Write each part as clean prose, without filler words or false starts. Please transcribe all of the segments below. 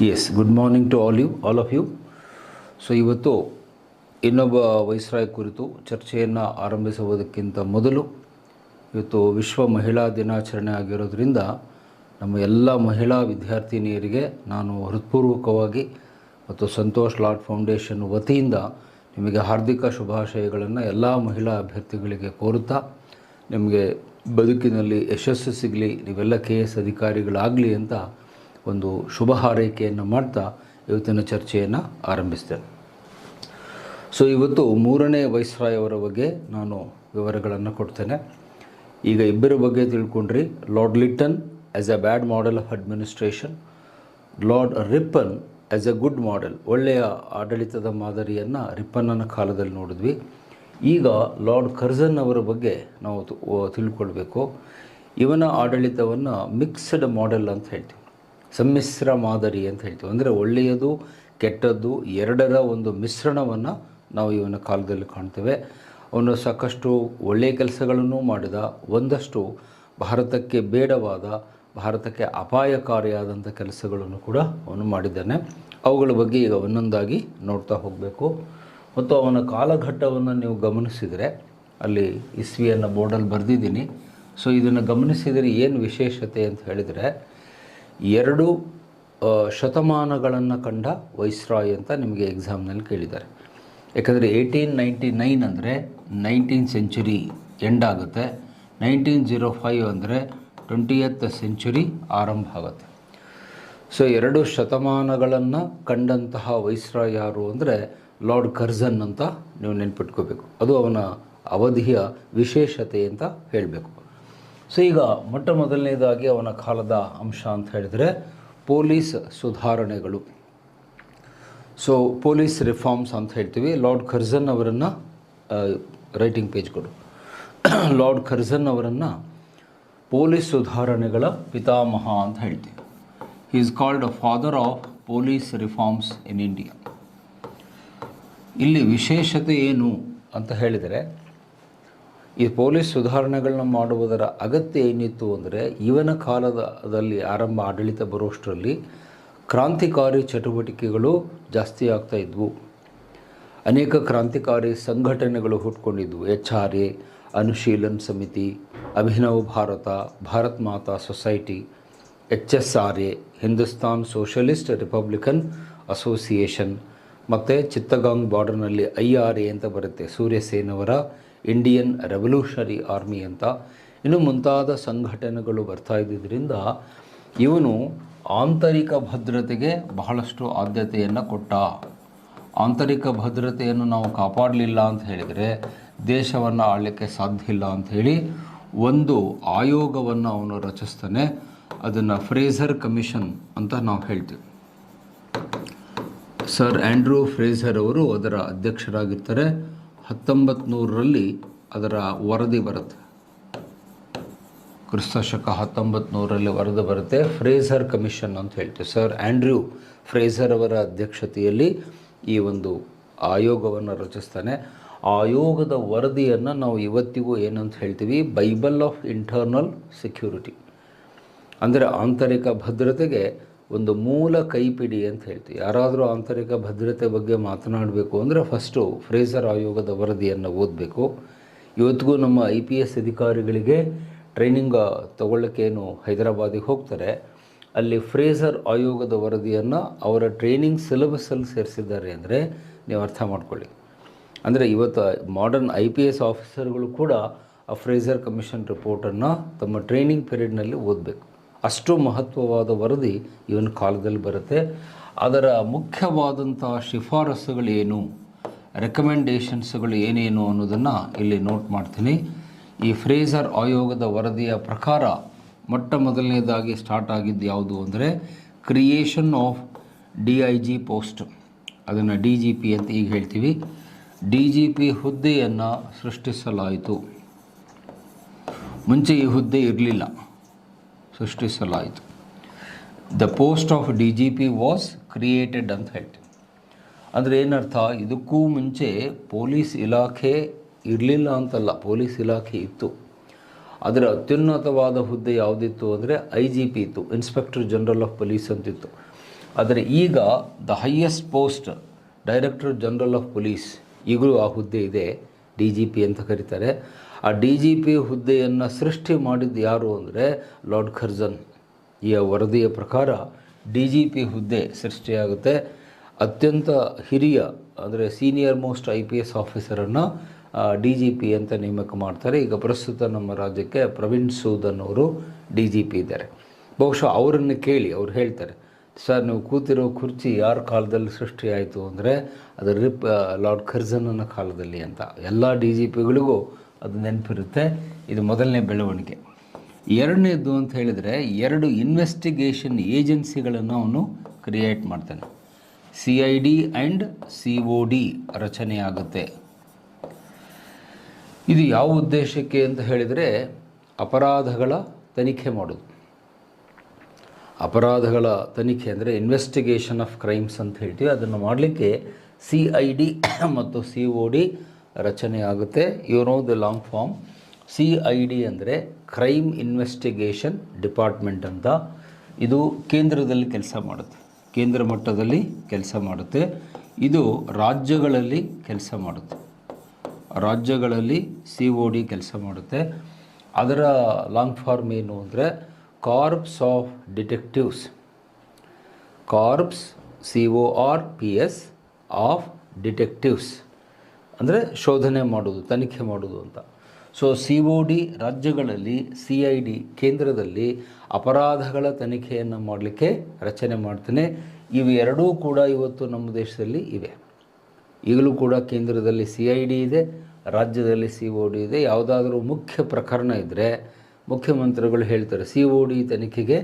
Yes, good morning to all of you. So ಇವತ್ತು ಇನ್ನೊಬ್ಬ viceroy ಕುರಿತು ಚರ್ಚೆಯನ್ನು ಆರಂಭಿಸುವುದಕ್ಕಿಂತ ಮೊದಲು ಇವತ್ತು ವಿಶ್ವ ಮಹಿಳಾ ದಿನಾಚರಣೆ ಆಗಿರೋದ್ರಿಂದ ನಮ್ಮ ಎಲ್ಲ ಮಹಿಳಾ ವಿದ್ಯಾರ್ಥಿನಿಯರಿಗೆ ನಾನು ಹೃತ್ಪೂರ್ವಕವಾಗಿ ಮತ್ತು ಸಂತೋಷ್ ಲಾಡ್ ಫೌಂಡೇಶನ್ ವತಿಯಿಂದ ನಿಮಗೆ ಹಾರ್ದಿಕ ಶುಭಾಶಯಗಳನ್ನು ಎಲ್ಲ ಮಹಿಳಾ ಅಭ್ಯರ್ಥಿಗಳಿಗೆ ಕೋರುತ್ತಾ ನಿಮಗೆ ಬದುಕಿನಲ್ಲಿ ಯಶಸ್ಸು ಸಿಗಲಿ, ನೀವೆಲ್ಲ KS ಅಧಿಕಾರಿಗಳಾಗಲಿ ಅಂತ ಒಂದು ಶುಭ ಹಾರೈಕೆಯನ್ನು ಮಾಡ್ತಾ ಇವತ್ತಿನ ಚರ್ಚೆಯನ್ನು ಆರಂಭಿಸ್ತೇನೆ. ಸೊ ಇವತ್ತು 3ನೇ ವೈಸ್ರಾಯ್ ಅವರ ಬಗ್ಗೆ ನಾನು ವಿವರಗಳನ್ನು ಕೊಡ್ತೇನೆ. ಈಗ ಇಬ್ಬರ ಬಗ್ಗೆ ತಿಳ್ಕೊಂಡ್ರಿ. Lord Lytton as a bad model of administration, Lord Ripon as a good model, ಒಳ್ಳೆಯ ಆಡಳಿತದ ಮಾದರಿಯನ್ನು ರಿಪ್ಪನ್ನನ ಕಾಲದಲ್ಲಿ ನೋಡಿದ್ವಿ. ಈಗ ಲಾರ್ಡ್ ಕರ್ಜನ್ ಅವರ ಬಗ್ಗೆ ನಾವು ತಿಳ್ಕೊಳ್ಬೇಕು. ಇವನ ಆಡಳಿತವನ್ನು ಮಿಕ್ಸ್ಡ್ ಮಾಡೆಲ್ ಅಂತ ಹೇಳ್ತೀವಿ, ಸಮ್ಮಿಶ್ರ ಮಾದರಿ ಅಂತ ಹೇಳ್ತೀವಿ. ಅಂದರೆ ಒಳ್ಳೆಯದು ಕೆಟ್ಟದ್ದು ಎರಡರ ಒಂದು ಮಿಶ್ರಣವನ್ನು ನಾವು ಇವನ ಕಾಲದಲ್ಲಿ ಕಾಣ್ತೇವೆ. ಅವನು ಸಾಕಷ್ಟು ಒಳ್ಳೆಯ ಕೆಲಸಗಳನ್ನು ಮಾಡಿದ, ಒಂದಷ್ಟು ಭಾರತಕ್ಕೆ ಬೇಡವಾದ, ಭಾರತಕ್ಕೆ ಅಪಾಯಕಾರಿಯಾದಂಥ ಕೆಲಸಗಳನ್ನು ಕೂಡ ಅವನು ಮಾಡಿದ್ದಾನೆ. ಅವುಗಳ ಬಗ್ಗೆ ಈಗ ಒಂದೊಂದಾಗಿ ನೋಡ್ತಾ ಹೋಗಬೇಕು. ಮತ್ತು ಅವನ ಕಾಲಘಟ್ಟವನ್ನು ನೀವು ಗಮನಿಸಿದರೆ ಅಲ್ಲಿ ಇಸ್ವಿಯನ್ನು ಬೋರ್ಡಲ್ಲಿ ಬರೆದಿದ್ದೀನಿ. ಸೊ ಇದನ್ನು ಗಮನಿಸಿದರೆ ಏನು ವಿಶೇಷತೆ ಅಂತ ಹೇಳಿದರೆ 2 ಶತಮಾನಗಳನ್ನು ಕಂಡ ವೈಸ್ರಾಯ್ ಅಂತ ನಿಮಗೆ ಎಕ್ಸಾಮ್ನಲ್ಲಿ ಕೇಳಿದ್ದಾರೆ. ಯಾಕಂದರೆ 1899 ಅಂದರೆ 19th ಸೆಂಚುರಿ ಎಂಡ್ ಆಗುತ್ತೆ, 1905 ಅಂದರೆ 20th ಸೆಂಚುರಿ ಆರಂಭ ಆಗುತ್ತೆ. ಸೊ 2 ಶತಮಾನಗಳನ್ನು ಕಂಡಂತಹ ವೈಸ್ರಾಯ್ ಯಾರು ಅಂದರೆ ಲಾರ್ಡ್ ಕರ್ಜನ್ ಅಂತ ನೀವು ನೆನ್ಪಿಟ್ಕೋಬೇಕು. ಅದು ಅವನ ಅವಧಿಯ ವಿಶೇಷತೆ ಅಂತ ಹೇಳಬೇಕು. ಸೊ ಈಗ ಮೊಟ್ಟ ಮೊದಲನೇದಾಗಿ ಅವನ ಕಾಲದ ಅಂಶ ಅಂತ ಹೇಳಿದರೆ ಪೊಲೀಸ್ ಸುಧಾರಣೆಗಳು. ಸೊ ಪೊಲೀಸ್ ರಿಫಾರ್ಮ್ಸ್ ಅಂತ ಹೇಳ್ತೀವಿ. ಲಾರ್ಡ್ ಕರ್ಜನ್ ಅವರನ್ನು ರೈಟಿಂಗ್ ಪೇಜ್ ಕೊಡು. ಲಾರ್ಡ್ ಕರ್ಜನ್ ಅವರನ್ನು ಪೊಲೀಸ್ ಸುಧಾರಣೆಗಳ ಪಿತಾಮಹ ಅಂತ ಹೇಳ್ತೀವಿ. He is called a father of police reforms in India. ಇಲ್ಲಿ ವಿಶೇಷತೆ ಏನು ಅಂತ ಹೇಳಿದರೆ, ಈ ಪೊಲೀಸ್ ಸುಧಾರಣೆಗಳನ್ನ ಮಾಡುವುದರ ಅಗತ್ಯ ಏನಿತ್ತು ಅಂದರೆ, ಇವನ ಕಾಲದಲ್ಲಿ ಆಡಳಿತ ಬರೋಷ್ಟರಲ್ಲಿ ಕ್ರಾಂತಿಕಾರಿ ಚಟುವಟಿಕೆಗಳು ಜಾಸ್ತಿ ಆಗ್ತಾ ಇದ್ವು. ಅನೇಕ ಕ್ರಾಂತಿಕಾರಿ ಸಂಘಟನೆಗಳು ಹುಟ್ಕೊಂಡಿದ್ವು. HRA, Anushilan Samiti, Abhinav Bharat, Bharat Mata society, HSRA, Hindustan socialist republican association, ಮತ್ತು ಚಿತ್ತಗಾಂಗ್ ಬಾರ್ಡರ್ನಲ್ಲಿ IRA ಅಂತ ಬರುತ್ತೆ, ಸೂರ್ಯಸೇನವರ ಇಂಡಿಯನ್ ರೆವಲ್ಯೂಷನರಿ ಆರ್ಮಿ ಅಂತ. ಇನ್ನು ಮುಂತಾದ ಸಂಘಟನೆಗಳು ಬರ್ತಾ ಇದ್ದಿದ್ದರಿಂದ ಇವನು ಆಂತರಿಕ ಭದ್ರತೆಗೆ ಬಹಳಷ್ಟು ಆದ್ಯತೆಯನ್ನು ಕೊಟ್ಟ. ಆಂತರಿಕ ಭದ್ರತೆಯನ್ನು ನಾವು ಕಾಪಾಡಲಿಲ್ಲ ಅಂತ ಹೇಳಿದರೆ ದೇಶವನ್ನು ಆಳಲಿಕ್ಕೆ ಸಾಧ್ಯ ಇಲ್ಲ ಅಂಥೇಳಿ ಒಂದು ಆಯೋಗವನ್ನು ಅವನು ರಚಿಸ್ತಾನೆ. ಅದನ್ನು ಫ್ರೇಸರ್ ಕಮಿಷನ್ ಅಂತ ನಾವು ಹೇಳ್ತೀವಿ. ಸರ್ ಆಂಡ್ರೂ ಫ್ರೇಸರ್ ಅವರು ಅದರ ಅಧ್ಯಕ್ಷರಾಗಿರ್ತಾರೆ. 1900ರಲ್ಲಿ ಅದರ ವರದಿ ಬರುತ್ತೆ. ಕ್ರಿಸ್ತಶಕ 1900ರಲ್ಲಿ ವರದಿ ಬರುತ್ತೆ. ಫ್ರೇಸರ್ ಕಮಿಷನ್ ಅಂತ ಹೇಳ್ತೀವಿ. ಸರ್ ಆಂಡ್ರ್ಯೂ ಫ್ರೇಸರ್ ಅವರ ಅಧ್ಯಕ್ಷತೆಯಲ್ಲಿ ಈ ಒಂದು ಆಯೋಗವನ್ನು ರಚಿಸ್ತಾನೆ. ಆ ಆಯೋಗದ ವರದಿಯನ್ನು ನಾವು ಇವತ್ತಿಗೂ ಏನಂತ ಹೇಳ್ತೀವಿ, ಬೈಬಲ್ ಆಫ್ ಇಂಟರ್ನಲ್ ಸೆಕ್ಯೂರಿಟಿ, ಅಂದರೆ ಆಂತರಿಕ ಭದ್ರತೆಗೆ ಒಂದು ಮೂಲ ಕೈಪಿಡಿ ಅಂತ ಹೇಳ್ತೀವಿ. ಯಾರಾದರೂ ಆಂತರಿಕ ಭದ್ರತೆ ಬಗ್ಗೆ ಮಾತನಾಡಬೇಕು ಅಂದರೆ ಫಸ್ಟು ಫ್ರೇಸರ್ ಆಯೋಗದ ವರದಿಯನ್ನು ಓದಬೇಕು. ಇವತ್ತಿಗೂ ನಮ್ಮ IPS ಅಧಿಕಾರಿಗಳಿಗೆ ಟ್ರೈನಿಂಗ್ ತಗೊಳ್ಳೋಕ್ಕೇನು ಹೈದರಾಬಾದಿಗೆ ಹೋಗ್ತಾರೆ, ಅಲ್ಲಿ ಫ್ರೇಸರ್ ಆಯೋಗದ ವರದಿಯನ್ನು ಅವರ ಟ್ರೈನಿಂಗ್ ಸಿಲೆಬಸ್ಸಲ್ಲಿ ಸೇರಿಸಿದ್ದಾರೆ ಅಂದರೆ ನೀವು ಅರ್ಥ ಮಾಡ್ಕೊಳ್ಳಿ. ಅಂದರೆ ಇವತ್ತು ಮಾಡರ್ನ್ IPS ಆಫೀಸರ್ಗಳು ಕೂಡ ಆ ಫ್ರೇಸರ್ ಕಮಿಷನ್ ರಿಪೋರ್ಟನ್ನು ತಮ್ಮ ಟ್ರೈನಿಂಗ್ ಪೀರಿಯಡ್ನಲ್ಲಿ ಓದಬೇಕು. ಅಷ್ಟು ಮಹತ್ವವಾದ ವರದಿ ಇವನ ಕಾಲದಲ್ಲಿ ಬರುತ್ತೆ. ಅದರ ಮುಖ್ಯವಾದಂಥ ಶಿಫಾರಸುಗಳೇನು, ರೆಕಮೆಂಡೇಷನ್ಸ್ಗಳು ಏನೇನು ಅನ್ನೋದನ್ನು ಇಲ್ಲಿ ನೋಟ್ ಮಾಡ್ತೀನಿ. ಈ ಫ್ರೇಸರ್ ಆಯೋಗದ ವರದಿಯ ಪ್ರಕಾರ ಮೊಟ್ಟ ಮೊದಲನೇದಾಗಿ ಸ್ಟಾರ್ಟ್ ಆಗಿದ್ದು ಯಾವುದು ಅಂದರೆ ಕ್ರಿಯೇಷನ್ ಆಫ್ DIG ಪೋಸ್ಟ್, ಅದನ್ನು DGP ಅಂತ ಈಗ ಹೇಳ್ತೀವಿ. DGP ಹುದ್ದೆಯನ್ನು ಸೃಷ್ಟಿಸಲಾಯಿತು. ಮುಂಚೆ ಈ ಹುದ್ದೆ ಇರಲಿಲ್ಲ, ಸೃಷ್ಟಿಸಲಾಯಿತು. The post of DGP was created ಅಂತ ಹೇಳ್ತೀವಿ. ಅಂದರೆ ಏನರ್ಥ, ಇದಕ್ಕೂ ಮುಂಚೆ ಪೊಲೀಸ್ ಇಲಾಖೆ ಇರಲಿಲ್ಲ ಅಂತಲ್ಲ, ಪೊಲೀಸ್ ಇಲಾಖೆ ಇತ್ತು. ಅದರ ಅತ್ಯುನ್ನತವಾದ ಹುದ್ದೆ ಯಾವುದಿತ್ತು ಅಂದರೆ IGP ಇತ್ತು, ಇನ್ಸ್ಪೆಕ್ಟರ್ ಜನರಲ್ ಆಫ್ ಪೊಲೀಸ್ ಅಂತಿತ್ತು. ಆದರೆ ಈಗ the highest post director general of police ಈಗಲೂ ಆ ಹುದ್ದೆ ಇದೆ, ಡಿ ಜಿ ಪಿ ಅಂತ ಕರೀತಾರೆ. ಆ ಡಿ ಜಿ ಪಿ ಹುದ್ದೆಯನ್ನು ಸೃಷ್ಟಿ ಮಾಡಿದ್ದು ಯಾರು ಅಂದರೆ ಲಾರ್ಡ್ ಕರ್ಜನ್. ಈ ವರದಿಯ ಪ್ರಕಾರ ಡಿ ಜಿ ಪಿ ಹುದ್ದೆ ಸೃಷ್ಟಿಯಾಗುತ್ತೆ. ಅತ್ಯಂತ ಹಿರಿಯ ಅಂದರೆ ಸೀನಿಯರ್ ಮೋಸ್ಟ್ IPS ಆಫೀಸರನ್ನು ಡಿ ಜಿ ಪಿ ಅಂತ ನೇಮಕ ಮಾಡ್ತಾರೆ. ಈಗ ಪ್ರಸ್ತುತ ನಮ್ಮ ರಾಜ್ಯಕ್ಕೆ ಪ್ರವೀಣ್ ಸೂದ್ ಅನ್ನೋರು ಡಿ ಜಿ ಪಿ ಇದ್ದಾರೆ. ಬಹುಶಃ ಅವರನ್ನು ಕೇಳಿ ಅವ್ರು ಹೇಳ್ತಾರೆ, ಸರ್ ನೀವು ಕೂತಿರೋ ಕುರ್ಚಿ ಯಾರ ಕಾಲದಲ್ಲಿ ಸೃಷ್ಟಿಯಾಯಿತು ಅಂದರೆ ಅದು ಲಾರ್ಡ್ ಕರ್ಜನ್ನ ಕಾಲದಲ್ಲಿ ಅಂತ. ಎಲ್ಲ ಡಿ ಜಿ ಪಿಗಳಿಗೂ ಅದು ನೆನಪಿರುತ್ತೆ. ಇದು ಮೊದಲನೇ ಬೆಳವಣಿಗೆ. ಎರಡನೇದು ಅಂತ ಹೇಳಿದರೆ 2 ಇನ್ವೆಸ್ಟಿಗೇಷನ್ ಏಜೆನ್ಸಿಗಳನ್ನು ಅವನು ಕ್ರಿಯೇಟ್ ಮಾಡ್ತಾನೆ. CID and COD ರಚನೆಯಾಗುತ್ತೆ. ಇದು ಯಾವ ಉದ್ದೇಶಕ್ಕೆ ಅಂತ ಹೇಳಿದರೆ ಅಪರಾಧಗಳ ತನಿಖೆ ಮಾಡೋದು. ಅಪರಾಧಗಳ ತನಿಖೆ ಅಂದರೆ ಇನ್ವೆಸ್ಟಿಗೇಷನ್ ಆಫ್ ಕ್ರೈಮ್ಸ್ ಅಂತ ಹೇಳ್ತೀವಿ. ಅದನ್ನು ಮಾಡಲಿಕ್ಕೆ CID ಮತ್ತು COD ರಚನೆಯಾಗುತ್ತೆ. You know the long form. CID ಅಂದರೆ ಕ್ರೈಮ್ ಇನ್ವೆಸ್ಟಿಗೇಷನ್ ಡಿಪಾರ್ಟ್ಮೆಂಟ್ ಅಂತ. ಇದು ಕೇಂದ್ರದಲ್ಲಿ ಕೆಲಸ ಮಾಡುತ್ತೆ, ಕೇಂದ್ರ ಮಟ್ಟದಲ್ಲಿ ಕೆಲಸ ಮಾಡುತ್ತೆ. ಇದು ರಾಜ್ಯಗಳಲ್ಲಿ ಕೆಲಸ ಮಾಡುತ್ತೆ, ರಾಜ್ಯಗಳಲ್ಲಿ COD ಕೆಲಸ ಮಾಡುತ್ತೆ. ಅದರ ಲಾಂಗ್ ಫಾರ್ಮ್ ಏನು ಅಂದರೆ corps of detectives. Corps CORPS of detectives ಅಂದರೆ ಶೋಧನೆ ಮಾಡೋದು, ತನಿಖೆ ಮಾಡೋದು ಅಂತ. ಸೊ COD ರಾಜ್ಯಗಳಲ್ಲಿ, CID ಕೇಂದ್ರದಲ್ಲಿ ಅಪರಾಧಗಳ ತನಿಖೆಯನ್ನು ಮಾಡಲಿಕ್ಕೆ ರಚನೆ ಮಾಡ್ತಾನೆ. ಇವೆರಡೂ ಕೂಡ ಇವತ್ತು ನಮ್ಮ ದೇಶದಲ್ಲಿ ಇವೆ. ಈಗಲೂ ಕೂಡ ಕೇಂದ್ರದಲ್ಲಿ CID ಇದೆ, ರಾಜ್ಯದಲ್ಲಿ COD ಇದೆ. ಯಾವುದಾದ್ರೂ ಮುಖ್ಯ ಪ್ರಕರಣ ಇದ್ದರೆ ಮುಖ್ಯಮಂತ್ರಿಗಳು ಹೇಳ್ತಾರೆ COD ತನಿಖೆಗೆ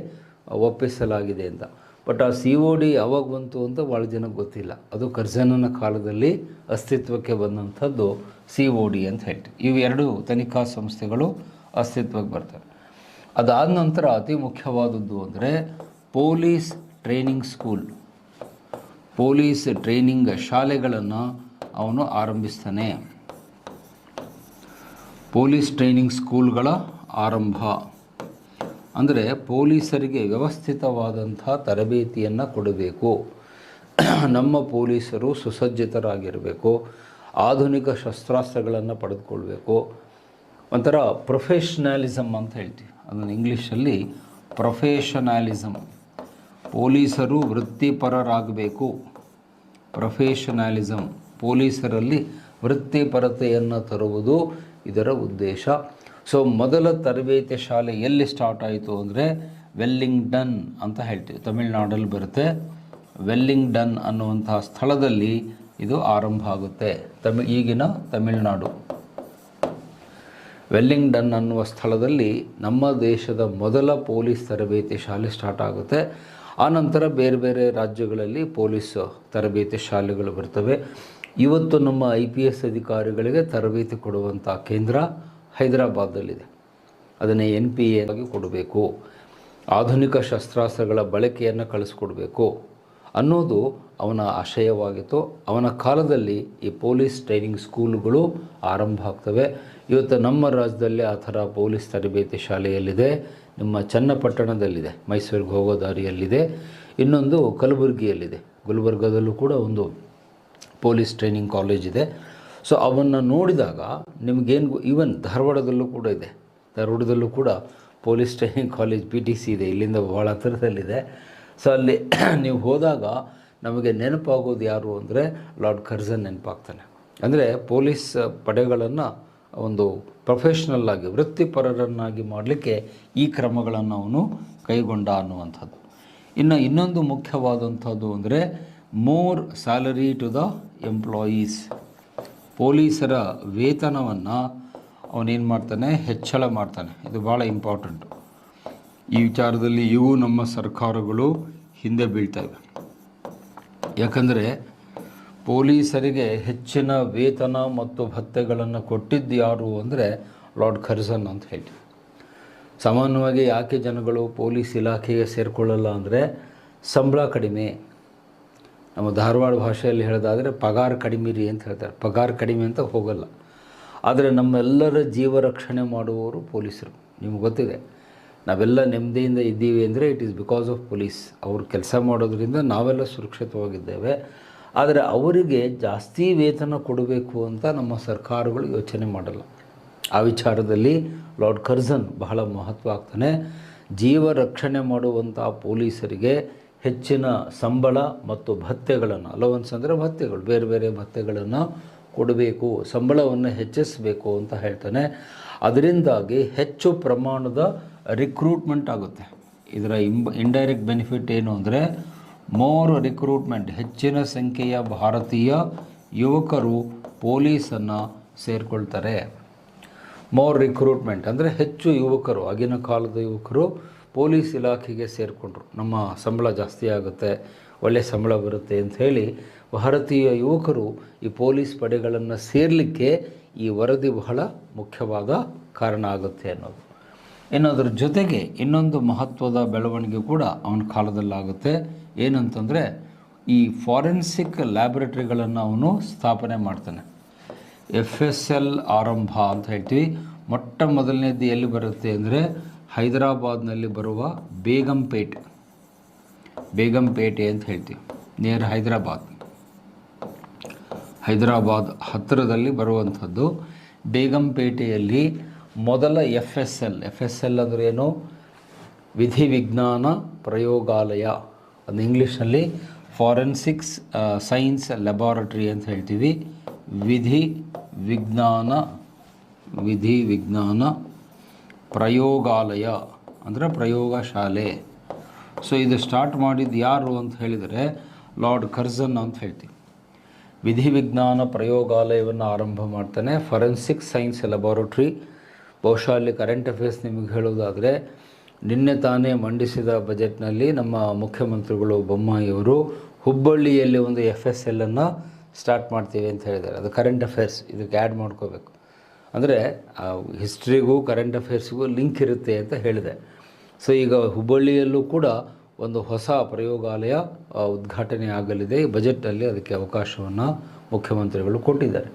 ಒಪ್ಪಿಸಲಾಗಿದೆ ಅಂತ. ಬಟ್ ಆ COD ಯಾವಾಗ ಬಂತು ಅಂತ ಭಾಳ ಜನಕ್ಕೆ ಗೊತ್ತಿಲ್ಲ. ಅದು ಕರ್ಜನನ ಕಾಲದಲ್ಲಿ ಅಸ್ತಿತ್ವಕ್ಕೆ ಬಂದಂಥದ್ದು COD ಅಂತ ಹೇಳ್ತೀವಿ. ಇವೆರಡು ತನಿಖಾ ಸಂಸ್ಥೆಗಳು ಅಸ್ತಿತ್ವಕ್ಕೆ ಬರ್ತವೆ. ಅದಾದ ನಂತರ ಅತಿ ಮುಖ್ಯವಾದದ್ದು ಅಂದರೆ police training school. Police training ಶಾಲೆಗಳನ್ನು ಅವನು ಆರಂಭಿಸ್ತಾನೆ. ಪೊಲೀಸ್ ಟ್ರೈನಿಂಗ್ ಸ್ಕೂಲ್ಗಳ ಆರಂಭ ಅಂದರೆ ಪೊಲೀಸರಿಗೆ ವ್ಯವಸ್ಥಿತವಾದಂಥ ತರಬೇತಿಯನ್ನು ಕೊಡಬೇಕು. ನಮ್ಮ ಪೊಲೀಸರು ಸುಸಜ್ಜಿತರಾಗಿರಬೇಕು, ಆಧುನಿಕ ಶಸ್ತ್ರಾಸ್ತ್ರಗಳನ್ನು ಪಡೆದುಕೊಳ್ಬೇಕು. ಒಂಥರ ಪ್ರೊಫೆಷ್ನಲಿಸಮ್ ಅಂತ ಹೇಳ್ತೀವಿ, ಅದನ್ನು ಇಂಗ್ಲೀಷಲ್ಲಿ ಪ್ರೊಫೆಷನಲಿಸಮ್. ಪೊಲೀಸರು ವೃತ್ತಿಪರರಾಗಬೇಕು. ಪ್ರೊಫೆಷನಲಿಸಮ್, ಪೊಲೀಸರಲ್ಲಿ ವೃತ್ತಿಪರತೆಯನ್ನು ತರುವುದು ಇದರ ಉದ್ದೇಶ. ಸೊ ಮೊದಲ ತರಬೇತಿ ಶಾಲೆ ಎಲ್ಲಿ ಸ್ಟಾರ್ಟ್ ಆಯಿತು ಅಂದರೆ ವೆಲ್ಲಿಂಗ್ಡನ್ ಅಂತ ಹೇಳ್ತೀವಿ, ತಮಿಳುನಾಡಲ್ಲಿ ಬರುತ್ತೆ. ವೆಲ್ಲಿಂಗ್ಡನ್ ಅನ್ನುವಂತಹ ಸ್ಥಳದಲ್ಲಿ ಇದು ಆರಂಭ ಆಗುತ್ತೆ. ಈಗಿನ ತಮಿಳುನಾಡು ವೆಲ್ಲಿಂಗ್ಡನ್ ಅನ್ನುವ ಸ್ಥಳದಲ್ಲಿ ನಮ್ಮ ದೇಶದ ಮೊದಲ ಪೊಲೀಸ್ ತರಬೇತಿ ಶಾಲೆ ಸ್ಟಾರ್ಟ್ ಆಗುತ್ತೆ. ಆನಂತರ ಬೇರೆ ಬೇರೆ ರಾಜ್ಯಗಳಲ್ಲಿ ಪೊಲೀಸ್ ತರಬೇತಿ ಶಾಲೆಗಳು ಬರ್ತವೆ. ಇವತ್ತು ನಮ್ಮ IPS ಅಧಿಕಾರಿಗಳಿಗೆ ತರಬೇತಿ ಕೊಡುವಂಥ ಕೇಂದ್ರ ಹೈದರಾಬಾದಲ್ಲಿದೆ. ಅದನ್ನೇ NPA ಆಗಿ ಕೊಡಬೇಕು. ಆಧುನಿಕ ಶಸ್ತ್ರಾಸ್ತ್ರಗಳ ಬಳಕೆಯನ್ನು ಕಳಿಸ್ಕೊಡ್ಬೇಕು ಅನ್ನೋದು ಅವನ ಆಶಯವಾಗಿತ್ತು. ಅವನ ಕಾಲದಲ್ಲಿ ಈ ಪೊಲೀಸ್ ಟ್ರೈನಿಂಗ್ ಸ್ಕೂಲುಗಳು ಆರಂಭ ಆಗ್ತವೆ. ಇವತ್ತು ನಮ್ಮ ರಾಜ್ಯದಲ್ಲಿ ಆ ಥರ ಪೊಲೀಸ್ ತರಬೇತಿ ಶಾಲೆಯಲ್ಲಿದೆ. ನಿಮ್ಮ ಚನ್ನಪಟ್ಟಣದಲ್ಲಿದೆ, ಮೈಸೂರಿಗೆ ಹೋಗೋ ದಾರಿಯಲ್ಲಿದೆ. ಇನ್ನೊಂದು ಕಲಬುರಗಿಯಲ್ಲಿದೆ, ಗುಲ್ಬರ್ಗದಲ್ಲೂ ಕೂಡ ಒಂದು ಪೊಲೀಸ್ ಟ್ರೈನಿಂಗ್ ಕಾಲೇಜ್ ಇದೆ. ಸೊ ಅವನ್ನು ನೋಡಿದಾಗ ನಿಮಗೇನು, ಈವನ್ ಧಾರವಾಡದಲ್ಲೂ ಕೂಡ ಇದೆ. ಧಾರವಾಡದಲ್ಲೂ ಕೂಡ ಪೊಲೀಸ್ ಟ್ರೈನಿಂಗ್ ಕಾಲೇಜ್ PTC ಇದೆ, ಇಲ್ಲಿಂದ ಭಾಳ ಹತ್ತಿರದಲ್ಲಿದೆ. ಸೊ ಅಲ್ಲಿ ನೀವು ಹೋದಾಗ ನಮಗೆ ನೆನಪಾಗೋದು ಯಾರು ಅಂದರೆ ಲಾರ್ಡ್ ಕರ್ಜನ್ ನೆನಪಾಗ್ತಾನೆ. ಅಂದರೆ ಪೊಲೀಸ್ ಪಡೆಗಳನ್ನು ಒಂದು ಪ್ರೊಫೆಷ್ನಲ್ ಆಗಿ, ವೃತ್ತಿಪರರನ್ನಾಗಿ ಮಾಡಲಿಕ್ಕೆ ಈ ಕ್ರಮಗಳನ್ನು ಅವನು ಕೈಗೊಂಡ ಅನ್ನುವಂಥದ್ದು. ಇನ್ನೊಂದು ಮುಖ್ಯವಾದಂಥದ್ದು ಅಂದರೆ more salary to the employees. ಪೊಲೀಸರ ವೇತನವನ್ನು ಅವನೇನು ಮಾಡ್ತಾನೆ, ಹೆಚ್ಚಳ ಮಾಡ್ತಾನೆ. ಇದು ಭಾಳ ಇಂಪಾರ್ಟೆಂಟು. ಈ ವಿಚಾರದಲ್ಲಿ ಇವು ನಮ್ಮ ಸರ್ಕಾರಗಳು ಹಿಂದೆ ಬೀಳ್ತವೆ. ಯಾಕಂದರೆ ಪೊಲೀಸರಿಗೆ ಹೆಚ್ಚಿನ ವೇತನ ಮತ್ತು ಭತ್ಯೆಗಳನ್ನು ಕೊಟ್ಟಿದ್ದು ಯಾರು ಅಂದರೆ ಲಾರ್ಡ್ ಕರ್ಜನ್ ಅಂತ ಹೇಳಿ. ಸಾಮಾನ್ಯವಾಗಿ ಯಾಕೆ ಜನಗಳು ಪೊಲೀಸ್ ಇಲಾಖೆಗೆ ಸೇರಿಕೊಳ್ಳಲ್ಲ ಅಂದರೆ ಸಂಬಳ ಕಡಿಮೆ. ನಮ್ಮ ಧಾರವಾಡ ಭಾಷೆಯಲ್ಲಿ ಹೇಳೋದಾದರೆ ಪಗಾರ ಕಡಿಮೆ ರೀ ಅಂತ ಹೇಳ್ತಾರೆ. ಪಗಾರ ಕಡಿಮೆ ಅಂತ ಹೋಗಲ್ಲ. ಆದರೆ ನಮ್ಮೆಲ್ಲರ ಜೀವ ರಕ್ಷಣೆ ಮಾಡುವವರು ಪೊಲೀಸರು. ನಿಮ್ಗೆ ಗೊತ್ತಿದೆ, ನಾವೆಲ್ಲ ನೆಮ್ಮದಿಯಿಂದ ಇದ್ದೀವಿ ಅಂದರೆ it is because of police. ಅವರು ಕೆಲಸ ಮಾಡೋದ್ರಿಂದ ನಾವೆಲ್ಲ ಸುರಕ್ಷಿತವಾಗಿದ್ದೇವೆ. ಆದರೆ ಅವರಿಗೆ ಜಾಸ್ತಿ ವೇತನ ಕೊಡಬೇಕು ಅಂತ ನಮ್ಮ ಸರ್ಕಾರಗಳು ಯೋಚನೆ ಮಾಡಲ್ಲ. ಆ ವಿಚಾರದಲ್ಲಿ ಲಾರ್ಡ್ ಕರ್ಜನ್ ಬಹಳ ಮಹತ್ವ ಆಗ್ತಾನೆ. ಜೀವ ರಕ್ಷಣೆ ಮಾಡುವಂಥ ಪೊಲೀಸರಿಗೆ ಹೆಚ್ಚಿನ ಸಂಬಳ ಮತ್ತು ಭತ್ಯೆಗಳನ್ನು, ಅಲವನ್ಸ್ ಅಂದರೆ ಭತ್ಯೆಗಳು, ಬೇರೆ ಬೇರೆ ಭತ್ಯೆಗಳನ್ನು ಕೊಡಬೇಕು, ಸಂಬಳವನ್ನು ಹೆಚ್ಚಿಸಬೇಕು ಅಂತ ಹೇಳ್ತಾನೆ. ಅದರಿಂದಾಗಿ ಹೆಚ್ಚು ಪ್ರಮಾಣದ ರಿಕ್ರೂಟ್ಮೆಂಟ್ ಆಗುತ್ತೆ. ಇದರ ಇಂಡೈರೆಕ್ಟ್ ಬೆನಿಫಿಟ್ ಏನು ಅಂದರೆ ಮೋರ್ ರಿಕ್ರೂಟ್ಮೆಂಟ್, ಹೆಚ್ಚಿನ ಸಂಖ್ಯೆಯ ಭಾರತೀಯ ಯುವಕರು ಪೊಲೀಸನ್ನು ಸೇರಿಕೊಳ್ತಾರೆ. ಮೋರ್ ರಿಕ್ರೂಟ್ಮೆಂಟ್ ಅಂದರೆ ಹೆಚ್ಚು ಯುವಕರು, ಆಗಿನ ಕಾಲದ ಯುವಕರು ಪೊಲೀಸ್ ಇಲಾಖೆಗೆ ಸೇರಿಕೊಂಡ್ರು. ನಮ್ಮ ಸಂಬಳ ಜಾಸ್ತಿ ಆಗುತ್ತೆ, ಒಳ್ಳೆಯ ಸಂಬಳ ಬರುತ್ತೆ ಅಂಥೇಳಿ ಭಾರತೀಯ ಯುವಕರು ಈ ಪೊಲೀಸ್ ಪಡೆಗಳನ್ನು ಸೇರಲಿಕ್ಕೆ ಈ ವರದಿ ಬಹಳ ಮುಖ್ಯವಾದ ಕಾರಣ ಆಗುತ್ತೆ ಅನ್ನೋದು. ಇನ್ನೋದ್ರ ಜೊತೆಗೆ ಇನ್ನೊಂದು ಮಹತ್ವದ ಬೆಳವಣಿಗೆ ಕೂಡ ಅವನ ಕಾಲದಲ್ಲಾಗುತ್ತೆ. ಏನಂತಂದರೆ ಈ ಫಾರೆನ್ಸಿಕ್ ಲ್ಯಾಬೊರೇಟರಿಗಳನ್ನು ಅವನು ಸ್ಥಾಪನೆ ಮಾಡ್ತಾನೆ. FSL ಆರಂಭ ಅಂತ ಹೇಳ್ತೀವಿ. ಮೊಟ್ಟ ಮೊದಲನೇದು ಎಲ್ಲಿ ಬರುತ್ತೆ ಅಂದರೆ ಹೈದರಾಬಾದ್ನಲ್ಲಿ ಬರುವ ಬೇಗಂಪೇಟೆ ಅಂತ ಹೇಳ್ತೀವಿ. ನಿಯರ್ ಹೈದರಾಬಾದ್ ಹತ್ತಿರದಲ್ಲಿ ಬರುವಂಥದ್ದು ಬೇಗಂಪೇಟೆಯಲ್ಲಿ ಮೊದಲ FSL ಅಂದರೆ ಏನು? ವಿಧಿ ವಿಜ್ಞಾನ ಪ್ರಯೋಗಾಲಯ. ಅದು ಇಂಗ್ಲೀಷ್ನಲ್ಲಿ ಫಾರೆನ್ಸಿಕ್ಸ್ ಸೈನ್ಸ್ ಲ್ಯಾಬೊರೇಟರಿ ಅಂತ ಹೇಳ್ತೀವಿ. ವಿಧಿ ವಿಜ್ಞಾನ ಪ್ರಯೋಗಾಲಯ ಅಂದರೆ ಪ್ರಯೋಗಶಾಲೆ. ಸೊ ಇದು ಸ್ಟಾರ್ಟ್ ಮಾಡಿದ್ದು ಯಾರು ಅಂತ ಹೇಳಿದರೆ ಲಾರ್ಡ್ ಕರ್ಜನ್ ಅಂತ ಹೇಳ್ತೀವಿ. ವಿಧಿ ವಿಜ್ಞಾನ ಪ್ರಯೋಗಾಲಯವನ್ನು ಆರಂಭ ಮಾಡ್ತಾನೆ. Forensic science laboratory. ಬಹುಶಃ ಅಲ್ಲಿ ಕರೆಂಟ್ ಅಫೇರ್ಸ್ ನಿಮಗೆ ಹೇಳೋದಾದರೆ, ನಿನ್ನೆ ತಾನೇ ಮಂಡಿಸಿದ ಬಜೆಟ್ನಲ್ಲಿ ನಮ್ಮ ಮುಖ್ಯಮಂತ್ರಿಗಳು ಬೊಮ್ಮಾಯಿಯವರು ಹುಬ್ಬಳ್ಳಿಯಲ್ಲಿ ಒಂದು FSL ಸ್ಟಾರ್ಟ್ ಮಾಡ್ತೀವಿ ಅಂತ ಹೇಳಿದ್ದಾರೆ. ಅದು ಕರೆಂಟ್ ಅಫೇರ್ಸ್, ಇದಕ್ಕೆ ಆ್ಯಡ್ ಮಾಡ್ಕೋಬೇಕು. ಅಂದರೆ ಹಿಸ್ಟ್ರಿಗೂ ಕರೆಂಟ್ ಅಫೇರ್ಸ್ಗೂ ಲಿಂಕ್ ಇರುತ್ತೆ ಅಂತ ಹೇಳಿದೆ. ಸೊ ಈಗ ಹುಬ್ಬಳ್ಳಿಯಲ್ಲೂ ಕೂಡ ಒಂದು ಹೊಸ ಪ್ರಯೋಗಾಲಯ ಉದ್ಘಾಟನೆ ಆಗಲಿದೆ. ಈ ಬಜೆಟಲ್ಲಿ ಅದಕ್ಕೆ ಅವಕಾಶವನ್ನು ಮುಖ್ಯಮಂತ್ರಿಗಳು ಕೊಟ್ಟಿದ್ದಾರೆ.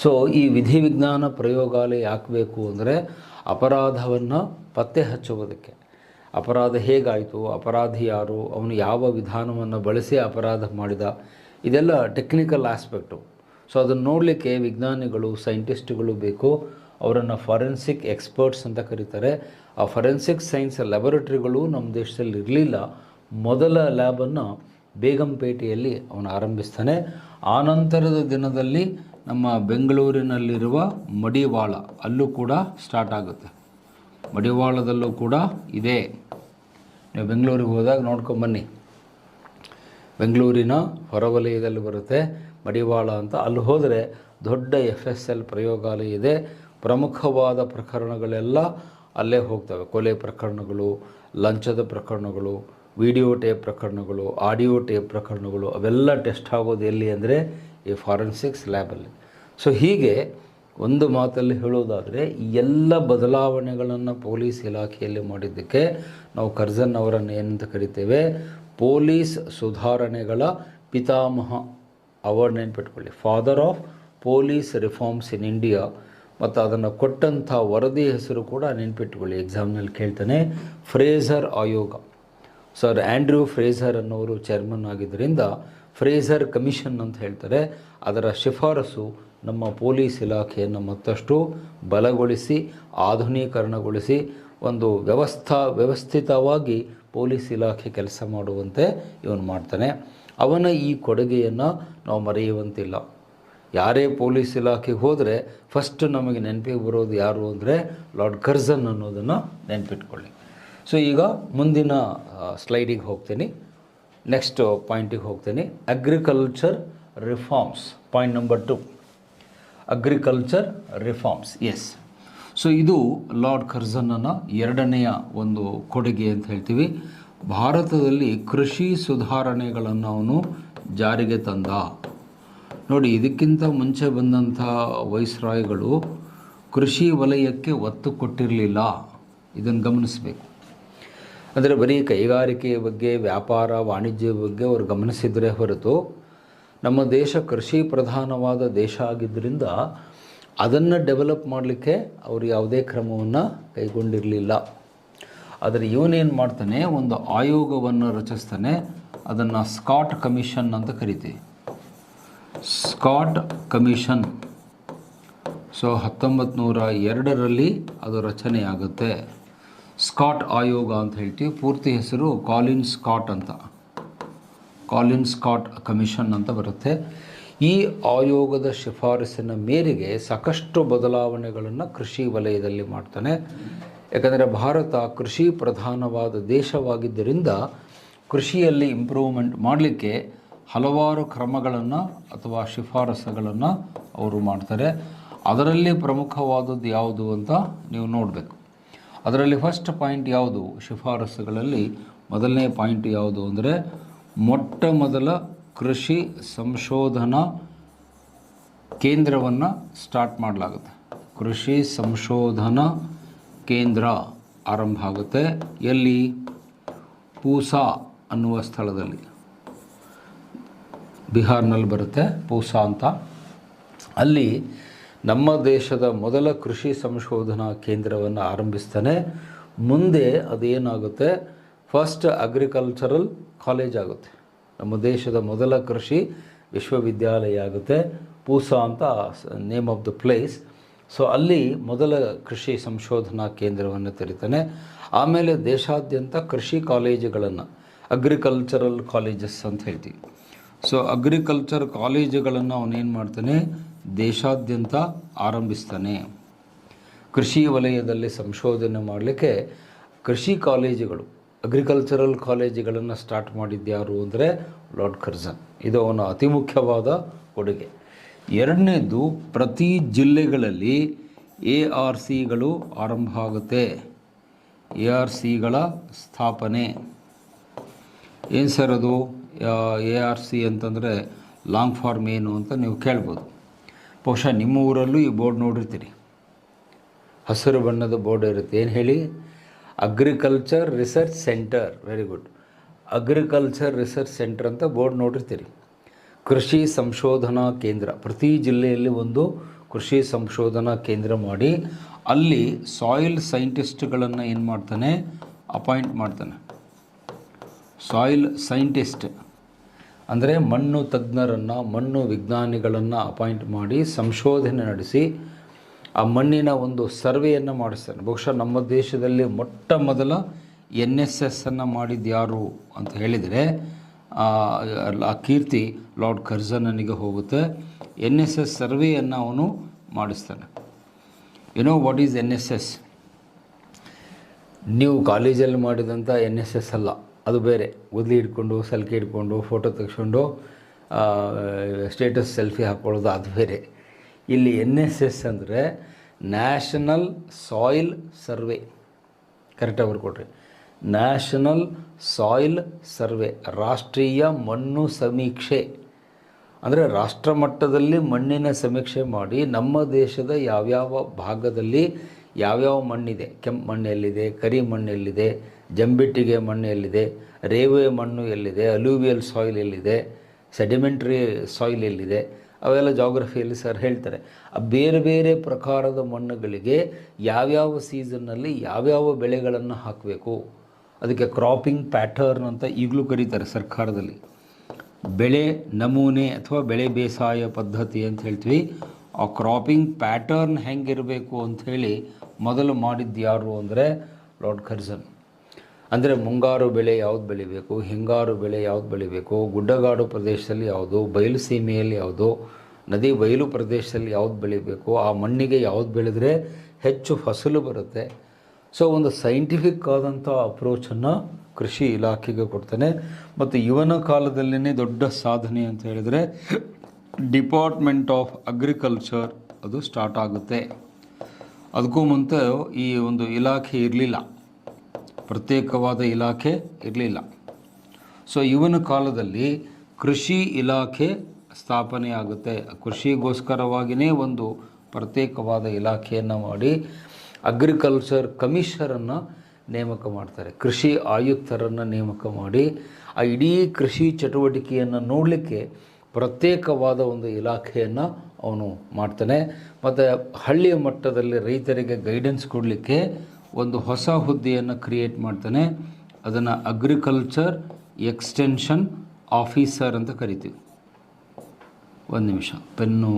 ಸೊ ಈ ವಿಧಿ ವಿಜ್ಞಾನ ಪ್ರಯೋಗಾಲಯ ಯಾಕೆ ಬೇಕು ಅಂದರೆ ಅಪರಾಧವನ್ನು ಪತ್ತೆ ಹಚ್ಚುವುದಕ್ಕೆ. ಅಪರಾಧ ಹೇಗಾಯಿತು, ಅಪರಾಧಿ ಯಾರು, ಅವನು ಯಾವ ವಿಧಾನವನ್ನು ಬಳಸಿ ಅಪರಾಧ ಮಾಡಿದ, ಇದೆಲ್ಲ ಟೆಕ್ನಿಕಲ್ ಆಸ್ಪೆಕ್ಟು. ಸೊ ಅದನ್ನು ನೋಡಲಿಕ್ಕೆ ವಿಜ್ಞಾನಿಗಳು, ಸೈಂಟಿಸ್ಟ್ಗಳು ಬೇಕು. ಅವರನ್ನು ಫಾರೆನ್ಸಿಕ್ ಎಕ್ಸ್ಪರ್ಟ್ಸ್ ಅಂತ ಕರೀತಾರೆ. ಆ ಫಾರೆನ್ಸಿಕ್ ಸೈನ್ಸ್ ಲ್ಯಾಬೊರೇಟರಿಗಳು ನಮ್ಮ ದೇಶದಲ್ಲಿ ಇರಲಿಲ್ಲ. ಮೊದಲ ಲ್ಯಾಬನ್ನು ಬೇಗಂಪೇಟೆಯಲ್ಲಿ ಅವನು ಆರಂಭಿಸ್ತಾನೆ. ಆನಂತರದ ದಿನದಲ್ಲಿ ನಮ್ಮ ಬೆಂಗಳೂರಿನಲ್ಲಿರುವ ಮಡಿವಾಳ, ಅಲ್ಲೂ ಕೂಡ ಸ್ಟಾರ್ಟ್ ಆಗುತ್ತೆ. ಮಡಿವಾಳದಲ್ಲೂ ಕೂಡ ಇದೆ. ನೀವು ಬೆಂಗಳೂರಿಗೆ ಹೋದಾಗ ನೋಡ್ಕೊಂಬನ್ನಿ. ಬೆಂಗಳೂರಿನ ಹೊರವಲಯದಲ್ಲಿ ಬರುತ್ತೆ ಮಡಿವಾಳ ಅಂತ. ಅಲ್ಲಿ ಹೋದರೆ ದೊಡ್ಡ FSL ಪ್ರಯೋಗಾಲಯ ಇದೆ. ಪ್ರಮುಖವಾದ ಪ್ರಕರಣಗಳೆಲ್ಲ ಅಲ್ಲೇ ಹೋಗ್ತವೆ. ಕೊಲೆ ಪ್ರಕರಣಗಳು, ಲಂಚದ ಪ್ರಕರಣಗಳು, ವಿಡಿಯೋ ಟೇಪ್ ಪ್ರಕರಣಗಳು, ಆಡಿಯೋ ಟೇಪ್ ಪ್ರಕರಣಗಳು, ಅವೆಲ್ಲ ಟೆಸ್ಟ್ ಆಗೋದು ಎಲ್ಲಿ ಅಂದರೆ ಈ ಫಾರೆನ್ಸಿಕ್ಸ್ ಲ್ಯಾಬಲ್ಲಿ. ಸೊ ಹೀಗೆ ಒಂದು ಮಾತಲ್ಲಿ ಹೇಳೋದಾದರೆ ಈ ಎಲ್ಲ ಬದಲಾವಣೆಗಳನ್ನು ಪೊಲೀಸ್ ಇಲಾಖೆಯಲ್ಲಿ ಮಾಡಿದ್ದಕ್ಕೆ ನಾವು ಕರ್ಜನ್ ಅವರನ್ನು ಏನಂತ ಕರಿತೇವೆ? ಪೊಲೀಸ್ ಸುಧಾರಣೆಗಳ ಪಿತಾಮಹ. ಅವಾರ್ಡ್ ನೆನ್ಪಿಟ್ಕೊಳ್ಳಿ, father of police reforms in India. ಮತ್ತು ಅದನ್ನು ಕೊಟ್ಟಂಥ ವರದಿ ಹೆಸರು ಕೂಡ ನೆನ್ಪಿಟ್ಕೊಳ್ಳಿ, ಎಕ್ಸಾಮ್ನಲ್ಲಿ ಕೇಳ್ತಾನೆ, ಫ್ರೇಜರ್ ಆಯೋಗ. ಸರ್ ಆ್ಯಂಡ್ರ್ಯೂ ಫ್ರೇಜರ್ ಅನ್ನೋರು ಚೇರ್ಮನ್ ಆಗಿದ್ದರಿಂದ ಫ್ರೇಜರ್ ಕಮಿಷನ್ ಅಂತ ಹೇಳ್ತಾರೆ. ಅದರ ಶಿಫಾರಸು ನಮ್ಮ ಪೊಲೀಸ್ ಇಲಾಖೆಯನ್ನು ಮತ್ತಷ್ಟು ಬಲಗೊಳಿಸಿ, ಆಧುನೀಕರಣಗೊಳಿಸಿ, ಒಂದು ವ್ಯವಸ್ಥಿತವಾಗಿ ಪೊಲೀಸ್ ಇಲಾಖೆ ಕೆಲಸ ಮಾಡುವಂತೆ ಇವನು ಮಾಡ್ತಾನೆ. ಅವನ ಈ ಕೊಡುಗೆಯನ್ನು ನಾವು ಮರೆಯುವಂತಿಲ್ಲ. ಯಾರೇ ಪೊಲೀಸ್ ಇಲಾಖೆಗೆ ಹೋದರೆ ಫಸ್ಟ್ ನಮಗೆ ನೆನಪಿಗೆ ಬರೋದು ಯಾರು ಅಂದರೆ ಲಾರ್ಡ್ ಕರ್ಜನ್ ಅನ್ನೋದನ್ನು ನೆನಪಿಟ್ಕೊಳ್ಳಿ. ಸೊ ಈಗ ಮುಂದಿನ ಸ್ಲೈಡಿಗೆ ಹೋಗ್ತೀನಿ, ನೆಕ್ಸ್ಟ್ ಪಾಯಿಂಟಿಗೆ ಹೋಗ್ತೀನಿ. Agriculture reforms, point number 2, agriculture reforms. Yes, so ಇದು ಲಾರ್ಡ್ ಕರ್ಜನ್ನ ಎರಡನೆಯ ಒಂದು ಕೊಡುಗೆ ಅಂತ ಹೇಳ್ತೀವಿ. ಭಾರತದಲ್ಲಿ ಕೃಷಿ ಸುಧಾರಣೆಗಳನ್ನು ಅವನು ಜಾರಿಗೆ ತಂದ. ನೋಡಿ, ಇದಕ್ಕಿಂತ ಮುಂಚೆ ಬಂದಂಥ ವೈಸ್ರಾಯ್ಗಳು ಕೃಷಿ ವಲಯಕ್ಕೆ ಒತ್ತು ಕೊಟ್ಟಿರಲಿಲ್ಲ. ಇದನ್ನು ಗಮನಿಸಬೇಕು. ಅಂದರೆ ಬರೀ ಕೈಗಾರಿಕೆಯ ಬಗ್ಗೆ, ವ್ಯಾಪಾರ ವಾಣಿಜ್ಯ ಬಗ್ಗೆ ಅವರು ಗಮನಿಸಿದರೆ ಹೊರತು ನಮ್ಮ ದೇಶ ಕೃಷಿ ಪ್ರಧಾನವಾದ ದೇಶ ಆಗಿದ್ದರಿಂದ ಅದನ್ನು ಡೆವಲಪ್ ಮಾಡಲಿಕ್ಕೆ ಅವರು ಯಾವುದೇ ಕ್ರಮವನ್ನು ಕೈಗೊಂಡಿರಲಿಲ್ಲ. ಆದರೆ ಇವನೇನು ಮಾಡ್ತಾನೆ, ಒಂದು ಆಯೋಗವನ್ನು ರಚಿಸ್ತಾನೆ. ಅದನ್ನು ಸ್ಕಾಟ್ ಕಮಿಷನ್ ಅಂತ ಕರಿತೀವಿ. Scott commission. ಸೊ 1902ರಲ್ಲಿ ಅದು ರಚನೆಯಾಗುತ್ತೆ. ಸ್ಕಾಟ್ ಆಯೋಗ ಅಂತ ಹೇಳ್ತೀವಿ. ಪೂರ್ತಿ ಹೆಸರು ಕಾಲಿನ್ ಸ್ಕಾಟ್ ಅಂತ, ಕಾಲಿನ್ ಸ್ಕಾಟ್ ಕಮಿಷನ್ ಅಂತ ಬರುತ್ತೆ. ಈ ಆಯೋಗದ ಶಿಫಾರಸಿನ ಮೇರೆಗೆ ಸಾಕಷ್ಟು ಬದಲಾವಣೆಗಳನ್ನು ಕೃಷಿ ವಲಯದಲ್ಲಿ ಮಾಡ್ತಾನೆ. ಯಾಕಂದರೆ ಭಾರತ ಕೃಷಿ ಪ್ರಧಾನವಾದ ದೇಶವಾಗಿದ್ದರಿಂದ ಕೃಷಿಯಲ್ಲಿ ಇಂಪ್ರೂವ್ಮೆಂಟ್ ಮಾಡಲಿಕ್ಕೆ ಹಲವಾರು ಕ್ರಮಗಳನ್ನು ಅಥವಾ ಶಿಫಾರಸುಗಳನ್ನು ಅವರು ಮಾಡ್ತಾರೆ. ಅದರಲ್ಲಿ ಪ್ರಮುಖವಾದದ್ದು ಯಾವುದು ಅಂತ ನೀವು ನೋಡಬೇಕು. ಅದರಲ್ಲಿ ಫಸ್ಟ್ ಪಾಯಿಂಟ್ ಯಾವುದು, ಶಿಫಾರಸುಗಳಲ್ಲಿ ಮೊದಲನೇ ಪಾಯಿಂಟ್ ಯಾವುದು ಅಂದರೆ, ಮೊಟ್ಟ ಮೊದಲ ಕೃಷಿ ಸಂಶೋಧನಾ ಕೇಂದ್ರವನ್ನು ಸ್ಟಾರ್ಟ್ ಮಾಡಲಾಗುತ್ತೆ. ಕೃಷಿ ಸಂಶೋಧನಾ ಕೇಂದ್ರ ಆರಂಭ ಆಗುತ್ತೆ. ಎಲ್ಲಿ? ಪೂಸಾ ಅನ್ನುವ ಸ್ಥಳದಲ್ಲಿ, ಬಿಹಾರ್ನಲ್ಲಿ ಬರುತ್ತೆ ಪೂಸಾ ಅಂತ. ಅಲ್ಲಿ ನಮ್ಮ ದೇಶದ ಮೊದಲ ಕೃಷಿ ಸಂಶೋಧನಾ ಕೇಂದ್ರವನ್ನು ಆರಂಭಿಸ್ತಾನೆ. ಮುಂದೆ ಅದೇನಾಗುತ್ತೆ, ಫಸ್ಟ್ ಅಗ್ರಿಕಲ್ಚರಲ್ ಕಾಲೇಜ್ ಆಗುತ್ತೆ. ನಮ್ಮ ದೇಶದ ಮೊದಲ ಕೃಷಿ ವಿಶ್ವವಿದ್ಯಾಲಯ ಆಗುತ್ತೆ. ಪೂಸಾ ಅಂತ name of the place. So ಅಲ್ಲಿ ಮೊದಲ ಕೃಷಿ ಸಂಶೋಧನಾ ಕೇಂದ್ರವನ್ನು ತೆರಿತಾನೆ. ಆಮೇಲೆ ದೇಶಾದ್ಯಂತ ಕೃಷಿ ಕಾಲೇಜುಗಳನ್ನು, ಅಗ್ರಿಕಲ್ಚರಲ್ ಕಾಲೇಜಸ್ ಅಂತ ಹೇಳ್ತೀವಿ. ಸೊ ಅಗ್ರಿಕಲ್ಚರ್ ಕಾಲೇಜುಗಳನ್ನು ಅವನೇನು ಮಾಡ್ತಾನೆ, ದೇಶಾದ್ಯಂತ ಆರಂಭಿಸ್ತಾನೆ. ಕೃಷಿ ವಲಯದಲ್ಲಿ ಸಂಶೋಧನೆ ಮಾಡಲಿಕ್ಕೆ ಕೃಷಿ ಕಾಲೇಜುಗಳು, ಅಗ್ರಿಕಲ್ಚರಲ್ ಕಾಲೇಜುಗಳನ್ನು ಸ್ಟಾರ್ಟ್ ಮಾಡಿದ್ಯಾರು ಅಂದರೆ ಲಾರ್ಡ್ ಕರ್ಜನ್. ಇದು ಅವನ ಅತಿ ಮುಖ್ಯವಾದ ಕೊಡುಗೆ. ಎರಡನೇದು, ಪ್ರತಿ ಜಿಲ್ಲೆಗಳಲ್ಲಿ ARCಗಳು ಆರಂಭ ಆಗುತ್ತೆ. ARCಗಳ ಸ್ಥಾಪನೆ. ಏನು ಸರ್ ಅದು ARC ಅಂತಂದರೆ ಲಾಂಗ್ ಫಾರ್ಮ್ ಏನು ಅಂತ ನೀವು ಕೇಳ್ಬೋದು. ಬಹುಶಃ ನಿಮ್ಮ ಊರಲ್ಲೂ ಈ ಬೋರ್ಡ್ ನೋಡಿರ್ತೀರಿ, ಹಸಿರು ಬಣ್ಣದ ಬೋರ್ಡ್ ಇರುತ್ತೆ. ಏನು ಹೇಳಿ? Agriculture research centre. Very good. Agriculture research centre ಅಂತ ಬೋರ್ಡ್ ನೋಡಿರ್ತೀರಿ. ಕೃಷಿ ಸಂಶೋಧನಾ ಕೇಂದ್ರ, ಪ್ರತಿ ಜಿಲ್ಲೆಯಲ್ಲಿ ಒಂದು ಕೃಷಿ ಸಂಶೋಧನಾ ಕೇಂದ್ರ ಮಾಡಿ ಅಲ್ಲಿ ಸಾಯಿಲ್ ಸೈಂಟಿಸ್ಟ್ಗಳನ್ನು ಏನು ಮಾಡ್ತಾನೆ, ಅಪಾಯಿಂಟ್ ಮಾಡ್ತಾನೆ. ಸಾಯಿಲ್ ಸೈಂಟಿಸ್ಟ್ ಅಂದರೆ ಮಣ್ಣು ತಜ್ಞರನ್ನು, ಮಣ್ಣು ವಿಜ್ಞಾನಿಗಳನ್ನು ಅಪಾಯಿಂಟ್ ಮಾಡಿ ಸಂಶೋಧನೆ ನಡೆಸಿ ಆ ಮಣ್ಣಿನ ಒಂದು ಸರ್ವೆಯನ್ನು ಮಾಡಿಸ್ತಾನೆ. ಬಹುಶಃ ನಮ್ಮ ದೇಶದಲ್ಲಿ ಮೊಟ್ಟ ಮೊದಲ NSS ಮಾಡಿದ್ದು ಯಾರು ಅಂತ ಹೇಳಿದರೆ ಆ ಕೀರ್ತಿ ಲಾರ್ಡ್ ಕರ್ಜನನಿಗೆ ಹೋಗುತ್ತೆ. NSS ಸರ್ವೆಯನ್ನು ಅವನು ಮಾಡಿಸ್ತಾನೆ. What is NSS? ನೀವು ಕಾಲೇಜಲ್ಲಿ ಮಾಡಿದಂಥ NSS ಅಲ್ಲ, ಅದು ಬೇರೆ. ಗುದ್ಲಿ ಹಿಡ್ಕೊಂಡು, ಸಲ್ಕೆ ಹಿಡ್ಕೊಂಡು, ಫೋಟೋ ತೆಗೆಸ್ಕೊಂಡು ಸ್ಟೇಟಸ್ ಸೆಲ್ಫಿ ಹಾಕ್ಕೊಳ್ಳೋದು, ಅದು ಬೇರೆ. ಇಲ್ಲಿ NSS ಅಂದರೆ ನ್ಯಾಷನಲ್ ಸಾಯಿಲ್ ಸರ್ವೆ. ಕರೆಕ್ಟಾಗಿ ಬರ್ಕೊಡ್ರಿ. ನ್ಯಾಷನಲ್ ಸಾಯಿಲ್ ಸರ್ವೆ, ರಾಷ್ಟ್ರೀಯ ಮಣ್ಣು ಸಮೀಕ್ಷೆ. ಅಂದರೆ ರಾಷ್ಟ್ರ ಮಟ್ಟದಲ್ಲಿ ಮಣ್ಣಿನ ಸಮೀಕ್ಷೆ ಮಾಡಿ ನಮ್ಮ ದೇಶದ ಯಾವ್ಯಾವ ಭಾಗದಲ್ಲಿ ಯಾವ್ಯಾವ ಮಣ್ಣಿದೆ, ಕೆಂಪು ಮಣ್ಣು ಎಲ್ಲಿದೆ, ಕರಿ ಮಣ್ಣು ಎಲ್ಲಿದೆ, ಜಂಬಿಟ್ಟಿಗೆ ಮಣ್ಣು ಎಲ್ಲಿದೆ, ರೇವೆ ಮಣ್ಣು ಎಲ್ಲಿದೆ, ಅಲೂವಿಯಲ್ ಸಾಯಿಲ್ ಎಲ್ಲಿದೆ, ಸೆಡಿಮೆಂಟ್ರಿ ಸಾಯಿಲ್ ಎಲ್ಲಿದೆ, ಅವೆಲ್ಲ ಜಾಗ್ರಫಿಯಲ್ಲಿ ಸರ್ ಹೇಳ್ತಾರೆ. ಆ ಬೇರೆ ಬೇರೆ ಪ್ರಕಾರದ ಮಣ್ಣುಗಳಿಗೆ ಯಾವ್ಯಾವ ಸೀಸನ್ನಲ್ಲಿ ಯಾವ್ಯಾವ ಬೆಳೆಗಳನ್ನು ಹಾಕಬೇಕು, ಅದಕ್ಕೆ ಕ್ರಾಪಿಂಗ್ ಪ್ಯಾಟರ್ನ್ ಅಂತ ಈಗಲೂ ಕರೀತಾರೆ ಸರ್ಕಾರದಲ್ಲಿ. ಬೆಳೆ ನಮೂನೆ ಅಥವಾ ಬೆಳೆ ಬೇಸಾಯ ಪದ್ಧತಿ ಅಂತ ಹೇಳ್ತೀವಿ. ಆ ಕ್ರಾಪಿಂಗ್ ಪ್ಯಾಟರ್ನ್ ಹೆಂಗಿರಬೇಕು ಅಂಥೇಳಿ ಮೊದಲು ಮಾಡಿದ್ದು ಯಾರು ಅಂದರೆ ಲಾರ್ಡ್ ಕರ್ಜನ್. ಅಂದರೆ ಮುಂಗಾರು ಬೆಳೆ ಯಾವ್ದು ಬೆಳಿಬೇಕು, ಹಿಂಗಾರು ಬೆಳೆ ಯಾವ್ದು ಬೆಳಿಬೇಕು, ಗುಡ್ಡಗಾಡು ಪ್ರದೇಶದಲ್ಲಿ ಯಾವುದು, ಬಯಲು ಸೀಮೆಯಲ್ಲಿ ಯಾವುದು, ನದಿ ಬಯಲು ಪ್ರದೇಶದಲ್ಲಿ ಯಾವ್ದು ಬೆಳಿಬೇಕು, ಆ ಮಣ್ಣಿಗೆ ಯಾವ್ದು ಬೆಳೆದ್ರೆ ಹೆಚ್ಚು ಫಸಲು ಬರುತ್ತೆ. ಸೊ ಒಂದು ಸೈಂಟಿಫಿಕ್ ಆದಂಥ ಅಪ್ರೋಚನ್ನು ಕೃಷಿ ಇಲಾಖೆಗೆ ಕೊಡ್ತಾನೆ. ಮತ್ತು ಇವನ ಕಾಲದಲ್ಲೇ ದೊಡ್ಡ ಸಾಧನೆ ಅಂತ ಹೇಳಿದರೆ ಡಿಪಾರ್ಟ್ಮೆಂಟ್ ಆಫ್ ಅಗ್ರಿಕಲ್ಚರ್ ಅದು ಸ್ಟಾರ್ಟ್ ಆಗುತ್ತೆ. ಅದಕ್ಕೂ ಮುಂದೆ ಈ ಒಂದು ಇಲಾಖೆ ಇರಲಿಲ್ಲ, ಪ್ರತ್ಯೇಕವಾದ ಇಲಾಖೆ ಇರಲಿಲ್ಲ. ಸೊ ಇವನ ಕಾಲದಲ್ಲಿ ಕೃಷಿ ಇಲಾಖೆ ಸ್ಥಾಪನೆ ಆಗುತ್ತೆ. ಕೃಷಿಗೋಸ್ಕರವಾಗಿಯೇ ಒಂದು ಪ್ರತ್ಯೇಕವಾದ ಇಲಾಖೆಯನ್ನು ಮಾಡಿ ಅಗ್ರಿಕಲ್ಚರ್ ಕಮಿಷನರನ್ನು ನೇಮಕ ಮಾಡ್ತಾರೆ, ಕೃಷಿ ಆಯುಕ್ತರನ್ನು ನೇಮಕ ಮಾಡಿ ಆ ಇಡೀ ಕೃಷಿ ಚಟುವಟಿಕೆಯನ್ನು ನೋಡಲಿಕ್ಕೆ ಪ್ರತ್ಯೇಕವಾದ ಒಂದು ಇಲಾಖೆಯನ್ನು ಅವನು ಮಾಡ್ತಾನೆ. ಮತ್ತು ಹಳ್ಳಿಯ ಮಟ್ಟದಲ್ಲಿ ರೈತರಿಗೆ ಗೈಡೆನ್ಸ್ ಕೊಡಲಿಕ್ಕೆ ಒಂದು ಹೊಸ ಹುದ್ದೆಯನ್ನು ಕ್ರಿಯೇಟ್ ಮಾಡ್ತಾನೆ. ಅದನ್ನು ಅಗ್ರಿಕಲ್ಚರ್ ಎಕ್ಸ್ಟೆನ್ಷನ್ ಆಫೀಸರ್ ಅಂತ ಕರಿತೀವಿ. ಒಂದು ನಿಮಿಷ, ಪೆನ್ನು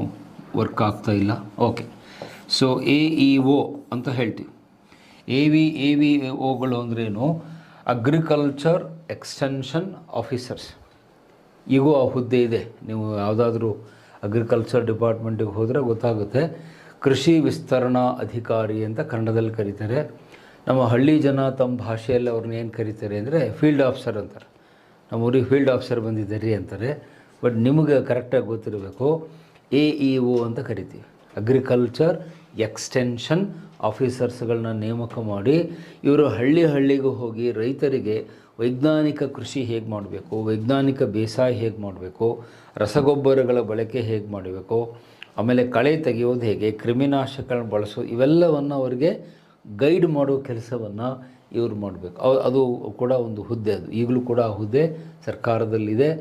ವರ್ಕ್ ಆಗ್ತಾ ಇಲ್ಲ. ಓಕೆ, ಸೊ AEO ಅಂತ ಹೇಳ್ತೀವಿ. AVOಗಳು ಅಂದ್ರೇನು? Agriculture extension officers. ಈಗೂ ಆ ಹುದ್ದೆ ಇದೆ. ನೀವು ಯಾವುದಾದ್ರೂ ಅಗ್ರಿಕಲ್ಚರ್ ಡಿಪಾರ್ಟ್ಮೆಂಟಿಗೆ ಹೋದರೆ ಗೊತ್ತಾಗುತ್ತೆ. ಕೃಷಿ ವಿಸ್ತರಣಾ ಅಧಿಕಾರಿ ಅಂತ ಕನ್ನಡದಲ್ಲಿ ಕರೀತಾರೆ. ನಮ್ಮ ಹಳ್ಳಿ ಜನ ತಮ್ಮ ಭಾಷೆಯಲ್ಲಿ ಅವ್ರನ್ನ ಏನು ಕರೀತಾರೆ ಅಂದರೆ ಫೀಲ್ಡ್ ಆಫೀಸರ್ ಅಂತಾರೆ. ನಮ್ಮ ಊರಿಗೆ ಫೀಲ್ಡ್ ಆಫೀಸರ್ ಬಂದಿದ್ದಾರೆ ಅಂತಾರೆ. ಬಟ್ ನಿಮಗೆ ಕರೆಕ್ಟಾಗಿ ಗೊತ್ತಿರಬೇಕು, AEO ಅಂತ ಕರಿತೀವಿ. ಅಗ್ರಿಕಲ್ಚರ್ ಎಕ್ಸ್ಟೆನ್ಷನ್ ಆಫೀಸರ್ಸ್ಗಳನ್ನ ನೇಮಕ ಮಾಡಿ ಇವರು ಹಳ್ಳಿಗೂ ಹೋಗಿ ರೈತರಿಗೆ ವೈಜ್ಞಾನಿಕ ಕೃಷಿ ಹೇಗೆ ಮಾಡಬೇಕು, ವೈಜ್ಞಾನಿಕ ಬೇಸಾಯ ಹೇಗೆ ಮಾಡಬೇಕು, ರಸಗೊಬ್ಬರಗಳ ಬಳಕೆ ಹೇಗೆ ಮಾಡಬೇಕು, ಆಮೇಲೆ ಕಳೆ ತೆಗೆಯೋದು ಹೇಗೆ, ಕ್ರಿಮಿನಾಶಕಗಳನ್ನ ಬಳಸೋದು, ಇವೆಲ್ಲವನ್ನು ಅವರಿಗೆ ಗೈಡ್ ಮಾಡೋ ಕೆಲಸವನ್ನು ಇವರು ಮಾಡಬೇಕು. ಅದು ಕೂಡ ಒಂದು ಹುದ್ದೆ. ಅದು ಈಗಲೂ ಕೂಡ ಆ ಹುದ್ದೆ ಸರ್ಕಾರದಲ್ಲಿದೆ.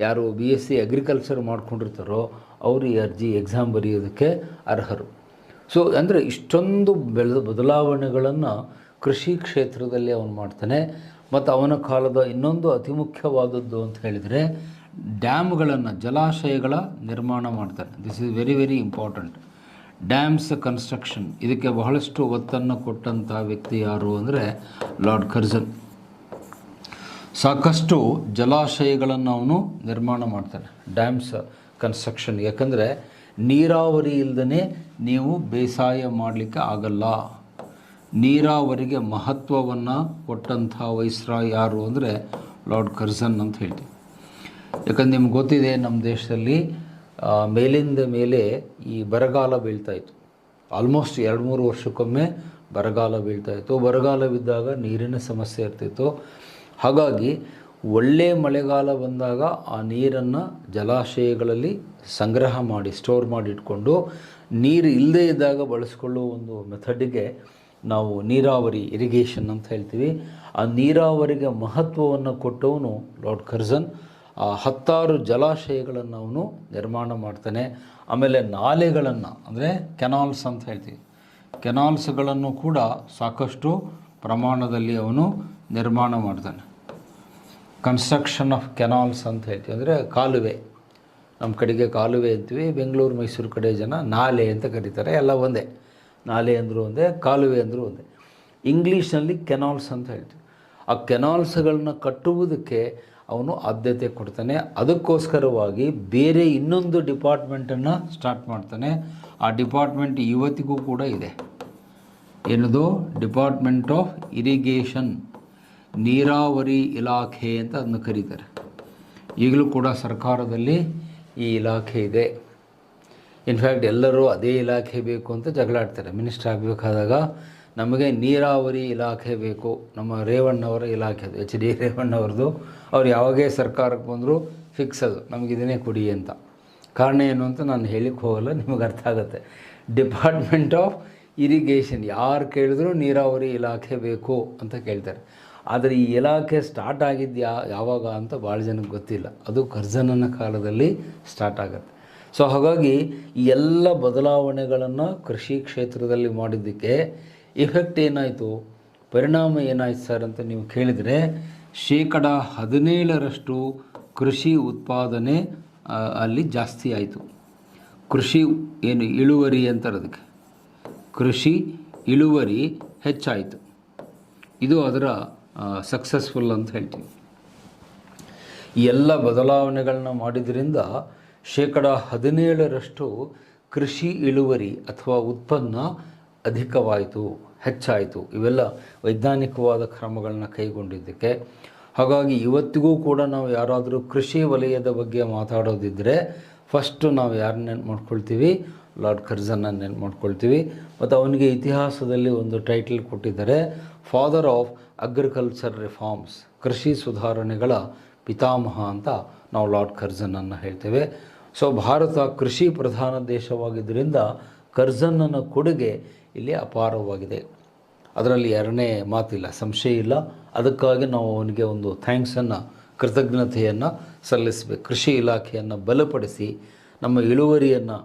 ಯಾರು BSc ಅಗ್ರಿಕಲ್ಚರ್ ಮಾಡ್ಕೊಂಡಿರ್ತಾರೋ ಅವರು ಈ ಎಕ್ಸಾಮ್ ಬರೆಯೋದಕ್ಕೆ ಅರ್ಹರು. ಸೊ ಅಂದರೆ ಇಷ್ಟೊಂದು ಬದಲಾವಣೆಗಳನ್ನು ಕೃಷಿ ಕ್ಷೇತ್ರದಲ್ಲಿ ಅವನು ಮಾಡ್ತಾನೆ. ಮತ್ತು ಅವನ ಕಾಲದ ಇನ್ನೊಂದು ಅತಿ ಮುಖ್ಯವಾದದ್ದು ಅಂತ ಹೇಳಿದರೆ ಡ್ಯಾಮ್ಗಳನ್ನು, ಜಲಾಶಯಗಳ ನಿರ್ಮಾಣ ಮಾಡ್ತಾನೆ. This is very very important. Dams construction, ಇದಕ್ಕೆ ಬಹಳಷ್ಟು ಒತ್ತನ್ನು ಕೊಟ್ಟಂಥ ವ್ಯಕ್ತಿ ಯಾರು ಅಂದರೆ ಲಾರ್ಡ್ ಕರ್ಜನ್. ಸಾಕಷ್ಟು ಜಲಾಶಯಗಳನ್ನು ಅವನು ನಿರ್ಮಾಣ ಮಾಡ್ತಾನೆ, ಡ್ಯಾಮ್ಸ್ ಕನ್ಸ್ಟ್ರಕ್ಷನ್. ಯಾಕಂದರೆ ನೀರಾವರಿ ಇಲ್ಲದೇ ನೀವು ಬೇಸಾಯ ಮಾಡಲಿಕ್ಕೆ ಆಗಲ್ಲ. ನೀರಾವರಿಗೆ ಮಹತ್ವವನ್ನು ಕೊಟ್ಟಂಥ ವೈಸ್ರಾಯ್ ಯಾರು ಅಂದರೆ ಲಾರ್ಡ್ ಕರ್ಜನ್ ಅಂತ ಹೇಳ್ತೀವಿ. ಯಾಕಂದ್ರೆ ನಿಮ್ಗೆ ಗೊತ್ತಿದೆ, ನಮ್ಮ ದೇಶದಲ್ಲಿ ಮೇಲಿಂದ ಮೇಲೆ ಈ ಬರಗಾಲ ಬೀಳ್ತಾಯಿತ್ತು. ಆಲ್ಮೋಸ್ಟ್ 2-3 ವರ್ಷಕ್ಕೊಮ್ಮೆ ಬರಗಾಲ ಬೀಳ್ತಾಯಿತ್ತು. ಬರಗಾಲ ಬಿದ್ದಾಗ ನೀರಿನ ಸಮಸ್ಯೆ ಇರ್ತಿತ್ತು. ಹಾಗಾಗಿ ಒಳ್ಳೆಯ ಮಳೆಗಾಲ ಬಂದಾಗ ಆ ನೀರನ್ನು ಜಲಾಶಯಗಳಲ್ಲಿ ಸಂಗ್ರಹ ಮಾಡಿ ಸ್ಟೋರ್ ಮಾಡಿ ಇಟ್ಕೊಂಡು ನೀರು ಇಲ್ಲದೇ ಇದ್ದಾಗ ಬಳಸ್ಕೊಳ್ಳೋ ಒಂದು ಮೆಥಡಿಗೆ ನಾವು ನೀರಾವರಿ, ಇರಿಗೇಷನ್ ಅಂತ ಹೇಳ್ತೀವಿ. ಆ ನೀರಾವರಿಗೆ ಮಹತ್ವವನ್ನು ಕೊಟ್ಟವನು ಲಾರ್ಡ್ ಕರ್ಜನ್. 10 ಜಲಾಶಯಗಳನ್ನು ಅವನು ನಿರ್ಮಾಣ ಮಾಡ್ತಾನೆ. ಆಮೇಲೆ ನಾಲೆಗಳನ್ನು ಅಂದರೆ ಕೆನಾಲ್ಸ್ ಅಂತ ಹೇಳ್ತೀವಿ, ಕೆನಾಲ್ಸ್ಗಳನ್ನು ಕೂಡ ಸಾಕಷ್ಟು ಪ್ರಮಾಣದಲ್ಲಿ ಅವನು ನಿರ್ಮಾಣ ಮಾಡ್ತಾನೆ. ಕನ್ಸ್ಟ್ರಕ್ಷನ್ ಆಫ್ ಕೆನಾಲ್ಸ್ ಅಂತ ಹೇಳ್ತೀವಿ, ಅಂದರೆ ಕಾಲುವೆ. ನಮ್ಮ ಕಡೆಗೆ ಕಾಲುವೆ ಅಂತೀವಿ, ಬೆಂಗಳೂರು ಮೈಸೂರು ಕಡೆ ಜನ ನಾಲೆ ಅಂತ ಕರೀತಾರೆ. ಎಲ್ಲ ಒಂದೇ, ನಾಲೆ ಅಂದರೂ ಒಂದೇ, ಕಾಲುವೆ ಅಂದರೂ ಒಂದೇ. ಇಂಗ್ಲೀಷ್ನಲ್ಲಿ ಕೆನಾಲ್ಸ್ ಅಂತ ಹೇಳ್ತೀವಿ. ಆ ಕೆನಾಲ್ಸ್ಗಳನ್ನ ಕಟ್ಟುವುದಕ್ಕೆ ಅವನು ಆದ್ಯತೆ ಕೊಡ್ತಾನೆ. ಅದಕ್ಕೋಸ್ಕರವಾಗಿ ಬೇರೆ ಇನ್ನೊಂದು ಡಿಪಾರ್ಟ್ಮೆಂಟನ್ನು ಸ್ಟಾರ್ಟ್ ಮಾಡ್ತಾನೆ. ಆ ಡಿಪಾರ್ಟ್ಮೆಂಟ್ ಇವತ್ತಿಗೂ ಕೂಡ ಇದೆ. ಏನದು? ಡಿಪಾರ್ಟ್ಮೆಂಟ್ ಆಫ್ ಇರಿಗೇಷನ್, ನೀರಾವರಿ ಇಲಾಖೆ ಅಂತ ಅದನ್ನು ಕರೀತಾರೆ. ಈಗಲೂ ಕೂಡ ಸರ್ಕಾರದಲ್ಲಿ ಈ ಇಲಾಖೆ ಇದೆ. ಇನ್ಫ್ಯಾಕ್ಟ್ ಎಲ್ಲರೂ ಅದೇ ಇಲಾಖೆ ಬೇಕು ಅಂತ ಜಗಳಾಡ್ತಾರೆ. ಮಿನಿಸ್ಟರ್ ಆಗಬೇಕಾದಾಗ ನಮಗೆ ನೀರಾವರಿ ಇಲಾಖೆ ಬೇಕು, ನಮ್ಮ ರೇವಣ್ಣವರ ಇಲಾಖೆ ಅದು, HD ರೇವಣ್ಣವ್ರದ್ದು. ಅವ್ರು ಯಾವಾಗೇ ಸರ್ಕಾರಕ್ಕೆ ಬಂದರೂ ಫಿಕ್ಸ್ ಅದು, ನಮಗೆ ಇದನ್ನೇ ಕೊಡಿ ಅಂತ. ಕಾರಣ ಏನು ಅಂತ ನಾನು ಹೇಳಿಕ್ಕೆ ಹೋಗಲ್ಲ, ನಿಮಗೆ ಅರ್ಥ ಆಗುತ್ತೆ. ಡಿಪಾರ್ಟ್ಮೆಂಟ್ ಆಫ್ ಇರಿಗೇಷನ್, ಯಾರು ಕೇಳಿದ್ರು ನೀರಾವರಿ ಇಲಾಖೆ ಬೇಕು ಅಂತ ಕೇಳ್ತಾರೆ. ಆದರೆ ಈ ಇಲಾಖೆ ಸ್ಟಾರ್ಟ್ ಆಗಿದ್ದು ಯಾವಾಗ ಅಂತ ಭಾಳ ಜನಕ್ಕೆ ಗೊತ್ತಿಲ್ಲ. ಅದು ಕರ್ಜನನ ಕಾಲದಲ್ಲಿ ಸ್ಟಾರ್ಟ್ ಆಗುತ್ತೆ. ಸೊ ಹಾಗಾಗಿ ಈ ಎಲ್ಲ ಬದಲಾವಣೆಗಳನ್ನು ಕೃಷಿ ಕ್ಷೇತ್ರದಲ್ಲಿ ಮಾಡಿದ್ದಕ್ಕೆ ಇಫೆಕ್ಟ್ ಏನಾಯಿತು, ಪರಿಣಾಮ ಏನಾಯ್ತು ಸರ್ ಅಂತ ನೀವು ಕೇಳಿದರೆ, 17% ಕೃಷಿ ಉತ್ಪಾದನೆ ಅಲ್ಲಿ ಜಾಸ್ತಿ ಆಯಿತು. ಕೃಷಿ ಏನು ಇಳುವರಿ ಅಂತಾರೆ, ಅದಕ್ಕೆ ಕೃಷಿ ಇಳುವರಿ ಹೆಚ್ಚಾಯಿತು. ಇದು ಅದರ ಸಕ್ಸಸ್ಫುಲ್ ಅಂತ ಹೇಳ್ತೀವಿ. ಈ ಎಲ್ಲ ಬದಲಾವಣೆಗಳನ್ನ ಮಾಡಿದ್ರಿಂದ 17% ಕೃಷಿ ಇಳುವರಿ ಅಥವಾ ಉತ್ಪನ್ನ ಅಧಿಕವಾಯಿತು, ಹೆಚ್ಚಾಯಿತು. ಇವೆಲ್ಲ ವೈಜ್ಞಾನಿಕವಾದ ಕ್ರಮಗಳನ್ನ ಕೈಗೊಂಡಿದ್ದಕ್ಕೆ. ಹಾಗಾಗಿ ಇವತ್ತಿಗೂ ಕೂಡ ನಾವು ಯಾರಾದರೂ ಕೃಷಿ ವಲಯದ ಬಗ್ಗೆ ಮಾತಾಡೋದಿದ್ದರೆ ಫಸ್ಟು ನಾವು ಯಾರನ್ನ ನೆನ್ಪು ಮಾಡ್ಕೊಳ್ತೀವಿ? ಲಾರ್ಡ್ ಕರ್ಜನ್ನ ನೆನ್ಪು ಮಾಡ್ಕೊಳ್ತೀವಿ. ಮತ್ತು ಅವನಿಗೆ ಇತಿಹಾಸದಲ್ಲಿ ಒಂದು ಟೈಟಲ್ ಕೊಟ್ಟಿದ್ದಾರೆ, ಫಾದರ್ ಆಫ್ ಅಗ್ರಿಕಲ್ಚರ್ ರಿಫಾರ್ಮ್ಸ್, ಕೃಷಿ ಸುಧಾರಣೆಗಳ ಪಿತಾಮಹ ಅಂತ ನಾವು ಲಾರ್ಡ್ ಕರ್ಜನನ್ನು ಹೇಳ್ತೇವೆ. ಸೊ ಭಾರತ ಕೃಷಿ ಪ್ರಧಾನ ದೇಶವಾಗಿದ್ದರಿಂದ ಕರ್ಜನ್ನನ ಕೊಡುಗೆ ಇಲ್ಲಿ ಅಪಾರವಾಗಿದೆ. ಅದರಲ್ಲಿ ಎರಡನೇ ಮಾತಿಲ್ಲ, ಸಂಶಯ ಇಲ್ಲ. ಅದಕ್ಕಾಗಿ ನಾವು ಅವನಿಗೆ ಒಂದು ಥ್ಯಾಂಕ್ಸನ್ನು, ಕೃತಜ್ಞತೆಯನ್ನು ಸಲ್ಲಿಸಬೇಕು. ಕೃಷಿ ಇಲಾಖೆಯನ್ನು ಬಲಪಡಿಸಿ ನಮ್ಮ ಇಳುವರಿಯನ್ನು,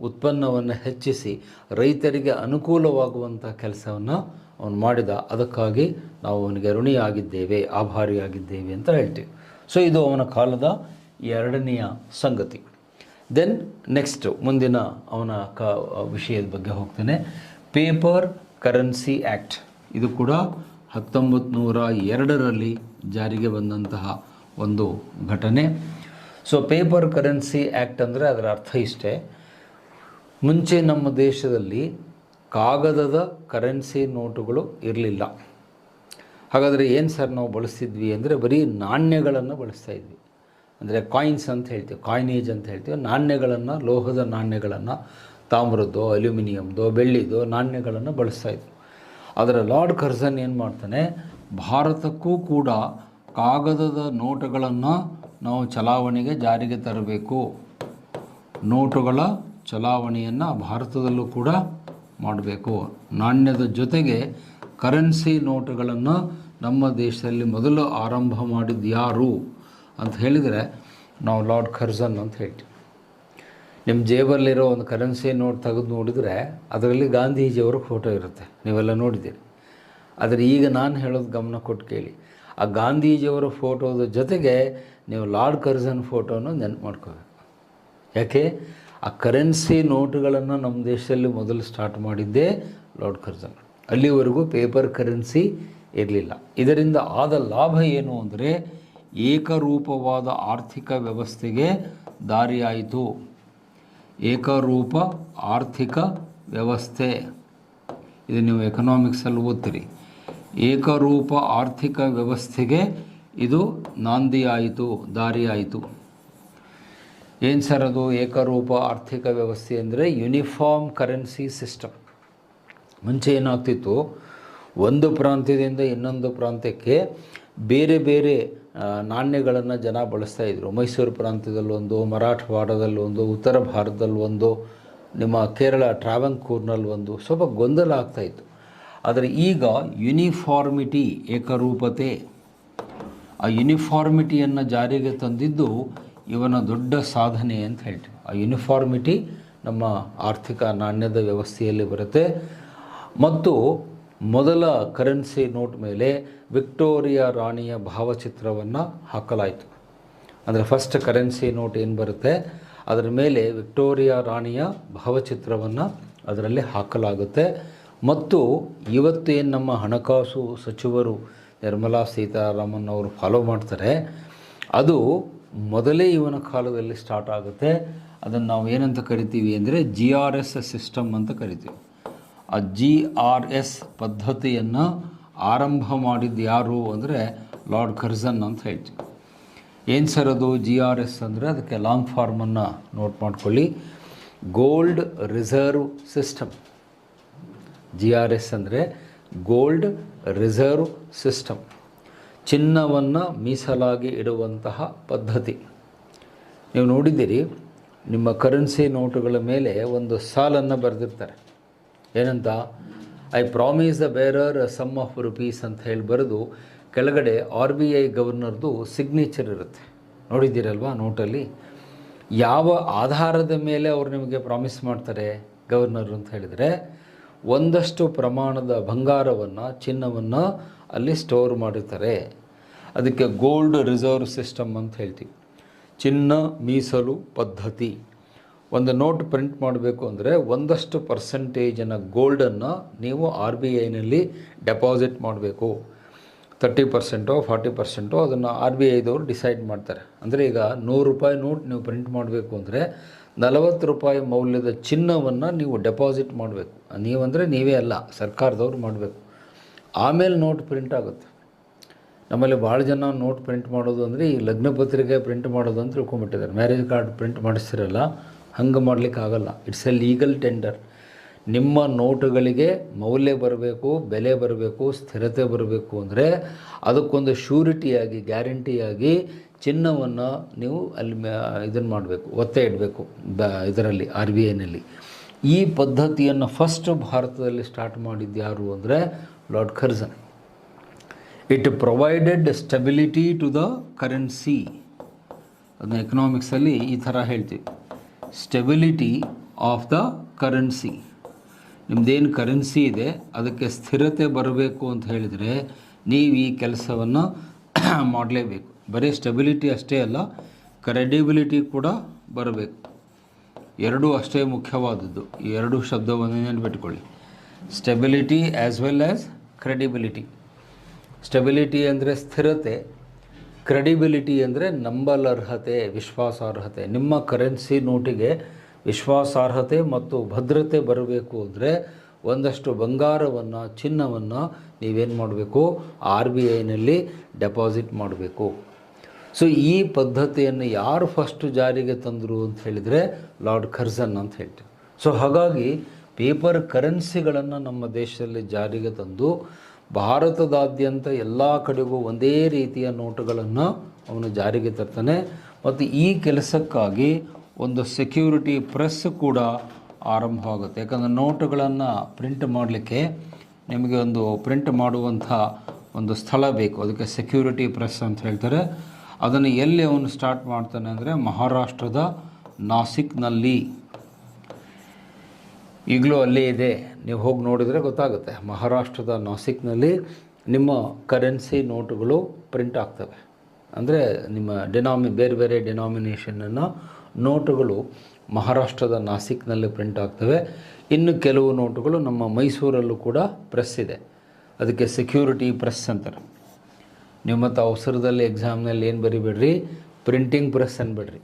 ಉತ್ಪನ್ನವನ್ನು ಹೆಚ್ಚಿಸಿ ರೈತರಿಗೆ ಅನುಕೂಲವಾಗುವಂಥ ಕೆಲಸವನ್ನು ಅವನು ಮಾಡಿದ, ಅದಕ್ಕಾಗಿ ನಾವು ಅವನಿಗೆ ಋಣಿಯಾಗಿದ್ದೇವೆ, ಆಭಾರಿಯಾಗಿದ್ದೇವೆ ಅಂತ ಹೇಳ್ತೀವಿ. ಸೊ ಇದು ಅವನ ಕಾಲದ ಎರಡನೆಯ ಸಂಗತಿ. ದೆನ್ ನೆಕ್ಸ್ಟ್ ಮುಂದಿನ ಅವನ ವಿಷಯದ ಬಗ್ಗೆ ಹೋಗ್ತೇನೆ. ಪೇಪರ್ ಕರೆನ್ಸಿ ಆ್ಯಕ್ಟ್, ಇದು ಕೂಡ 1902ರಲ್ಲಿ ಜಾರಿಗೆ ಬಂದಂತಹ ಒಂದು ಘಟನೆ. ಸೊ ಪೇಪರ್ ಕರೆನ್ಸಿ ಆ್ಯಕ್ಟ್ ಅಂದರೆ ಅದರ ಅರ್ಥ ಇಷ್ಟೇ, ಮುಂಚೆ ನಮ್ಮ ದೇಶದಲ್ಲಿ ಕಾಗದದ ಕರೆನ್ಸಿ ನೋಟುಗಳು ಇರಲಿಲ್ಲ. ಹಾಗಾದರೆ ಏನು ಸರ್ ನಾವು ಬಳಸ್ತಿದ್ವಿ ಅಂದರೆ ಬರೀ ನಾಣ್ಯಗಳನ್ನು ಬಳಸ್ತಾ ಇದ್ವಿ. ಅಂದರೆ ಕಾಯಿನ್ಸ್ ಅಂತ ಹೇಳ್ತೀವಿ, ಕಾಯಿನೇಜ್ ಅಂತ ಹೇಳ್ತೀವಿ. ನಾಣ್ಯಗಳನ್ನು, ಲೋಹದ ನಾಣ್ಯಗಳನ್ನು, ತಾಮ್ರದ್ದೋ ಅಲ್ಯೂಮಿನಿಯಮ್ದೋ ಬೆಳ್ಳಿದೋ ನಾಣ್ಯಗಳನ್ನು ಬಳಸ್ತಾ ಇದ್ವಿ. ಆದರೆ ಲಾರ್ಡ್ ಕರ್ಜನ್ ಏನು ಮಾಡ್ತಾನೆ, ಭಾರತಕ್ಕೂ ಕೂಡ ಕಾಗದದ ನೋಟುಗಳನ್ನು ನಾವು ಚಲಾವಣೆಗೆ ಜಾರಿಗೆ ತರಬೇಕು, ನೋಟುಗಳ ಚಲಾವಣೆಯನ್ನು ಭಾರತದಲ್ಲೂ ಕೂಡ ಮಾಡಬೇಕು. ನಾಣ್ಯದ ಜೊತೆಗೆ ಕರೆನ್ಸಿ ನೋಟುಗಳನ್ನು ನಮ್ಮ ದೇಶದಲ್ಲಿ ಮೊದಲು ಆರಂಭ ಮಾಡಿದ್ದು ಯಾರು ಅಂತ ಹೇಳಿದರೆ ನಾವು ಲಾರ್ಡ್ ಕರ್ಜನ್ ಅಂತ ಹೇಳ್ತೀವಿ. ನಿಮ್ಮ ಜೇಬಲ್ಲಿರೋ ಒಂದು ಕರೆನ್ಸಿ ನೋಟ್ ತೆಗೆದು ನೋಡಿದರೆ ಅದರಲ್ಲಿ ಗಾಂಧೀಜಿಯವರ ಫೋಟೋ ಇರುತ್ತೆ, ನೀವೆಲ್ಲ ನೋಡಿದ್ದೀರಿ. ಆದರೆ ಈಗ ನಾನು ಹೇಳೋದು ಗಮನ ಕೊಟ್ಟು ಕೇಳಿ, ಆ ಗಾಂಧೀಜಿಯವರ ಫೋಟೋದ ಜೊತೆಗೆ ನೀವು ಲಾರ್ಡ್ ಕರ್ಜನ್ ಫೋಟೋನು ನೆನಪು ಮಾಡ್ಕೋಬೇಕು. ಯಾಕೆ, ಆ ಕರೆನ್ಸಿ ನೋಟುಗಳನ್ನು ನಮ್ಮ ದೇಶದಲ್ಲಿ ಮೊದಲು ಸ್ಟಾರ್ಟ್ ಮಾಡಿದ್ದೇ ಲಾರ್ಡ್ ಕರ್ಜನ್. ಅಲ್ಲಿವರೆಗೂ ಪೇಪರ್ ಕರೆನ್ಸಿ ಇರಲಿಲ್ಲ. ಇದರಿಂದ ಆದ ಲಾಭ ಏನು ಅಂದರೆ ಏಕರೂಪವಾದ ಆರ್ಥಿಕ ವ್ಯವಸ್ಥೆಗೆ ದಾರಿಯಾಯಿತು. ಏಕರೂಪ ಆರ್ಥಿಕ ವ್ಯವಸ್ಥೆ, ಇದು ನೀವು ಎಕನಾಮಿಕ್ಸಲ್ಲಿ ಓದ್ತೀರಿ. ಏಕರೂಪ ಆರ್ಥಿಕ ವ್ಯವಸ್ಥೆಗೆ ಇದು ನಾಂದಿಯಾಯಿತು, ದಾರಿಯಾಯಿತು. ಏನು ಸರ್ ಅದು ಏಕರೂಪ ಆರ್ಥಿಕ ವ್ಯವಸ್ಥೆ ಅಂದರೆ ಯೂನಿಫಾರ್ಮ್ ಕರೆನ್ಸಿ ಸಿಸ್ಟಮ್. ಮುಂಚೆ ಏನಾಗ್ತಿತ್ತು, ಒಂದು ಪ್ರಾಂತ್ಯದಿಂದ ಇನ್ನೊಂದು ಪ್ರಾಂತ್ಯಕ್ಕೆ ಬೇರೆ ಬೇರೆ ನಾಣ್ಯಗಳನ್ನು ಜನ ಬಳಸ್ತಾಯಿದ್ರು. ಮೈಸೂರು ಪ್ರಾಂತ್ಯದಲ್ಲೊಂದು, ಮರಾಠವಾಡದಲ್ಲೊಂದು, ಉತ್ತರ ಭಾರತದಲ್ಲೊಂದು, ನಿಮ್ಮ ಕೇರಳ ಟ್ರಾವಂಕೂರ್ನಲ್ಲಿ ಒಂದು, ಸ್ವಲ್ಪ ಗೊಂದಲ ಆಗ್ತಾಯಿತ್ತು. ಆದರೆ ಈಗ ಯೂನಿಫಾರ್ಮಿಟಿ, ಏಕರೂಪತೆ, ಆ ಯೂನಿಫಾರ್ಮಿಟಿಯನ್ನು ಜಾರಿಗೆ ತಂದಿದ್ದು ಇವನ ದೊಡ್ಡ ಸಾಧನೆ ಅಂತ ಹೇಳ್ತೀವಿ. ಆ ಯೂನಿಫಾರ್ಮಿಟಿ ನಮ್ಮ ಆರ್ಥಿಕ ನಾಣ್ಯದ ವ್ಯವಸ್ಥೆಯಲ್ಲಿ ಬರುತ್ತೆ. ಮತ್ತು ಮೊದಲ ಕರೆನ್ಸಿ ನೋಟ್ ಮೇಲೆ ವಿಕ್ಟೋರಿಯಾ ರಾಣಿಯ ಭಾವಚಿತ್ರವನ್ನು ಹಾಕಲಾಯಿತು. ಅಂದರೆ ಫಸ್ಟ್ ಕರೆನ್ಸಿ ನೋಟ್ ಏನು ಬರುತ್ತೆ ಅದರ ಮೇಲೆ ವಿಕ್ಟೋರಿಯಾ ರಾಣಿಯ ಭಾವಚಿತ್ರವನ್ನು ಅದರಲ್ಲಿ ಹಾಕಲಾಗುತ್ತೆ. ಮತ್ತು ಇವತ್ತು ಏನು ನಮ್ಮ ಹಣಕಾಸು ಸಚಿವರು ನಿರ್ಮಲಾ ಸೀತಾರಾಮನ್ ಅವರು ಫಾಲೋ ಮಾಡ್ತಾರೆ, ಅದು ಮೊದಲೇ ಇವನ ಕಾಲದಲ್ಲಿ ಸ್ಟಾರ್ಟ್ ಆಗುತ್ತೆ. ಅದನ್ನು ನಾವು ಏನಂತ ಕರಿತೀವಿ ಅಂದರೆ GRS ಸಿಸ್ಟಮ್ ಅಂತ ಕರಿತೀವಿ. ಆ GRS ಪದ್ಧತಿಯನ್ನು ಆರಂಭ ಮಾಡಿದ್ದು ಯಾರು ಅಂದರೆ ಲಾರ್ಡ್ ಕರ್ಜನ್ ಅಂತ ಹೇಳ್ತೀವಿ. ಏನು ಸರ್ ಅದು GRS ಅಂದರೆ, ಅದಕ್ಕೆ ಲಾಂಗ್ ಫಾರ್ಮನ್ನು ನೋಟ್ ಮಾಡ್ಕೊಳ್ಳಿ, ಗೋಲ್ಡ್ ರಿಸರ್ವ್ ಸಿಸ್ಟಮ್. GRS ಅಂದರೆ ಗೋಲ್ಡ್ ರಿಸರ್ವ್ ಸಿಸ್ಟಮ್, ಚಿನ್ನವನ್ನು ಮೀಸಲಾಗಿ ಇಡುವಂತಹ ಪದ್ಧತಿ. ನೀವು ನೋಡಿದ್ದೀರಿ, ನಿಮ್ಮ ಕರೆನ್ಸಿ ನೋಟುಗಳ ಮೇಲೆ ಒಂದು ಸಾಲನ್ನು ಬರೆದಿರ್ತಾರೆ. ಏನಂತ, I promise the bearer sum of rupees ಅಂತ ಹೇಳಿ ಬರೆದು ಕೆಳಗಡೆ RBI ಗವರ್ನರ್ದು ಸಿಗ್ನೇಚರ್ ಇರುತ್ತೆ. ನೋಡಿದ್ದೀರಲ್ವಾ ನೋಟಲ್ಲಿ? ಯಾವ ಆಧಾರದ ಮೇಲೆ ಅವರು ನಿಮಗೆ ಪ್ರಾಮಿಸ್ ಮಾಡ್ತಾರೆ ಗವರ್ನರ್ ಅಂತ ಹೇಳಿದರೆ, ಒಂದಷ್ಟು ಪ್ರಮಾಣದ ಬಂಗಾರವನ್ನು, ಚಿನ್ನವನ್ನು ಅಲ್ಲಿ ಸ್ಟೋರ್ ಮಾಡಿರ್ತಾರೆ. ಅದಕ್ಕೆ ಗೋಲ್ಡ್ ರಿಸರ್ವ್ ಸಿಸ್ಟಮ್ ಅಂತ ಹೇಳ್ತೀವಿ, ಚಿನ್ನ ಮೀಸಲು ಪದ್ಧತಿ. ಒಂದು ನೋಟ್ ಪ್ರಿಂಟ್ ಮಾಡಬೇಕು ಅಂದರೆ ಒಂದಷ್ಟು ಪರ್ಸೆಂಟೇಜನ್ನು ಗೋಲ್ಡನ್ನು ನೀವು RBIನಲ್ಲಿ ಡೆಪಾಸಿಟ್ ಮಾಡಬೇಕು. 30% 40% ಅದನ್ನು RBIದವರು ಡಿಸೈಡ್ ಮಾಡ್ತಾರೆ. ಅಂದರೆ ಈಗ 100 ರೂಪಾಯಿ ನೋಟ್ ನೀವು ಪ್ರಿಂಟ್ ಮಾಡಬೇಕು ಅಂದರೆ 40 ರೂಪಾಯಿ ಮೌಲ್ಯದ ಚಿನ್ನವನ್ನು ನೀವು ಡೆಪಾಸಿಟ್ ಮಾಡಬೇಕು. ನೀವಂದರೆ ನೀವೇ ಅಲ್ಲ, ಸರ್ಕಾರದವ್ರು ಮಾಡಬೇಕು. ಆಮೇಲೆ ನೋಟ್ ಪ್ರಿಂಟ್ ಆಗುತ್ತೆ. ನಮ್ಮಲ್ಲಿ ಭಾಳ ಜನ ನೋಟ್ ಪ್ರಿಂಟ್ ಮಾಡೋದು ಅಂದರೆ ಈ ಲಗ್ನ ಪತ್ರಿಕೆ ಪ್ರಿಂಟ್ ಮಾಡೋದು ಅಂತ ತಿಳ್ಕೊಂಬಿಟ್ಟಿದ್ದಾರೆ. ಮ್ಯಾರೇಜ್ ಕಾರ್ಡ್ ಪ್ರಿಂಟ್ ಮಾಡಿಸ್ತಿರಲ್ಲ, ಹಂಗೆ ಮಾಡಲಿಕ್ಕೆ ಆಗಲ್ಲ. It's A legal tender. ನಿಮ್ಮ ನೋಟುಗಳಿಗೆ ಮೌಲ್ಯ ಬರಬೇಕು, ಬೆಲೆ ಬರಬೇಕು, ಸ್ಥಿರತೆ ಬರಬೇಕು ಅಂದರೆ ಅದಕ್ಕೊಂದು ಶ್ಯೂರಿಟಿಯಾಗಿ, ಗ್ಯಾರಂಟಿಯಾಗಿ ಚಿನ್ನವನ್ನು ನೀವು ಅಲ್ಲಿ ಇದನ್ನು ಮಾಡಬೇಕು, ಒತ್ತೆ ಇಡಬೇಕು ಇದರಲ್ಲಿ RBIನಲ್ಲಿ. ಈ ಪದ್ಧತಿಯನ್ನು ಫಸ್ಟ್ ಭಾರತದಲ್ಲಿ ಸ್ಟಾರ್ಟ್ ಮಾಡಿದ್ದು ಯಾರು ಅಂದರೆ Lord Curzon. It provided stability to the currency. ಅದನ್ನ ಎಕನಾಮಿಕ್ಸಲ್ಲಿ ಈ ಥರ ಹೇಳ್ತೀವಿ, ಸ್ಟೆಬಿಲಿಟಿ ಆಫ್ ದ ಕರೆನ್ಸಿ. ನಿಮ್ಮದೇನು ಕರೆನ್ಸಿ ಇದೆ ಅದಕ್ಕೆ ಸ್ಥಿರತೆ ಬರಬೇಕು ಅಂತ ಹೇಳಿದರೆ ನೀವು ಈ ಕೆಲಸವನ್ನು ಮಾಡಲೇಬೇಕು. ಬರೀ ಸ್ಟೆಬಿಲಿಟಿ ಅಷ್ಟೇ ಅಲ್ಲ, ಕ್ರೆಡಿಬಿಲಿಟಿ ಕೂಡ ಬರಬೇಕು. ಎರಡೂ ಅಷ್ಟೇ ಮುಖ್ಯವಾದದ್ದು. ಈ ಎರಡೂ ಶಬ್ದವನ್ನು ನೆನಪಿಟ್ಕೊಳ್ಳಿ, stability as well as credibility. Stability ಅಂದರೆ ಸ್ಥಿರತೆ, ಕ್ರೆಡಿಬಿಲಿಟಿ ಅಂದರೆ ನಂಬಲರ್ಹತೆ, ವಿಶ್ವಾಸಾರ್ಹತೆ. ನಿಮ್ಮ ಕರೆನ್ಸಿ ನೋಟಿಗೆ ವಿಶ್ವಾಸಾರ್ಹತೆ ಮತ್ತು ಭದ್ರತೆ ಬರಬೇಕು ಅಂದರೆ ಒಂದಷ್ಟು ಬಂಗಾರವನ್ನು, ಚಿನ್ನವನ್ನು ನೀವೇನು ಮಾಡಬೇಕು, RBIನಲ್ಲಿ ಡೆಪಾಸಿಟ್ ಮಾಡಬೇಕು. ಸೊ ಈ ಪದ್ಧತಿಯನ್ನು ಯಾರು ಫಸ್ಟ್ ಜಾರಿಗೆ ತಂದರು ಅಂತ ಹೇಳಿದರೆ ಲಾರ್ಡ್ ಕರ್ಜನ್ ಅಂತ ಹೇಳ್ತೀವಿ. ಸೊ ಹಾಗಾಗಿ ಪೇಪರ್ ಕರೆನ್ಸಿಗಳನ್ನು ನಮ್ಮ ದೇಶದಲ್ಲಿ ಜಾರಿಗೆ ತಂದು ಭಾರತದಾದ್ಯಂತ ಎಲ್ಲ ಕಡೆಗೂ ಒಂದೇ ರೀತಿಯ ನೋಟುಗಳನ್ನು ಅವನು ಜಾರಿಗೆ ತರ್ತಾನೆ. ಮತ್ತು ಈ ಕೆಲಸಕ್ಕಾಗಿ ಒಂದು ಸೆಕ್ಯೂರಿಟಿ ಪ್ರೆಸ್ ಕೂಡ ಆರಂಭವಾಗುತ್ತೆ. ಯಾಕಂದರೆ ನೋಟುಗಳನ್ನು ಪ್ರಿಂಟ್ ಮಾಡಲಿಕ್ಕೆ ನಿಮಗೆ ಒಂದು ಪ್ರಿಂಟ್ ಮಾಡುವಂಥ ಒಂದು ಸ್ಥಳ ಬೇಕು, ಅದಕ್ಕೆ ಸೆಕ್ಯೂರಿಟಿ ಪ್ರೆಸ್ ಅಂತ ಹೇಳ್ತಾರೆ. ಅದನ್ನು ಎಲ್ಲಿ ಅವನು ಸ್ಟಾರ್ಟ್ ಮಾಡ್ತಾನೆ ಅಂದರೆ ಮಹಾರಾಷ್ಟ್ರದ ನಾಸಿಕ್ನಲ್ಲಿ. ಈಗಲೂ ಅಲ್ಲೇ ಇದೆ, ನೀವು ಹೋಗಿ ನೋಡಿದರೆ ಗೊತ್ತಾಗುತ್ತೆ. ಮಹಾರಾಷ್ಟ್ರದ ನಾಸಿಕ್ನಲ್ಲಿ ನಿಮ್ಮ ಕರೆನ್ಸಿ ನೋಟುಗಳು ಪ್ರಿಂಟ್ ಆಗ್ತವೆ. ಅಂದರೆ ನಿಮ್ಮ ಬೇರೆ ಬೇರೆ ಡಿನಾಮಿನೇಷನ್ನ ನೋಟುಗಳು ಮಹಾರಾಷ್ಟ್ರದ ನಾಸಿಕ್ನಲ್ಲಿ ಪ್ರಿಂಟ್ ಆಗ್ತವೆ. ಇನ್ನು ಕೆಲವು ನೋಟುಗಳು ನಮ್ಮ ಮೈಸೂರಲ್ಲೂ ಕೂಡ ಪ್ರೆಸ್ ಇದೆ, ಅದಕ್ಕೆ ಸೆಕ್ಯೂರಿಟಿ ಪ್ರೆಸ್ ಅಂತಾರೆ. ನೀವು ಮತ್ತು ಅವಸರದಲ್ಲಿ ಎಕ್ಸಾಮ್ನಲ್ಲಿ ಏನು ಬರಿಬೇಡ್ರಿ, ಪ್ರಿಂಟಿಂಗ್ ಪ್ರೆಸ್ ಅನ್ಬೇಡ್ರಿ.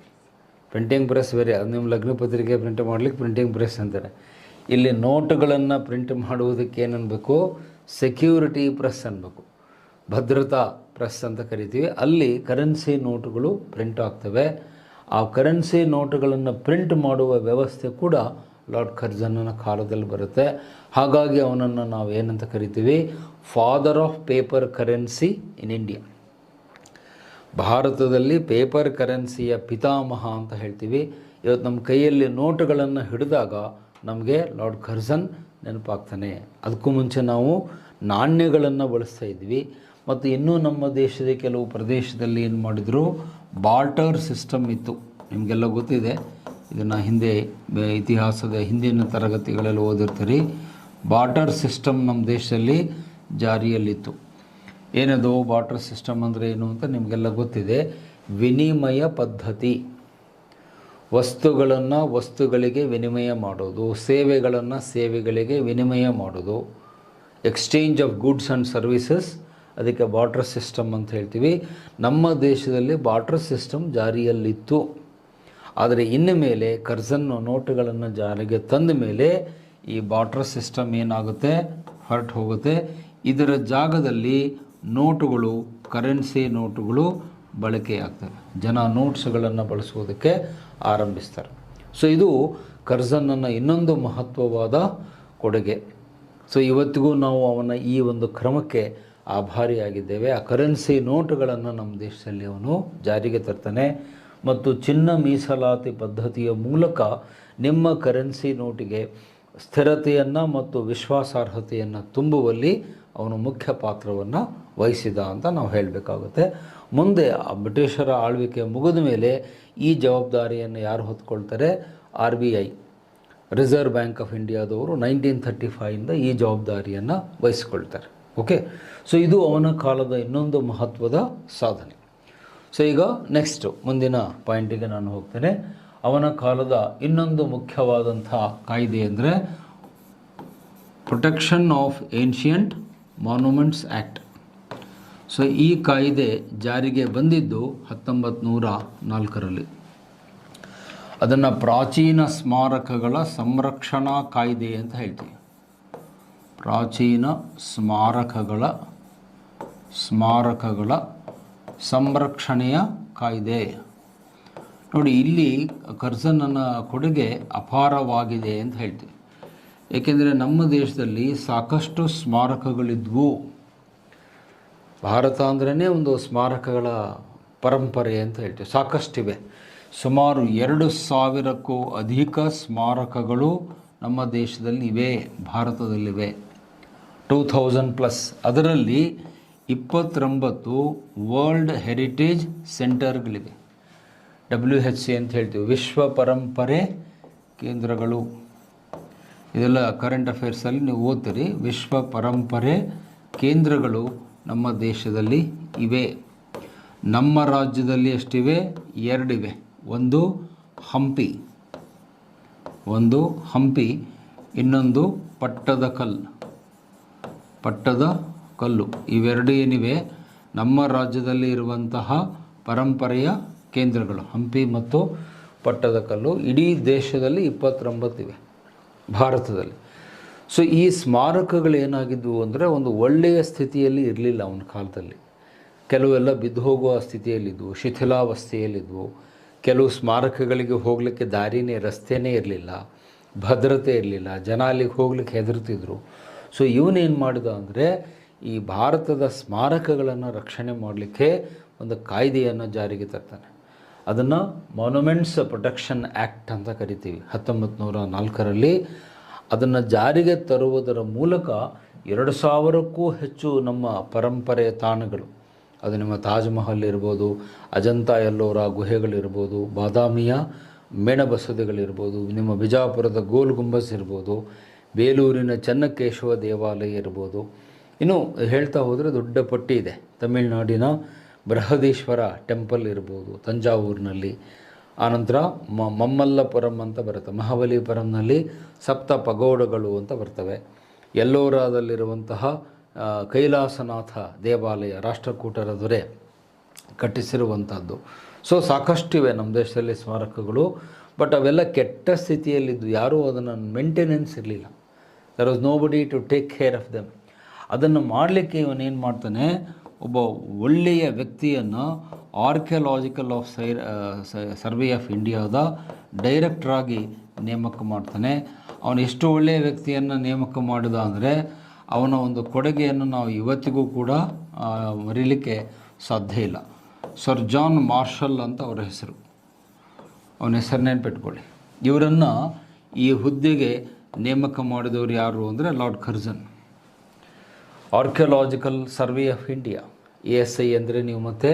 ಪ್ರಿಂಟಿಂಗ್ ಪ್ರೆಸ್ ಬೇರೆ, ಅದು ನಿಮ್ಮ ಲಗ್ನ ಪತ್ರಿಕೆ ಪ್ರಿಂಟ್ ಮಾಡಲಿಕ್ಕೆ ಪ್ರಿಂಟಿಂಗ್ ಪ್ರೆಸ್ ಅಂತಾರೆ. ಇಲ್ಲಿ ನೋಟುಗಳನ್ನು ಪ್ರಿಂಟ್ ಮಾಡುವುದಕ್ಕೆ ಏನನ್ನಬೇಕು, ಸೆಕ್ಯೂರಿಟಿ ಪ್ರೆಸ್ ಅನ್ಬೇಕು, ಭದ್ರತಾ ಪ್ರೆಸ್ ಅಂತ ಕರಿತೀವಿ. ಅಲ್ಲಿ ಕರೆನ್ಸಿ ನೋಟುಗಳು ಪ್ರಿಂಟ್ ಆಗ್ತವೆ. ಆ ಕರೆನ್ಸಿ ನೋಟುಗಳನ್ನು ಪ್ರಿಂಟ್ ಮಾಡುವ ವ್ಯವಸ್ಥೆ ಕೂಡ ಲಾರ್ಡ್ ಕರ್ಜನ್ನನ ಕಾಲದಲ್ಲಿ ಬರುತ್ತೆ. ಹಾಗಾಗಿ ಅವನನ್ನು ನಾವು ಏನಂತ ಕರಿತೀವಿ, father of paper currency in India. ಭಾರತದಲ್ಲಿ ಪೇಪರ್ ಕರೆನ್ಸಿಯ ಪಿತಾಮಹ ಅಂತ ಹೇಳ್ತೀವಿ. ಇವತ್ತು ನಮ್ಮ ಕೈಯಲ್ಲಿ ನೋಟುಗಳನ್ನು ಹಿಡಿದಾಗ ನಮಗೆ ಲಾರ್ಡ್ ಕರ್ಜನ್ ನೆನಪಾಗ್ತಾನೆ. ಅದಕ್ಕೂ ಮುಂಚೆ ನಾವು ನಾಣ್ಯಗಳನ್ನು ಬಳಸ್ತಾ ಇದ್ವಿ. ಮತ್ತು ಇನ್ನೂ ನಮ್ಮ ದೇಶದ ಕೆಲವು ಪ್ರದೇಶದಲ್ಲಿ ಏನು ಮಾಡಿದರು, ಬಾರ್ಟರ್ ಸಿಸ್ಟಮ್ ಇತ್ತು. ನಿಮಗೆಲ್ಲ ಗೊತ್ತಿದೆ, ಇದನ್ನು ಹಿಂದೆ ಇತಿಹಾಸದ ಹಿಂದಿನ ತರಗತಿಗಳಲ್ಲಿ ಓದಿರ್ತೀರಿ. ಬಾರ್ಟರ್ ಸಿಸ್ಟಮ್ ನಮ್ಮ ದೇಶದಲ್ಲಿ ಜಾರಿಯಲ್ಲಿತ್ತು. ಏನದು ಬಾರ್ಟರ್ ಸಿಸ್ಟಮ್ ಅಂದರೆ ಏನು ಅಂತ ನಿಮಗೆಲ್ಲ ಗೊತ್ತಿದೆ. ವಿನಿಮಯ ಪದ್ಧತಿ, ವಸ್ತುಗಳನ್ನು ವಸ್ತುಗಳಿಗೆ ವಿನಿಮಯ ಮಾಡೋದು, ಸೇವೆಗಳನ್ನು ಸೇವೆಗಳಿಗೆ ವಿನಿಮಯ ಮಾಡೋದು, exchange of goods and services, ಅದಕ್ಕೆ ಬಾರ್ಟರ್ ಸಿಸ್ಟಮ್ ಅಂತ ಹೇಳ್ತೀವಿ. ನಮ್ಮ ದೇಶದಲ್ಲಿ ಬಾರ್ಟರ್ ಸಿಸ್ಟಮ್ ಜಾರಿಯಲ್ಲಿತ್ತು. ಆದರೆ ಇನ್ನು ಮೇಲೆ ಕರ್ಜನ್ ನೋಟುಗಳನ್ನು ಜಾರಿಗೆ ತಂದ ಮೇಲೆ ಈ ಬಾರ್ಟರ್ ಸಿಸ್ಟಮ್ ಏನಾಗುತ್ತೆ, ಹೊರಟು ಹೋಗುತ್ತೆ. ಇದರ ಜಾಗದಲ್ಲಿ ನೋಟುಗಳು, ಕರೆನ್ಸಿ ನೋಟುಗಳು ಬಳಕೆಯಾಗ್ತವೆ. ಜನ ನೋಟ್ಸ್ಗಳನ್ನು ಬಳಸುವುದಕ್ಕೆ ಆರಂಭಿಸ್ತಾರೆ. ಸೊ ಇದು ಕರ್ಜನ್ನನ ಇನ್ನೊಂದು ಮಹತ್ವವಾದ ಕೊಡುಗೆ. ಸೊ ಇವತ್ತಿಗೂ ನಾವು ಅವನ ಈ ಒಂದು ಕ್ರಮಕ್ಕೆ ಆಭಾರಿಯಾಗಿದ್ದೇವೆ. ಆ ಕರೆನ್ಸಿ ನೋಟುಗಳನ್ನು ನಮ್ಮ ದೇಶದಲ್ಲಿ ಅವನು ಜಾರಿಗೆ ತರ್ತಾನೆ. ಮತ್ತು ಚಿನ್ನ ಮೀಸಲಾತಿ ಪದ್ಧತಿಯ ಮೂಲಕ ನಿಮ್ಮ ಕರೆನ್ಸಿ ನೋಟಿಗೆ ಸ್ಥಿರತೆಯನ್ನು ಮತ್ತು ವಿಶ್ವಾಸಾರ್ಹತೆಯನ್ನು ತುಂಬುವಲ್ಲಿ ಅವನು ಮುಖ್ಯ ಪಾತ್ರವನ್ನು ವಹಿಸಿದ ಅಂತ ನಾವು ಹೇಳಬೇಕಾಗುತ್ತೆ. ಮುಂದೆ ಆ ಬ್ರಿಟಿಷರ ಆಳ್ವಿಕೆ ಮುಗಿದ ಮೇಲೆ ಈ ಜವಾಬ್ದಾರಿಯನ್ನು ಯಾರು ಹೊತ್ಕೊಳ್ತಾರೆ, RBI, ರಿಸರ್ವ್ ಬ್ಯಾಂಕ್ ಆಫ್ ಇಂಡಿಯಾದವರು 1935ಇಂದ ಈ ಜವಾಬ್ದಾರಿಯನ್ನು ವಹಿಸಿಕೊಳ್ತಾರೆ. ಓಕೆ, ಸೊ ಇದು ಅವನ ಕಾಲದ ಇನ್ನೊಂದು ಮಹತ್ವದ ಸಾಧನೆ. ಸೊ ಈಗ ನೆಕ್ಸ್ಟು ಮುಂದಿನ ಪಾಯಿಂಟಿಗೆ ನಾನು ಹೋಗ್ತೇನೆ. ಅವನ ಕಾಲದ ಇನ್ನೊಂದು ಮುಖ್ಯವಾದಂಥ ಕಾಯ್ದೆ ಅಂದರೆ protection of ancient monuments act. So ಈ ಕಾಯ್ದೆ ಜಾರಿಗೆ ಬಂದಿದ್ದು 1904ರಲ್ಲಿ. ಅದನ್ನು ಪ್ರಾಚೀನ ಸ್ಮಾರಕಗಳ ಸಂರಕ್ಷಣಾ ಕಾಯ್ದೆ ಅಂತ ಹೇಳ್ತೀವಿ. ಪ್ರಾಚೀನ ಸ್ಮಾರಕಗಳ ಸಂರಕ್ಷಣೆಯ ಕಾಯ್ದೆ. ನೋಡಿ, ಇಲ್ಲಿ ಕರ್ಜನ್ನನ ಕೊಡುಗೆ ಅಪಾರವಾಗಿದೆ ಅಂತ ಹೇಳ್ತೀವಿ. ಏಕೆಂದರೆ ನಮ್ಮ ದೇಶದಲ್ಲಿ ಸಾಕಷ್ಟು ಸ್ಮಾರಕಗಳಿದ್ವು. ಭಾರತ ಅಂದ್ರೇ ಒಂದು ಸ್ಮಾರಕಗಳ ಪರಂಪರೆ ಅಂತ ಹೇಳ್ತೀವಿ. ಸಾಕಷ್ಟಿವೆ. ಸುಮಾರು 2000ಕ್ಕೂ ಅಧಿಕ ಸ್ಮಾರಕಗಳು ನಮ್ಮ ದೇಶದಲ್ಲಿ ಇವೆ, ಭಾರತದಲ್ಲಿವೆ. 2000+. ಅದರಲ್ಲಿ 29 ವರ್ಲ್ಡ್ ಹೆರಿಟೇಜ್ ಸೆಂಟರ್ಗಳಿವೆ. WHC ಅಂತ ಹೇಳ್ತೀವಿ, ವಿಶ್ವ ಪರಂಪರೆ ಕೇಂದ್ರಗಳು. ಇದೆಲ್ಲ ಕರೆಂಟ್ ಅಫೇರ್ಸಲ್ಲಿ ನೀವು ಓದ್ತೀರಿ. ವಿಶ್ವ ಪರಂಪರೆ ಕೇಂದ್ರಗಳು ನಮ್ಮ ದೇಶದಲ್ಲಿ ಇವೆ. ನಮ್ಮ ರಾಜ್ಯದಲ್ಲಿ ಎಷ್ಟಿವೆ? 2 ಇವೆ. ಒಂದು ಹಂಪಿ, ಇನ್ನೊಂದು ಪಟ್ಟದ ಕಲ್ಲು. ಇವೆರಡು ಏನಿವೆ ನಮ್ಮ ರಾಜ್ಯದಲ್ಲಿ ಇರುವಂತಹ ಪರಂಪರೆಯ ಕೇಂದ್ರಗಳು, ಹಂಪಿ ಮತ್ತು ಪಟ್ಟದಕಲ್ಲು. ಇಡೀ ದೇಶದಲ್ಲಿ 29 ಇವೆ ಭಾರತದಲ್ಲಿ. ಸೊ ಈ ಸ್ಮಾರಕಗಳು ಏನಾಗಿದ್ವು ಅಂದರೆ ಒಂದು ಒಳ್ಳೆಯ ಸ್ಥಿತಿಯಲ್ಲಿ ಇರಲಿಲ್ಲ ಅವನ ಕಾಲದಲ್ಲಿ. ಕೆಲವೆಲ್ಲ ಬಿದ್ದು ಹೋಗುವ ಸ್ಥಿತಿಯಲ್ಲಿದ್ದವು, ಶಿಥಿಲಾವಸ್ಥೆಯಲ್ಲಿದ್ದವು. ಕೆಲವು ಸ್ಮಾರಕಗಳಿಗೆ ಹೋಗಲಿಕ್ಕೆ ದಾರಿನೇ, ರಸ್ತೆಯೇ ಇರಲಿಲ್ಲ, ಭದ್ರತೆ ಇರಲಿಲ್ಲ, ಜನ ಅಲ್ಲಿಗೆ ಹೋಗ್ಲಿಕ್ಕೆ ಹೆದರ್ತಿದ್ರು. ಸೊ ಇವನೇನು ಮಾಡಿದ ಅಂದರೆ ಈ ಭಾರತದ ಸ್ಮಾರಕಗಳನ್ನು ರಕ್ಷಣೆ ಮಾಡಲಿಕ್ಕೆ ಒಂದು ಕಾಯ್ದೆಯನ್ನು ಜಾರಿಗೆ ತರ್ತಾನೆ. ಅದನ್ನು ಮಾನ್ಯುಮೆಂಟ್ಸ್ ಪ್ರೊಟೆಕ್ಷನ್ ಆ್ಯಕ್ಟ್ ಅಂತ ಕರಿತೀವಿ. 1904ರಲ್ಲಿ ಅದನ್ನು ಜಾರಿಗೆ ತರುವುದರ ಮೂಲಕ 2000ಕ್ಕೂ ಹೆಚ್ಚು ನಮ್ಮ ಪರಂಪರೆಯ ತಾಣಗಳು, ಅದು ನಿಮ್ಮ ತಾಜ್ ಮಹಲ್ ಇರ್ಬೋದು, ಅಜಂತ ಎಲ್ಲೋರ ಗುಹೆಗಳಿರ್ಬೋದು, ಬಾದಾಮಿಯ ಮೇಣಬಸದಿಗಳಿರ್ಬೋದು, ನಿಮ್ಮ ಬಿಜಾಪುರದ ಗೋಲ್ ಗುಂಬಸ್ ಇರ್ಬೋದು, ಬೇಲೂರಿನ ಚೆನ್ನಕೇಶವ ದೇವಾಲಯ ಇರ್ಬೋದು. ಇನ್ನು ಹೇಳ್ತಾ ಹೋದರೆ ದೊಡ್ಡ ಪಟ್ಟಿ ಇದೆ. ತಮಿಳುನಾಡಿನ ಬೃಹದೀಶ್ವರ ಟೆಂಪಲ್ ಇರ್ಬೋದು ತಂಜಾವೂರಿನಲ್ಲಿ. ಆನಂತರ ಮಮ್ಮಲ್ಲಪುರಂ ಅಂತ ಬರುತ್ತೆ, ಮಹಾಬಲಿಪುರಂನಲ್ಲಿ ಸಪ್ತ ಪಗೋಡಗಳು ಅಂತ ಬರ್ತವೆ. ಎಲ್ಲೋರಾದಲ್ಲಿರುವಂತಹ ಕೈಲಾಸನಾಥ ದೇವಾಲಯ ರಾಷ್ಟ್ರಕೂಟರ ದೊರೆ ಕಟ್ಟಿಸಿರುವಂಥದ್ದು. ಸೊ ಸಾಕಷ್ಟಿವೆ ನಮ್ಮ ದೇಶದಲ್ಲಿ ಸ್ಮಾರಕಗಳು. ಬಟ್ ಅವೆಲ್ಲ ಕೆಟ್ಟ ಸ್ಥಿತಿಯಲ್ಲಿದ್ದು, ಯಾರೂ ಅದನ್ನು ಮೇಂಟೆನೆನ್ಸ್ ಇರಲಿಲ್ಲ. There was nobody to take care of them. ಅದನ್ನು ಮಾಡಲಿಕ್ಕೆ ಇವನೇನು ಮಾಡ್ತಾನೆ, ಒಬ್ಬ ಒಳ್ಳೆಯ ವ್ಯಕ್ತಿಯನ್ನು ಆರ್ಕಿಯಾಲಜಿಕಲ್ ಆಫ್ ಸರ್ವೆ ಆಫ್ ಇಂಡಿಯಾದ ಡೈರೆಕ್ಟ್ರಾಗಿ ನೇಮಕ ಮಾಡ್ತಾನೆ. ಅವನು ಎಷ್ಟು ಒಳ್ಳೆಯ ವ್ಯಕ್ತಿಯನ್ನು ನೇಮಕ ಮಾಡಿದ ಅಂದರೆ ಅವನ ಒಂದು ಕೊಡುಗೆಯನ್ನು ನಾವು ಇವತ್ತಿಗೂ ಕೂಡ ಮರೀಲಿಕ್ಕೆ ಸಾಧ್ಯ ಇಲ್ಲ. ಸರ್ ಜಾನ್ ಮಾರ್ಷಲ್ ಅಂತ ಅವರ ಹೆಸರು, ಅವನ ಹೆಸರನ್ನೇನು ಪೆಟ್ಕೊಳ್ಳಿ. ಇವರನ್ನು ಈ ಹುದ್ದೆಗೆ ನೇಮಕ ಮಾಡಿದವರು ಯಾರು ಅಂದರೆ Lord Curzon. Archaeological survey of India, ASI ಅಂದರೆ ನೀವು ಮತ್ತೆ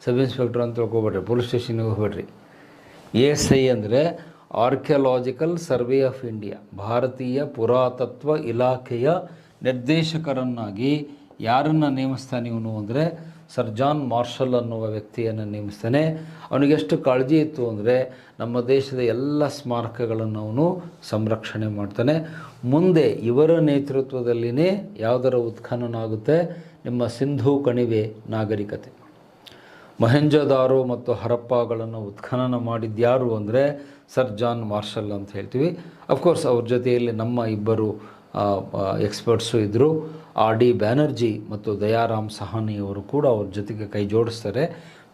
ಸಬ್ ಇನ್ಸ್ಪೆಕ್ಟರ್ ಅಂತ ತಿಳ್ಕೊಬೇಡ್ರಿ, ಪೊಲೀಸ್ ಸ್ಟೇಷನ್ಗೆ ಹೋಗ್ಬೇಡ್ರಿ. ASI ಅಂದರೆ ಆರ್ಕಿಯಾಲಜಿಕಲ್ ಸರ್ವೆ ಆಫ್ ಇಂಡಿಯಾ, ಭಾರತೀಯ ಪುರಾತತ್ವ ಇಲಾಖೆಯ ನಿರ್ದೇಶಕರನ್ನಾಗಿ ಯಾರನ್ನು ನೇಮಿಸ್ತಾನೆ ಇವನು ಅಂದರೆ ಸರ್ ಜಾನ್ ಮಾರ್ಷಲ್ ಅನ್ನುವ ವ್ಯಕ್ತಿಯನ್ನು ನೇಮಿಸ್ತಾನೆ. ಅವನಿಗೆಷ್ಟು ಕಾಳಜಿ ಇತ್ತು ಅಂದರೆ ನಮ್ಮ ದೇಶದ ಎಲ್ಲ ಸ್ಮಾರಕಗಳನ್ನು ಅವನು ಸಂರಕ್ಷಣೆ ಮಾಡ್ತಾನೆ. ಮುಂದೆ ಇವರ ನೇತೃತ್ವದಲ್ಲಿನೇ ಯಾವುದರ ಉತ್ಖನನ ಆಗುತ್ತೆ, ನಿಮ್ಮ ಸಿಂಧೂ ಕಣಿವೆ ನಾಗರಿಕತೆ. ಮೊಹೆಂಜೊದಾರೋ ಮತ್ತು ಹರಪ್ಪಗಳನ್ನು ಉತ್ಖನನ ಮಾಡಿದ್ಯಾರು ಅಂದರೆ ಸರ್ ಜಾನ್ ಮಾರ್ಷಲ್ ಅಂತ ಹೇಳ್ತೀವಿ. ಅಫ್ಕೋರ್ಸ್ ಅವ್ರ ಜೊತೆಯಲ್ಲಿ ನಮ್ಮ ಇಬ್ಬರು ಎಕ್ಸ್ಪರ್ಟ್ಸು ಇದ್ದರು. RD ಬ್ಯಾನರ್ಜಿ ಮತ್ತು ದಯಾರಾಮ್ ಸಹಾನಿಯವರು ಕೂಡ ಅವ್ರ ಜೊತೆಗೆ ಕೈ ಜೋಡಿಸ್ತಾರೆ.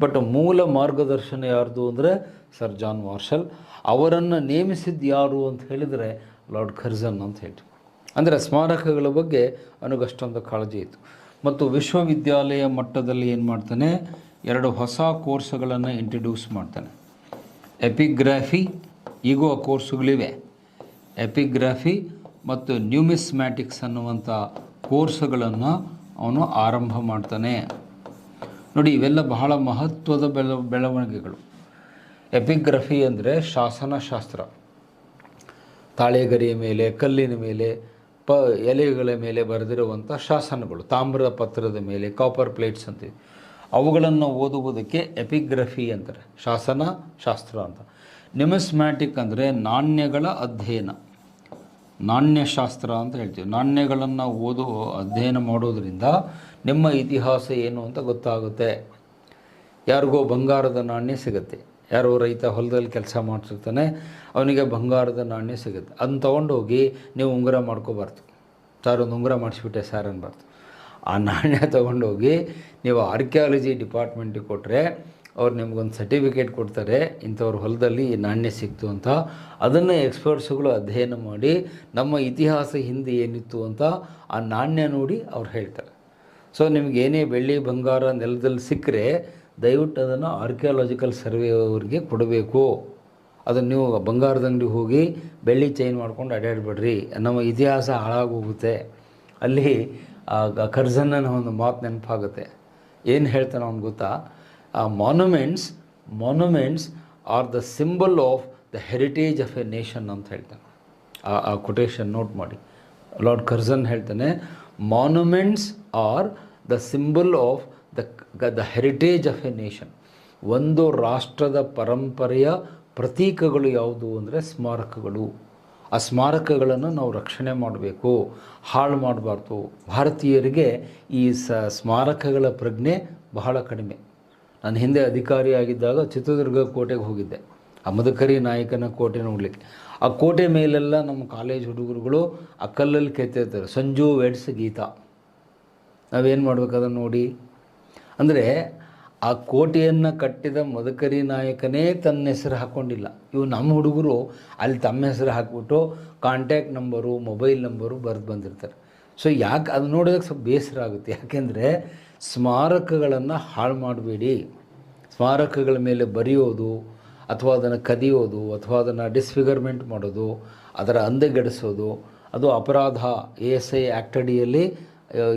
ಬಟ್ ಮೂಲ ಮಾರ್ಗದರ್ಶನ ಯಾರ್ದು ಅಂದರೆ ಸರ್ ಜಾನ್ ಮಾರ್ಷಲ್. ಅವರನ್ನು ನೇಮಿಸಿದ್ದು ಯಾರು ಅಂತ ಹೇಳಿದರೆ ಲಾರ್ಡ್ ಕರ್ಜನ್ ಅಂತ ಹೇಳ್ತೀವಿ. ಅಂದರೆ ಸ್ಮಾರಕಗಳ ಬಗ್ಗೆ ಅವನಿಗಷ್ಟೊಂದು ಕಾಳಜಿ ಇತ್ತು. ಮತ್ತು ವಿಶ್ವವಿದ್ಯಾಲಯ ಮಟ್ಟದಲ್ಲಿ ಏನು ಮಾಡ್ತಾನೆ, 2 ಹೊಸ ಕೋರ್ಸ್ಗಳನ್ನು ಇಂಟ್ರಡ್ಯೂಸ್ ಮಾಡ್ತಾನೆ. ಎಪಿಗ್ರಾಫಿ, ಈಗೂ ಆ ಕೋರ್ಸುಗಳಿವೆ. ಎಪಿಗ್ರಾಫಿ ಮತ್ತು ನ್ಯೂಮಿಸ್ಮ್ಯಾಟಿಕ್ಸ್ ಅನ್ನುವಂಥ ಕೋರ್ಸ್ಗಳನ್ನು ಅವನು ಆರಂಭ ಮಾಡ್ತಾನೆ. ನೋಡಿ, ಇವೆಲ್ಲ ಬಹಳ ಮಹತ್ವದ ಬೆಳವಣಿಗೆಗಳು. ಎಪಿಗ್ರಫಿ ಅಂದರೆ ಶಾಸನಶಾಸ್ತ್ರ. ತಾಳೆಗರಿಯ ಮೇಲೆ, ಕಲ್ಲಿನ ಮೇಲೆ, ಎಲೆಗಳ ಮೇಲೆ ಬರೆದಿರುವಂಥ ಶಾಸನಗಳು, ತಾಮ್ರದ ಪತ್ರದ ಮೇಲೆ, ಕಾಪರ್ ಪ್ಲೇಟ್ಸ್ ಅಂತೀವಿ, ಅವುಗಳನ್ನು ಓದುವುದಕ್ಕೆ ಎಪಿಗ್ರಫಿ ಅಂತಾರೆ, ಶಾಸನಶಾಸ್ತ್ರ ಅಂತ. ನ್ಯೂಮಿಸ್ಮ್ಯಾಟಿಕ್ ಅಂದರೆ ನಾಣ್ಯಗಳ ಅಧ್ಯಯನ, ನಾಣ್ಯಶಾಸ್ತ್ರ ಅಂತ ಹೇಳ್ತೀವಿ. ನಾಣ್ಯಗಳನ್ನು ಅಧ್ಯಯನ ಮಾಡೋದರಿಂದ ನಿಮ್ಮ ಇತಿಹಾಸ ಏನು ಅಂತ ಗೊತ್ತಾಗುತ್ತೆ. ಯಾರಿಗೋ ಬಂಗಾರದ ನಾಣ್ಯ ಸಿಗುತ್ತೆ, ಯಾರೋ ರೈತ ಹೊಲದಲ್ಲಿ ಕೆಲಸ ಮಾಡ್ತಿರ್ತಾನೆ, ಅವನಿಗೆ ಬಂಗಾರದ ನಾಣ್ಯ ಸಿಗುತ್ತೆ. ಅದನ್ನ ತೊಗೊಂಡೋಗಿ ನೀವು ಉಂಗುರ ಮಾಡ್ಕೋಬಾರ್ದು. ಸರ್ ಒಂದು ಉಂಗುರ ಮಾಡಿಸ್ಬಿಟ್ಟೆ ಸರ್ ಅನ್ಬಾರ್ದು. ಆ ನಾಣ್ಯ ತೊಗೊಂಡೋಗಿ ನೀವು ಆರ್ಕಿಯಾಲಜಿ ಡಿಪಾರ್ಟ್ಮೆಂಟಿಗೆ ಕೊಟ್ಟರೆ ಅವ್ರು ನಿಮ್ಗೊಂದು ಸರ್ಟಿಫಿಕೇಟ್ ಕೊಡ್ತಾರೆ, ಇಂಥವ್ರ ಹೊಲದಲ್ಲಿ ಈ ನಾಣ್ಯ ಸಿಕ್ತು ಅಂತ. ಅದನ್ನು ಎಕ್ಸ್ಪರ್ಟ್ಸ್ಗಳು ಅಧ್ಯಯನ ಮಾಡಿ ನಮ್ಮ ಇತಿಹಾಸ ಹಿಂದೆ ಏನಿತ್ತು ಅಂತ ಆ ನಾಣ್ಯ ನೋಡಿ ಅವ್ರು ಹೇಳ್ತಾರೆ. ಸೊ ನಿಮಗೇನೇ ಬೆಳ್ಳಿ ಬಂಗಾರ ನೆಲದಲ್ಲಿ ಸಿಕ್ಕರೆ ದಯವಿಟ್ಟು ಅದನ್ನು ಆರ್ಕಿಯಾಲಜಿಕಲ್ ಸರ್ವೆ ಅವ್ರಿಗೆ ಕೊಡಬೇಕು. ಅದನ್ನು ನೀವು ಬಂಗಾರದ ಅಂಗಡಿಗೆ ಹೋಗಿ ಬೆಳ್ಳಿ ಚೈನ್ ಮಾಡ್ಕೊಂಡು ಅಡ್ಡಾಡಬೇಡ್ರಿ, ನಮ್ಮ ಇತಿಹಾಸ ಹಾಳಾಗೋಗುತ್ತೆ. ಅಲ್ಲಿ ಕರ್ಜನ್ನ ಒಂದು ಮಾತು ನೆನಪಾಗುತ್ತೆ. ಏನು ಹೇಳ್ತಾನೆ ಅವ್ನು ಗೊತ್ತಾ, monuments are the symbol of the heritage of A nation ಅಂತ ಹೇಳ್ತಾನೆ. ಆ ಕೊಟೇಶನ್ ನೋಟ್ ಮಾಡಿ. ಲಾರ್ಡ್ ಕರ್ಜನ್ ಹೇಳ್ತಾನೆ, monuments are the symbol of the heritage of A nation. ಒಂದು ರಾಷ್ಟ್ರದ ಪರಂಪರೆಯ ಪ್ರತೀಕಗಳು ಯಾವುದು ಅಂದರೆ ಸ್ಮಾರಕಗಳು. ಆ ಸ್ಮಾರಕಗಳನ್ನು ನಾವು ರಕ್ಷಣೆ ಮಾಡಬೇಕು, ಹಾಳು ಮಾಡಬಾರ್ದು. ಭಾರತೀಯರಿಗೆ ಈ ಸ್ಮಾರಕಗಳ ಪ್ರಜ್ಞೆ ಬಹಳ ಕಡಿಮೆ. ನಾನು ಹಿಂದೆ ಅಧಿಕಾರಿಯಾಗಿದ್ದಾಗ ಚಿತ್ರದುರ್ಗ ಕೋಟೆಗೆ ಹೋಗಿದ್ದೆ, ಆ ಮದಕರಿ ನಾಯಕನ ಕೋಟೆ ನೋಡಲಿಕ್ಕೆ. ಆ ಕೋಟೆ ಮೇಲೆಲ್ಲ ನಮ್ಮ ಕಾಲೇಜ್ ಹುಡುಗರುಗಳು ಆ ಕಲ್ಲಲ್ಲಿ ಕೆತ್ತಿರ್ತಾರೆ, ಸಂಜು ವೆಡ್ಸ್ ಗೀತಾ. ನಾವೇನು ಮಾಡ್ಬೇಕು ಅದನ್ನು ನೋಡಿ. ಅಂದರೆ ಆ ಕೋಟೆಯನ್ನು ಕಟ್ಟಿದ ಮದಕರಿ ನಾಯಕನೇ ತನ್ನ ಹೆಸರು ಹಾಕ್ಕೊಂಡಿಲ್ಲ. ಇವು ನಮ್ಮ ಹುಡುಗರು ಅಲ್ಲಿ ತಮ್ಮ ಹೆಸರು ಹಾಕ್ಬಿಟ್ಟು ಕಾಂಟ್ಯಾಕ್ಟ್ ನಂಬರು, ಮೊಬೈಲ್ ನಂಬರು ಬರೆದು ಬಂದಿರ್ತಾರೆ. ಸೊ ಯಾಕೆ ಅದು ನೋಡೋದಕ್ಕೆ ಸ್ವಲ್ಪ ಬೇಸರ ಆಗುತ್ತೆ. ಯಾಕೆಂದರೆ ಸ್ಮಾರಕಗಳನ್ನು ಹಾಳು ಮಾಡಬೇಡಿ. ಸ್ಮಾರಕಗಳ ಮೇಲೆ ಬರೆಯೋದು ಅಥವಾ ಅದನ್ನು ಕದಿಯೋದು ಅಥವಾ ಅದನ್ನು ಡಿಸ್ಫಿಗರ್ಮೆಂಟ್ ಮಾಡೋದು, ಅದರ ಅಂದೆಗೆಡಿಸೋದು ಅದು ಅಪರಾಧ. ASI ಆ್ಯಕ್ಟ್ ಅಡಿಯಲ್ಲಿ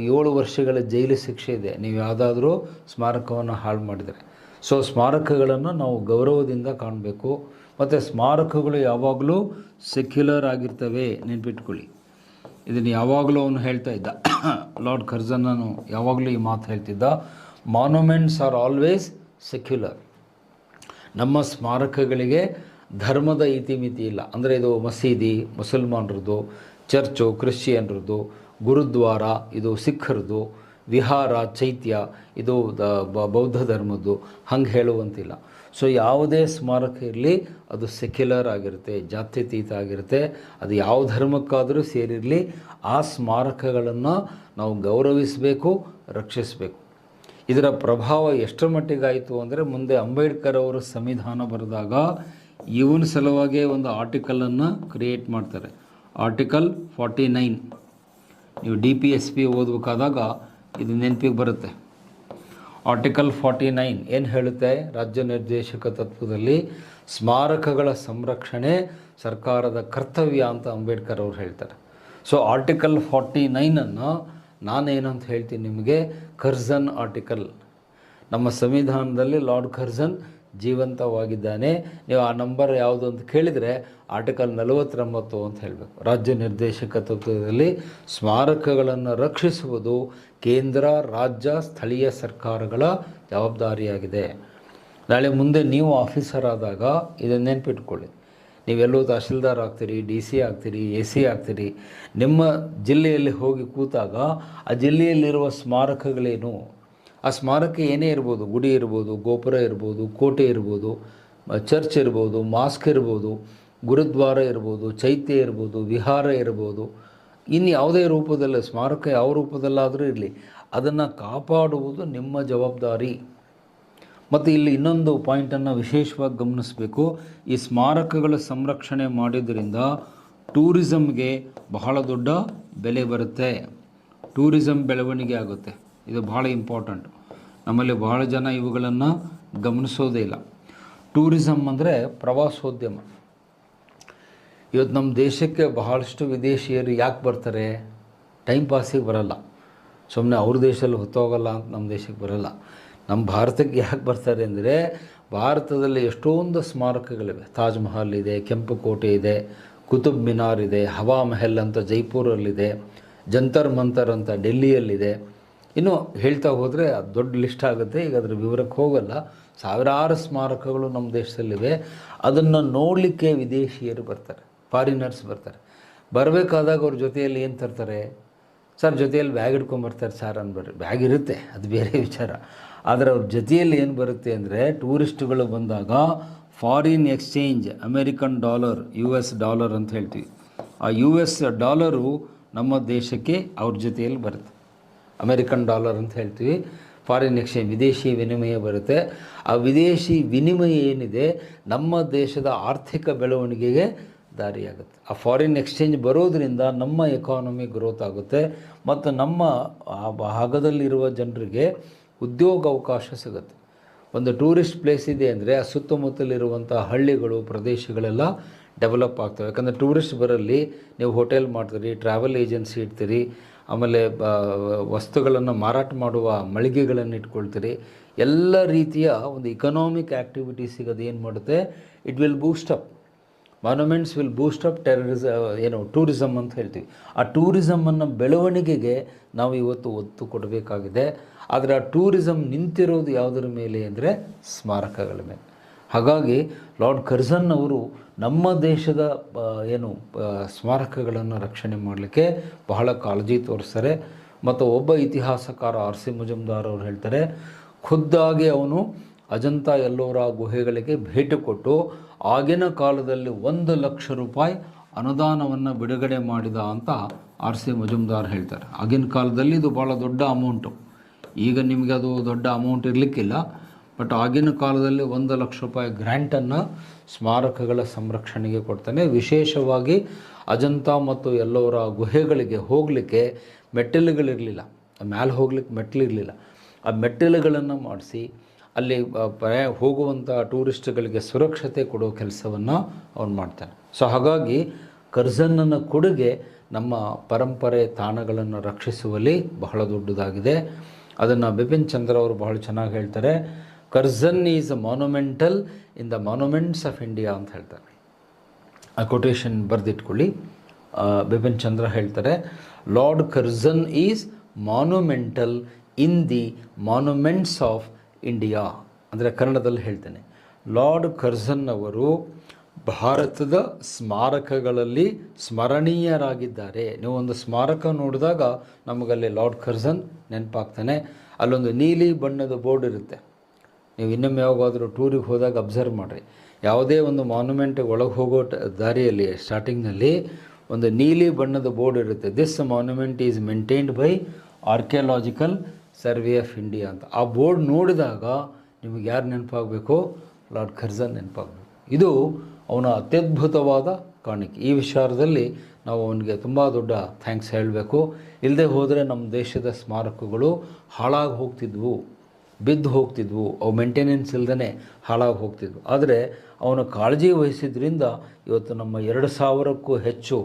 7 ವರ್ಷಗಳ ಜೈಲು ಶಿಕ್ಷೆ ಇದೆ ನೀವು ಯಾವುದಾದ್ರೂ ಸ್ಮಾರಕವನ್ನು ಹಾಳು ಮಾಡಿದರೆ. ಸೊ ಸ್ಮಾರಕಗಳನ್ನು ನಾವು ಗೌರವದಿಂದ ಕಾಣಬೇಕು. ಮತ್ತು ಸ್ಮಾರಕಗಳು ಯಾವಾಗಲೂ ಸೆಕ್ಯುಲರ್ ಆಗಿರ್ತವೆ, ನೆನ್ಪಿಟ್ಕೊಳ್ಳಿ. ಇದನ್ನು ಯಾವಾಗಲೂ ಅವನು ಹೇಳ್ತಾ ಇದ್ದ, ಲಾರ್ಡ್ ಕರ್ಜನ್ನನು ಯಾವಾಗಲೂ ಈ ಮಾತು ಹೇಳ್ತಿದ್ದ, ಮಾನ್ಯುಮೆಂಟ್ಸ್ ಆರ್ ಆಲ್ವೇಸ್ ಸೆಕ್ಯುಲರ್. ನಮ್ಮ ಸ್ಮಾರಕಗಳಿಗೆ ಧರ್ಮದ ಇತಿಮಿತಿ ಇಲ್ಲ. ಅಂದರೆ ಇದು ಮಸೀದಿ ಮುಸಲ್ಮಾನರದ್ದು, ಚರ್ಚು ಕ್ರಿಶ್ಚಿಯನ್ರದ್ದು, ಗುರುದ್ವಾರ ಇದು ಸಿಖ್ಖರದು, ವಿಹಾರ ಚೈತ್ಯ ಇದು ಬೌದ್ಧ ಧರ್ಮದ್ದು, ಹಂಗೆ ಹೇಳುವಂತಿಲ್ಲ. ಸೊ ಯಾವುದೇ ಸ್ಮಾರಕ ಇರಲಿ ಅದು ಸೆಕ್ಯುಲರ್ ಆಗಿರುತ್ತೆ, ಜಾತ್ಯತೀತ ಆಗಿರುತ್ತೆ. ಅದು ಯಾವ ಧರ್ಮಕ್ಕಾದರೂ ಸೇರಿರಲಿ, ಆ ಸ್ಮಾರಕಗಳನ್ನು ನಾವು ಗೌರವಿಸಬೇಕು, ರಕ್ಷಿಸಬೇಕು. ಇದರ ಪ್ರಭಾವ ಎಷ್ಟರ ಮಟ್ಟಿಗಾಯಿತು ಅಂದರೆ, ಮುಂದೆ ಅಂಬೇಡ್ಕರ್ ಅವರು ಸಂವಿಧಾನ ಬರೆದಾಗ ಇವನ ಸಲುವಾಗಿ ಒಂದು ಆರ್ಟಿಕಲನ್ನು ಕ್ರಿಯೇಟ್ ಮಾಡ್ತಾರೆ, ಆರ್ಟಿಕಲ್ 49. ನೀವು DPSP ಓದಬೇಕಾದಾಗ ಇದು ನೆನಪಿಗೆ ಬರುತ್ತೆ. ಆರ್ಟಿಕಲ್ 49 ಏನು ಹೇಳುತ್ತೆ? ರಾಜ್ಯ ನಿರ್ದೇಶಕ ತತ್ವದಲ್ಲಿ ಸ್ಮಾರಕಗಳ ಸಂರಕ್ಷಣೆ ಸರ್ಕಾರದ ಕರ್ತವ್ಯ ಅಂತ ಅಂಬೇಡ್ಕರ್ ಅವರು ಹೇಳ್ತಾರೆ. ಸೊ ಆರ್ಟಿಕಲ್ 49ಅನ್ನು ನಾನೇನಂತ ಹೇಳ್ತೀನಿ ನಿಮಗೆ, ಕರ್ಜನ್ ಆರ್ಟಿಕಲ್. ನಮ್ಮ ಸಂವಿಧಾನದಲ್ಲಿ ಲಾರ್ಡ್ ಕರ್ಜನ್ ಜೀವಂತವಾಗಿದ್ದಾನೆ. ನೀವು ಆ ನಂಬರ್ ಯಾವುದು ಅಂತ ಕೇಳಿದರೆ ಆರ್ಟಿಕಲ್ 49 ಅಂತ ಹೇಳಬೇಕು. ರಾಜ್ಯ ನಿರ್ದೇಶಕ ತತ್ವದಲ್ಲಿ ಸ್ಮಾರಕಗಳನ್ನು ರಕ್ಷಿಸುವುದು ಕೇಂದ್ರ, ರಾಜ್ಯ, ಸ್ಥಳೀಯ ಸರ್ಕಾರಗಳ ಜವಾಬ್ದಾರಿಯಾಗಿದೆ. ನಾಳೆ ಮುಂದೆ ನೀವು ಆಫೀಸರ್ ಆದಾಗ ಇದನ್ನು ನೆನ್ಪಿಟ್ಕೊಳ್ಳಿ. ನೀವೆಲ್ಲೋ ತಹಶೀಲ್ದಾರ್ ಆಗ್ತೀರಿ, DC ಆಗ್ತೀರಿ, AC ಆಗ್ತೀರಿ. ನಿಮ್ಮ ಜಿಲ್ಲೆಯಲ್ಲಿ ಹೋಗಿ ಕೂತಾಗ ಆ ಜಿಲ್ಲೆಯಲ್ಲಿರುವ ಸ್ಮಾರಕಗಳೇನು, ಆ ಸ್ಮಾರಕ ಏನೇ ಇರ್ಬೋದು, ಗುಡಿ ಇರ್ಬೋದು, ಗೋಪುರ ಇರ್ಬೋದು, ಕೋಟೆ ಇರ್ಬೋದು, ಚರ್ಚ್ ಇರ್ಬೋದು, ಮಾಸ್ಕ್ ಇರ್ಬೋದು, ಗುರುದ್ವಾರ ಇರ್ಬೋದು, ಚೈತ್ಯ ಇರ್ಬೋದು, ವಿಹಾರ ಇರ್ಬೋದು, ಇನ್ನು ಯಾವುದೇ ರೂಪದಲ್ಲಿ ಸ್ಮಾರಕ ಯಾವ ರೂಪದಲ್ಲಾದರೂ ಇರಲಿ, ಅದನ್ನು ಕಾಪಾಡುವುದು ನಿಮ್ಮ ಜವಾಬ್ದಾರಿ. ಮತ್ತು ಇಲ್ಲಿ ಇನ್ನೊಂದು ಪಾಯಿಂಟನ್ನು ವಿಶೇಷವಾಗಿ ಗಮನಿಸಬೇಕು. ಈ ಸ್ಮಾರಕಗಳ ಸಂರಕ್ಷಣೆ ಮಾಡಿದ್ರಿಂದ ಟೂರಿಸಮ್ಗೆ ಬಹಳ ದೊಡ್ಡ ಬೆಲೆ ಬರುತ್ತೆ, ಟೂರಿಸಮ್ ಬೆಳವಣಿಗೆ ಆಗುತ್ತೆ. ಇದು ಬಹಳ ಇಂಪಾರ್ಟೆಂಟ್. ನಮ್ಮಲ್ಲಿ ಬಹಳ ಜನ ಇವುಗಳನ್ನು ಗಮನಿಸೋದೇ ಇಲ್ಲ. ಟೂರಿಸಮ್ ಅಂದರೆ ಪ್ರವಾಸೋದ್ಯಮ. ಇವತ್ತು ನಮ್ಮ ದೇಶಕ್ಕೆ ಬಹಳಷ್ಟು ವಿದೇಶಿಯರು ಯಾಕೆ ಬರ್ತಾರೆ? ಟೈಮ್ ಪಾಸಿಗೆ ಬರಲ್ಲ, ಸುಮ್ಮನೆ ಅವ್ರ ದೇಶದಲ್ಲಿ ಹೊತ್ತೋಗಲ್ಲ ಅಂತ ನಮ್ಮ ದೇಶಕ್ಕೆ ಬರಲ್ಲ. ನಮ್ಮ ಭಾರತಕ್ಕೆ ಯಾಕೆ ಬರ್ತಾರೆ ಅಂದರೆ, ಭಾರತದಲ್ಲಿ ಎಷ್ಟೊಂದು ಸ್ಮಾರಕಗಳಿವೆ. ತಾಜ್ ಮಹಲ್ ಇದೆ, ಕೆಂಪು ಕೋಟೆ ಇದೆ, ಕುತುಬ್ ಮಿನಾರ್ ಇದೆ, ಹವಾ ಮಹಲ್ ಅಂತ ಜೈಪುರಲ್ಲಿದೆ, ಜಂತರ್ ಮಂತರ್ ಅಂತ ಡೆಲ್ಲಿಯಲ್ಲಿದೆ. ಇನ್ನು ಹೇಳ್ತಾ ಹೋದರೆ ಅದು ದೊಡ್ಡ ಲಿಸ್ಟ್ ಆಗುತ್ತೆ. ಈಗ ಅದರ ವಿವರಕ್ಕೆ ಹೋಗಲ್ಲ. ಸಾವಿರಾರು ಸ್ಮಾರಕಗಳು ನಮ್ಮ ದೇಶದಲ್ಲಿವೆ. ಅದನ್ನು ನೋಡಲಿಕ್ಕೆ ವಿದೇಶಿಯರು ಬರ್ತಾರೆ, ಫಾರಿನರ್ಸ್ ಬರ್ತಾರೆ. ಬರಬೇಕಾದಾಗ ಅವ್ರ ಜೊತೆಯಲ್ಲಿ ಏನು ತರ್ತಾರೆ? ಸರ್ ಜೊತೆಯಲ್ಲಿ ಬ್ಯಾಗ್ ಹಿಡ್ಕೊಂಬರ್ತಾರೆ ಸರ್ ಅಂದ್ಬಿಡ್ರಿ. ಬ್ಯಾಗ್ ಇರುತ್ತೆ, ಅದು ಬೇರೆ ವಿಚಾರ. ಆದರೆ ಅವ್ರ ಜೊತೆಯಲ್ಲಿ ಏನು ಬರುತ್ತೆ ಅಂದರೆ, ಟೂರಿಸ್ಟ್ಗಳು ಬಂದಾಗ foreign exchange, American dollar, US dollar ಅಂತ ಹೇಳ್ತೀವಿ. ಆ US ಡಾಲರು ನಮ್ಮ ದೇಶಕ್ಕೆ ಅವ್ರ ಜೊತೆಯಲ್ಲಿ ಬರುತ್ತೆ. ಅಮೇರಿಕನ್ ಡಾಲರ್ ಅಂತ ಹೇಳ್ತೀವಿ. ಫಾರಿನ್ ಎಕ್ಸ್ಚೇಂಜ್, ವಿದೇಶಿ ವಿನಿಮಯ ಬರುತ್ತೆ. ಆ ವಿದೇಶಿ ವಿನಿಮಯ ಏನಿದೆ ನಮ್ಮ ದೇಶದ ಆರ್ಥಿಕ ಬೆಳವಣಿಗೆಗೆ ದಾರಿಯಾಗುತ್ತೆ. ಆ ಫಾರಿನ್ ಎಕ್ಸ್ಚೇಂಜ್ ಬರೋದರಿಂದ ನಮ್ಮ ಎಕಾನಮಿ ಗ್ರೋತ್ ಆಗುತ್ತೆ ಮತ್ತು ನಮ್ಮ ಆ ಭಾಗದಲ್ಲಿರುವ ಜನರಿಗೆ ಉದ್ಯೋಗ ಅವಕಾಶ ಸಿಗುತ್ತೆ. ಒಂದು ಟೂರಿಸ್ಟ್ ಪ್ಲೇಸ್ ಇದೆ ಅಂದರೆ ಆ ಸುತ್ತಮುತ್ತಲಿರುವಂಥ ಹಳ್ಳಿಗಳು, ಪ್ರದೇಶಗಳೆಲ್ಲ ಡೆವಲಪ್ ಆಗ್ತವೆ. ಯಾಕಂದರೆ ಟೂರಿಸ್ಟ್ ಬರಲ್ಲಿ ನೀವು ಹೋಟೆಲ್ ಮಾಡ್ತೀರಿ, ಟ್ರಾವೆಲ್ ಏಜೆನ್ಸಿ ಇಡ್ತೀರಿ, ಆಮೇಲೆ ವಸ್ತುಗಳನ್ನು ಮಾರಾಟ ಮಾಡುವ ಮಳಿಗೆಗಳನ್ನು ಇಟ್ಕೊಳ್ತೀರಿ. ಎಲ್ಲ ರೀತಿಯ ಒಂದು ಇಕನಾಮಿಕ್ ಆ್ಯಕ್ಟಿವಿಟೀಸಿಗೆ ಅದು ಏನು ಮಾಡುತ್ತೆ, it will Boost up. Monuments will Boost up tourism ಅಂತ ಹೇಳ್ತೀವಿ. ಆ ಟೂರಿಸಮನ್ನು ಬೆಳವಣಿಗೆಗೆ ನಾವು ಇವತ್ತು ಒತ್ತು ಕೊಡಬೇಕಾಗಿದೆ. ಆದರೆ ಆ ಟೂರಿಸಮ್ ನಿಂತಿರೋದು ಯಾವುದರ ಮೇಲೆ ಅಂದರೆ ಸ್ಮಾರಕಗಳ ಮೇಲೆ. ಹಾಗಾಗಿ ಲಾರ್ಡ್ ಕರ್ಜನ್ ಅವರು ನಮ್ಮ ದೇಶದ ಸ್ಮಾರಕಗಳನ್ನು ರಕ್ಷಣೆ ಮಾಡಲಿಕ್ಕೆ ಬಹಳ ಕಾಳಜಿ ತೋರಿಸ್ತಾರೆ. ಮತ್ತು ಒಬ್ಬ ಇತಿಹಾಸಕಾರ R.C. ಮಜುಮ್ದಾರ್ ಅವರು ಹೇಳ್ತಾರೆ, ಖುದ್ದಾಗಿ ಅವನು ಅಜಂತ ಎಲ್ಲೋರಾ ಗುಹೆಗಳಿಗೆ ಭೇಟಿ ಕೊಟ್ಟು ಆಗಿನ ಕಾಲದಲ್ಲಿ 1 ಲಕ್ಷ ರೂಪಾಯಿ ಅನುದಾನವನ್ನು ಬಿಡುಗಡೆ ಮಾಡಿದ ಅಂತ R.C. ಮಜುಮ್ದಾರ್ ಹೇಳ್ತಾರೆ. ಆಗಿನ ಕಾಲದಲ್ಲಿ ಇದು ಭಾಳ ದೊಡ್ಡ ಅಮೌಂಟು. ಈಗ ನಿಮಗೆ ಅದು ದೊಡ್ಡ ಅಮೌಂಟ್ ಇರಲಿಕ್ಕಿಲ್ಲ, ಬಟ್ ಆಗಿನ ಕಾಲದಲ್ಲಿ 1 ಲಕ್ಷ ರೂಪಾಯಿ ಗ್ರ್ಯಾಂಟನ್ನು ಸ್ಮಾರಕಗಳ ಸಂರಕ್ಷಣೆಗೆ ಕೊಡ್ತಾನೆ. ವಿಶೇಷವಾಗಿ ಅಜಂತ ಮತ್ತು ಎಲ್ಲೋರಾ ಗುಹೆಗಳಿಗೆ ಹೋಗಲಿಕ್ಕೆ ಮೆಟ್ಟಿಲುಗಳಿರಲಿಲ್ಲ, ಮೇಲೆ ಹೋಗ್ಲಿಕ್ಕೆ ಮೆಟ್ಟಿಲಿರಲಿಲ್ಲ. ಆ ಮೆಟ್ಟಿಲುಗಳನ್ನು ಮಾಡಿಸಿ ಅಲ್ಲಿ ಹೋಗುವಂಥ ಟೂರಿಸ್ಟ್ಗಳಿಗೆ ಸುರಕ್ಷತೆ ಕೊಡೋ ಕೆಲಸವನ್ನು ಅವನು ಮಾಡ್ತಾನೆ. ಸೊ ಹಾಗಾಗಿ ಕರ್ಜನ್ನನ ಕೊಡುಗೆ ನಮ್ಮ ಪರಂಪರೆ ತಾಣಗಳನ್ನು ರಕ್ಷಿಸುವಲ್ಲಿ ಬಹಳ ದೊಡ್ಡದಾಗಿದೆ. ಅದನ್ನು ಬಿಪಿನ್ ಚಂದ್ರ ಅವರು ಬಹಳ ಚೆನ್ನಾಗಿ ಹೇಳ್ತಾರೆ. Curzon is a monumental in the monuments of India ಅಂತ ಹೇಳ್ತಾರೆ. ಆ ಕೊಟೇಶನ್ ಬರೆದಿಟ್ಕೊಳ್ಳಿ. ಬಿಪಿನ್ ಚಂದ್ರ ಹೇಳ್ತಾರೆ, Lord Curzon is monumental in the monuments of India. ಅಂದರೆ ಕನ್ನಡದಲ್ಲಿ ಹೇಳ್ತೇನೆ, ಲಾರ್ಡ್ ಕರ್ಜನ್ ಅವರು ಭಾರತದ ಸ್ಮಾರಕಗಳಲ್ಲಿ ಸ್ಮರಣೀಯರಾಗಿದ್ದಾರೆ. ನೀವು ಒಂದು ಸ್ಮಾರಕ ನೋಡಿದಾಗ ನಮಗಲ್ಲಿ ಲಾರ್ಡ್ ಕರ್ಜನ್ ನೆನಪಾಗ್ತಾನೆ. ಅಲ್ಲೊಂದು ನೀಲಿ ಬಣ್ಣದ ಬೋರ್ಡ್ ಇರುತ್ತೆ. ನೀವು ಇನ್ನೊಮ್ಮೆ ಯಾವಾಗಾದರೂ ಟೂರಿಗೆ ಹೋದಾಗ ಅಬ್ಸರ್ವ್ ಮಾಡಿರಿ, ಯಾವುದೇ ಒಂದು ಮಾನ್ಯುಮೆಂಟ್ ಒಳಗೆ ಹೋಗೋ ದಾರಿಯಲ್ಲಿ ಸ್ಟಾರ್ಟಿಂಗ್ನಲ್ಲಿ ಒಂದು ನೀಲಿ ಬಣ್ಣದ ಬೋರ್ಡ್ ಇರುತ್ತೆ. This monument is maintained by archaeological survey of India ಅಂತ. ಆ ಬೋರ್ಡ್ ನೋಡಿದಾಗ ನಿಮಗೆ ಯಾರು ನೆನಪಾಗಬೇಕು? Lord Curzon ನೆನಪಾಗಬೇಕು. ಇದು ಅವನ ಅತ್ಯದ್ಭುತವಾದ ಕಾಣಿಕೆ. ಈ ವಿಚಾರದಲ್ಲಿ ನಾವು ಅವನಿಗೆ ತುಂಬ ದೊಡ್ಡ ಥ್ಯಾಂಕ್ಸ್ ಹೇಳಬೇಕು. ಇಲ್ಲದೆ ಹೋದರೆ ನಮ್ಮ ದೇಶದ ಸ್ಮಾರಕಗಳು ಹಾಳಾಗಿ ಹೋಗ್ತಿದ್ವು, ಬಿದ್ದು ಹೋಗ್ತಿದ್ವು, ಅವು ಮೇಂಟೆನೆನ್ಸ್ ಇಲ್ಲದೇ ಹಾಳಾಗಿ ಹೋಗ್ತಿದ್ವು. ಆದರೆ ಅವನು ಕಾಳಜಿ ವಹಿಸಿದ್ರಿಂದ ಇವತ್ತು ನಮ್ಮ 2000ಕ್ಕೂ ಹೆಚ್ಚು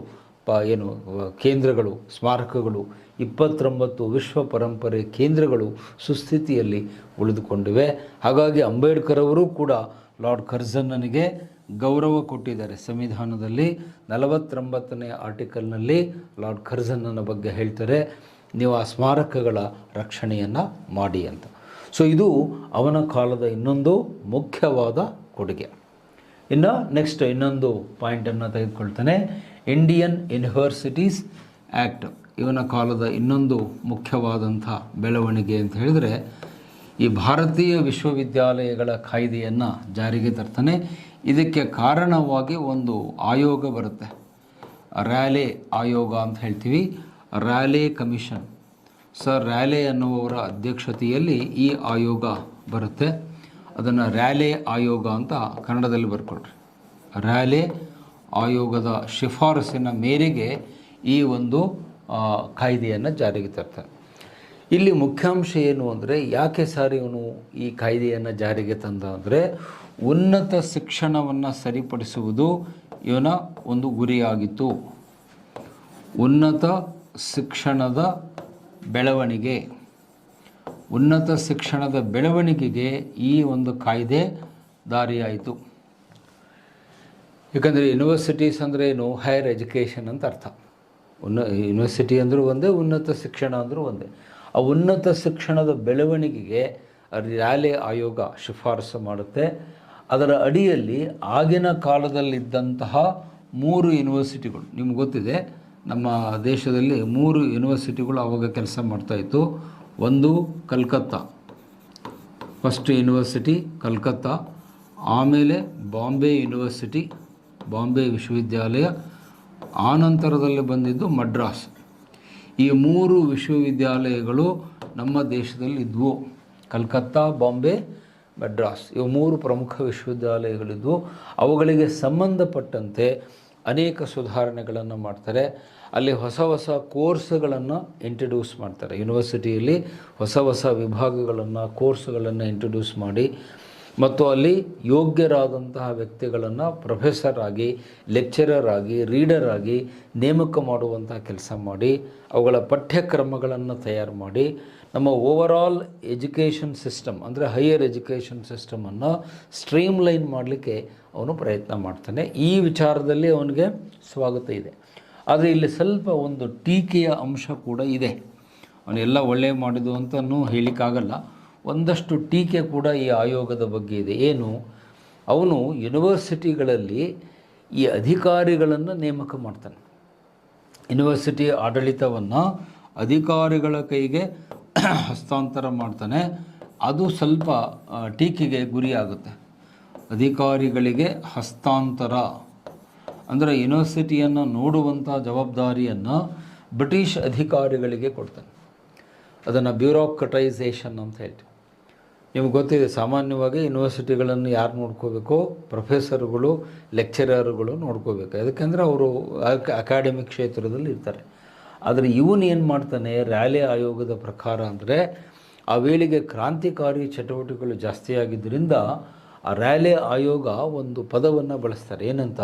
ಕೇಂದ್ರಗಳು, ಸ್ಮಾರಕಗಳು, 29 ವಿಶ್ವ ಪರಂಪರೆ ಕೇಂದ್ರಗಳು ಸುಸ್ಥಿತಿಯಲ್ಲಿ ಉಳಿದುಕೊಂಡಿವೆ. ಹಾಗಾಗಿ ಅಂಬೇಡ್ಕರ್ ಅವರು ಕೂಡ ಲಾರ್ಡ್ ಕರ್ಜನ್ನನಿಗೆ ಗೌರವ ಕೊಟ್ಟಿದ್ದಾರೆ. ಸಂವಿಧಾನದಲ್ಲಿ 49ನೇ ಆರ್ಟಿಕಲ್ನಲ್ಲಿ ಲಾರ್ಡ್ ಕರ್ಜನ್ನನ ಬಗ್ಗೆ ಹೇಳ್ತಾರೆ, ನೀವು ಆ ಸ್ಮಾರಕಗಳ ರಕ್ಷಣೆಯನ್ನು ಮಾಡಿ ಅಂತ. ಸೊ ಇದು ಅವನ ಕಾಲದ ಇನ್ನೊಂದು ಮುಖ್ಯವಾದ ಕೊಡುಗೆ. ಇನ್ನು ನೆಕ್ಸ್ಟ್ ಇನ್ನೊಂದು ಪಾಯಿಂಟನ್ನು ತೆಗೆದುಕೊಳ್ತಾನೆ, ಇಂಡಿಯನ್ ಯೂನಿವರ್ಸಿಟೀಸ್ ಆ್ಯಕ್ಟ್. ಇವನ ಕಾಲದ ಇನ್ನೊಂದು ಮುಖ್ಯವಾದಂಥ ಬೆಳವಣಿಗೆ ಅಂತ ಹೇಳಿದರೆ, ಈ ಭಾರತೀಯ ವಿಶ್ವವಿದ್ಯಾಲಯಗಳ ಕಾಯ್ದೆಯನ್ನು ಜಾರಿಗೆ ತರ್ತಾನೆ. ಇದಕ್ಕೆ ಕಾರಣವಾಗಿ ಒಂದು ಆಯೋಗ ಬರುತ್ತೆ, ರ್ಯಾಲೆ ಆಯೋಗ ಅಂತ ಹೇಳ್ತೀವಿ, ರ್ಯಾಲೆ ಕಮಿಷನ್. ಸರ್ ರ್ಯಾಲೆ ಅನ್ನುವವರ ಅಧ್ಯಕ್ಷತೆಯಲ್ಲಿ ಈ ಆಯೋಗ ಬರುತ್ತೆ. ಅದನ್ನು ರ್ಯಾಲೆ ಆಯೋಗ ಅಂತ ಕನ್ನಡದಲ್ಲಿ ಬರ್ಕೊಳ್ರಿ. ರ್ಯಾಲೆ ಆಯೋಗದ ಶಿಫಾರಸಿನ ಮೇರೆಗೆ ಈ ಒಂದು ಕಾಯ್ದೆಯನ್ನು ಜಾರಿಗೆ ತರ್ತಾರೆ. ಇಲ್ಲಿ ಮುಖ್ಯಾಂಶ ಏನು ಅಂದರೆ, ಯಾಕೆ ಸರ್ ಇವನು ಈ ಕಾಯ್ದೆಯನ್ನು ಜಾರಿಗೆ ತಂದ ಅಂದರೆ, ಉನ್ನತ ಶಿಕ್ಷಣವನ್ನು ಸರಿಪಡಿಸುವುದು ಇವನ ಒಂದು ಗುರಿಯಾಗಿತ್ತು. ಉನ್ನತ ಶಿಕ್ಷಣದ ಬೆಳವಣಿಗೆ, ಉನ್ನತ ಶಿಕ್ಷಣದ ಬೆಳವಣಿಗೆಗೆ ಈ ಒಂದು ಕಾಯ್ದೆ ದಾರಿಯಾಯಿತು. ಯಾಕಂದರೆ ಯೂನಿವರ್ಸಿಟೀಸ್ ಅಂದರೆ ಏನು, ಹೈಯರ್ ಎಜುಕೇಷನ್ ಅಂತ ಅರ್ಥ. ಯೂನಿವರ್ಸಿಟಿ ಅಂದರೂ ಒಂದೇ, ಉನ್ನತ ಶಿಕ್ಷಣ ಅಂದರೂ ಒಂದೇ. ಆ ಉನ್ನತ ಶಿಕ್ಷಣದ ಬೆಳವಣಿಗೆಗೆ ರ್ಯಾಲೆ ಆಯೋಗ ಶಿಫಾರಸು ಮಾಡುತ್ತೆ. ಅದರ ಅಡಿಯಲ್ಲಿ ಆಗಿನ ಕಾಲದಲ್ಲಿದ್ದಂತಹ 3 ಯೂನಿವರ್ಸಿಟಿಗಳು, ನಿಮ್ಗೆ ಗೊತ್ತಿದೆ ನಮ್ಮ ದೇಶದಲ್ಲಿ 3 ಯೂನಿವರ್ಸಿಟಿಗಳು ಆವಾಗ ಕೆಲಸ ಮಾಡ್ತಾಯಿತ್ತು. ಒಂದು ಕಲ್ಕತ್ತಾ, ಫಸ್ಟ್ ಯೂನಿವರ್ಸಿಟಿ ಕಲ್ಕತ್ತಾ, ಆಮೇಲೆ ಬಾಂಬೆ ಯೂನಿವರ್ಸಿಟಿ, ಬಾಂಬೆ ವಿಶ್ವವಿದ್ಯಾಲಯ, ಆನಂತರದಲ್ಲಿ ಬಂದಿದ್ದು ಮಡ್ರಾಸ್. ಈ 3 ವಿಶ್ವವಿದ್ಯಾಲಯಗಳು ನಮ್ಮ ದೇಶದಲ್ಲಿ ಇದ್ವು. ಕಲ್ಕತ್ತಾ, ಬಾಂಬೆ, ಮಡ್ರಾಸ್, ಇವು 3 ಪ್ರಮುಖ ವಿಶ್ವವಿದ್ಯಾಲಯಗಳಿದ್ವು. ಅವುಗಳಿಗೆ ಸಂಬಂಧಪಟ್ಟಂತೆ ಅನೇಕ ಸುಧಾರಣೆಗಳನ್ನು ಮಾಡ್ತಾರೆ. ಅಲ್ಲಿ ಹೊಸ ಹೊಸ ಕೋರ್ಸ್ಗಳನ್ನು ಇಂಟ್ರಡ್ಯೂಸ್ ಮಾಡ್ತಾರೆ. ಯೂನಿವರ್ಸಿಟಿಯಲ್ಲಿ ಹೊಸ ಹೊಸ ವಿಭಾಗಗಳನ್ನು, ಕೋರ್ಸ್ಗಳನ್ನು ಇಂಟ್ರಡ್ಯೂಸ್ ಮಾಡಿ, ಮತ್ತು ಅಲ್ಲಿ ಯೋಗ್ಯರಾದಂತಹ ವ್ಯಕ್ತಿಗಳನ್ನು ಪ್ರೊಫೆಸರ್ ಆಗಿ, ಲೆಕ್ಚರರ್ ಆಗಿ, ರೀಡರ್ ಆಗಿ ನೇಮಕ ಮಾಡುವಂಥ ಕೆಲಸ ಮಾಡಿ, ಅವುಗಳ ಪಠ್ಯಕ್ರಮಗಳನ್ನು ತಯಾರು ಮಾಡಿ, ನಮ್ಮ ಓವರಾಲ್ ಎಜುಕೇಷನ್ ಸಿಸ್ಟಮ್ ಅಂದರೆ ಹೈಯರ್ ಎಜುಕೇಷನ್ ಸಿಸ್ಟಮನ್ನು ಸ್ಟ್ರೀಮ್ಲೈನ್ ಮಾಡಲಿಕ್ಕೆ ಅವನು ಪ್ರಯತ್ನ ಮಾಡ್ತಾನೆ. ಈ ವಿಚಾರದಲ್ಲಿ ಅವನಿಗೆ ಸ್ವಾಗತ ಇದೆ. ಆದರೆ ಇಲ್ಲಿ ಸ್ವಲ್ಪ ಒಂದು ಟೀಕೆಯ ಅಂಶ ಕೂಡ ಇದೆ. ಅವನೆಲ್ಲ ಒಳ್ಳೆ ಮಾಡಿದ್ದು ಅಂತಲೂ ಹೇಳಲಿಕ್ಕಾಗಲ್ಲ. ಒಂದಷ್ಟು ಟೀಕೆ ಕೂಡ ಈ ಆಯೋಗದ ಬಗ್ಗೆ ಇದೆ. ಏನು? ಅವನು ಯೂನಿವರ್ಸಿಟಿಗಳಲ್ಲಿ ಈ ಅಧಿಕಾರಿಗಳನ್ನು ನೇಮಕ ಮಾಡ್ತಾನೆ. ಯೂನಿವರ್ಸಿಟಿ ಆಡಳಿತವನ್ನು ಅಧಿಕಾರಿಗಳ ಕೈಗೆ ಹಸ್ತಾಂತರ ಮಾಡ್ತಾನೆ. ಅದು ಸ್ವಲ್ಪ ಟೀಕೆಗೆ ಗುರಿಯಾಗುತ್ತೆ. ಅಧಿಕಾರಿಗಳಿಗೆ ಹಸ್ತಾಂತರ ಅಂದರೆ ಯೂನಿವರ್ಸಿಟಿಯನ್ನು ನೋಡುವಂಥ ಜವಾಬ್ದಾರಿಯನ್ನು ಬ್ರಿಟಿಷ್ ಅಧಿಕಾರಿಗಳಿಗೆ ಕೊಡ್ತಾನೆ. ಅದನ್ನು ಬ್ಯೂರೋಕ್ರಟೈಸೇಷನ್ ಅಂತ ಹೇಳ್ತೀವಿ. ನಿಮ್ಗೆ ಗೊತ್ತಿದೆ, ಸಾಮಾನ್ಯವಾಗಿ ಯೂನಿವರ್ಸಿಟಿಗಳನ್ನು ಯಾರು ನೋಡ್ಕೋಬೇಕು? ಪ್ರೊಫೆಸರ್ಗಳು, ಲೆಕ್ಚರರ್ಗಳು ನೋಡ್ಕೋಬೇಕು. ಯಾಕೆಂದರೆ ಅವರು ಅಕಾಡೆಮಿಕ್ ಕ್ಷೇತ್ರದಲ್ಲಿ ಇರ್ತಾರೆ. ಆದರೆ ಇವನು ಏನು ಮಾಡ್ತಾನೆ, ರ್ಯಾಲಿ ಆಯೋಗದ ಪ್ರಕಾರ ಅಂದರೆ ಆ ವೇಳೆಗೆ ಕ್ರಾಂತಿಕಾರಿ ಚಟುವಟಿಕೆಗಳು ಜಾಸ್ತಿ ಆಗಿದ್ದರಿಂದ ಆ ರ್ಯಾಲಿ ಆಯೋಗ ಒಂದು ಪದವನ್ನು ಬಳಸ್ತಾರೆ. ಏನಂತ?